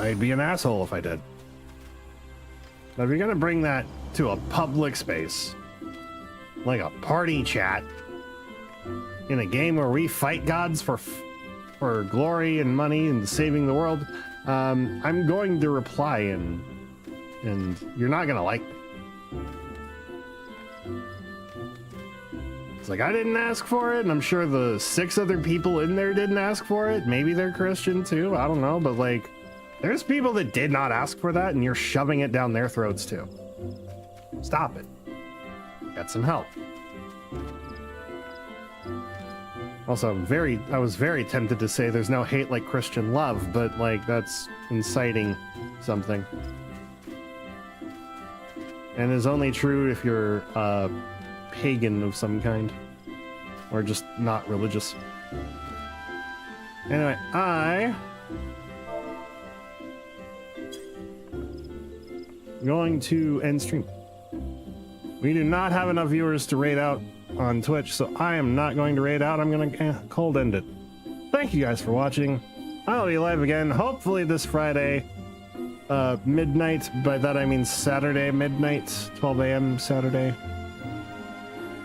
I'd be an asshole if I did. But if you're gonna bring that to a public space, like a party chat, in a game where we fight gods for glory and money and saving the world, I'm going to reply and you're not gonna like me. It's like, I didn't ask for it, and I'm sure the 6 other people in there didn't ask for it. Maybe they're Christian too, I don't know, but like, there's people that did not ask for that and you're shoving it down their throats too. Stop it. Get some help. Also, I was very tempted to say there's no hate like Christian love, but like, that's inciting something. and is only true if you're pagan of some kind, or just not religious. Anyway, I'm going to end stream. We do not have enough viewers to raid out on Twitch, so I am not going to raid out. I'm going to cold end it. Thank you guys for watching. I'll be live again, hopefully this Friday, midnight. By that I mean Saturday midnight, 12 a.m. Saturday.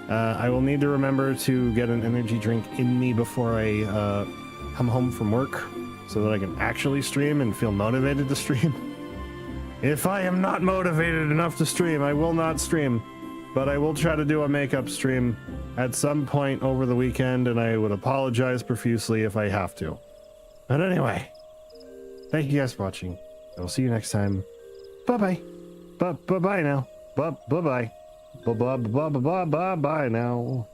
I will need to remember to get an energy drink in me before I come home from work, so that I can actually stream and feel motivated to stream. If I am not motivated enough to stream, I will not stream. But I will try to do a makeup stream at some point over the weekend, and I would apologize profusely if I have to. But anyway, thank you guys for watching. I will see you next time. Bye-bye. Bye-bye now. Bye-bye. Bye-bye. Bye-bye now.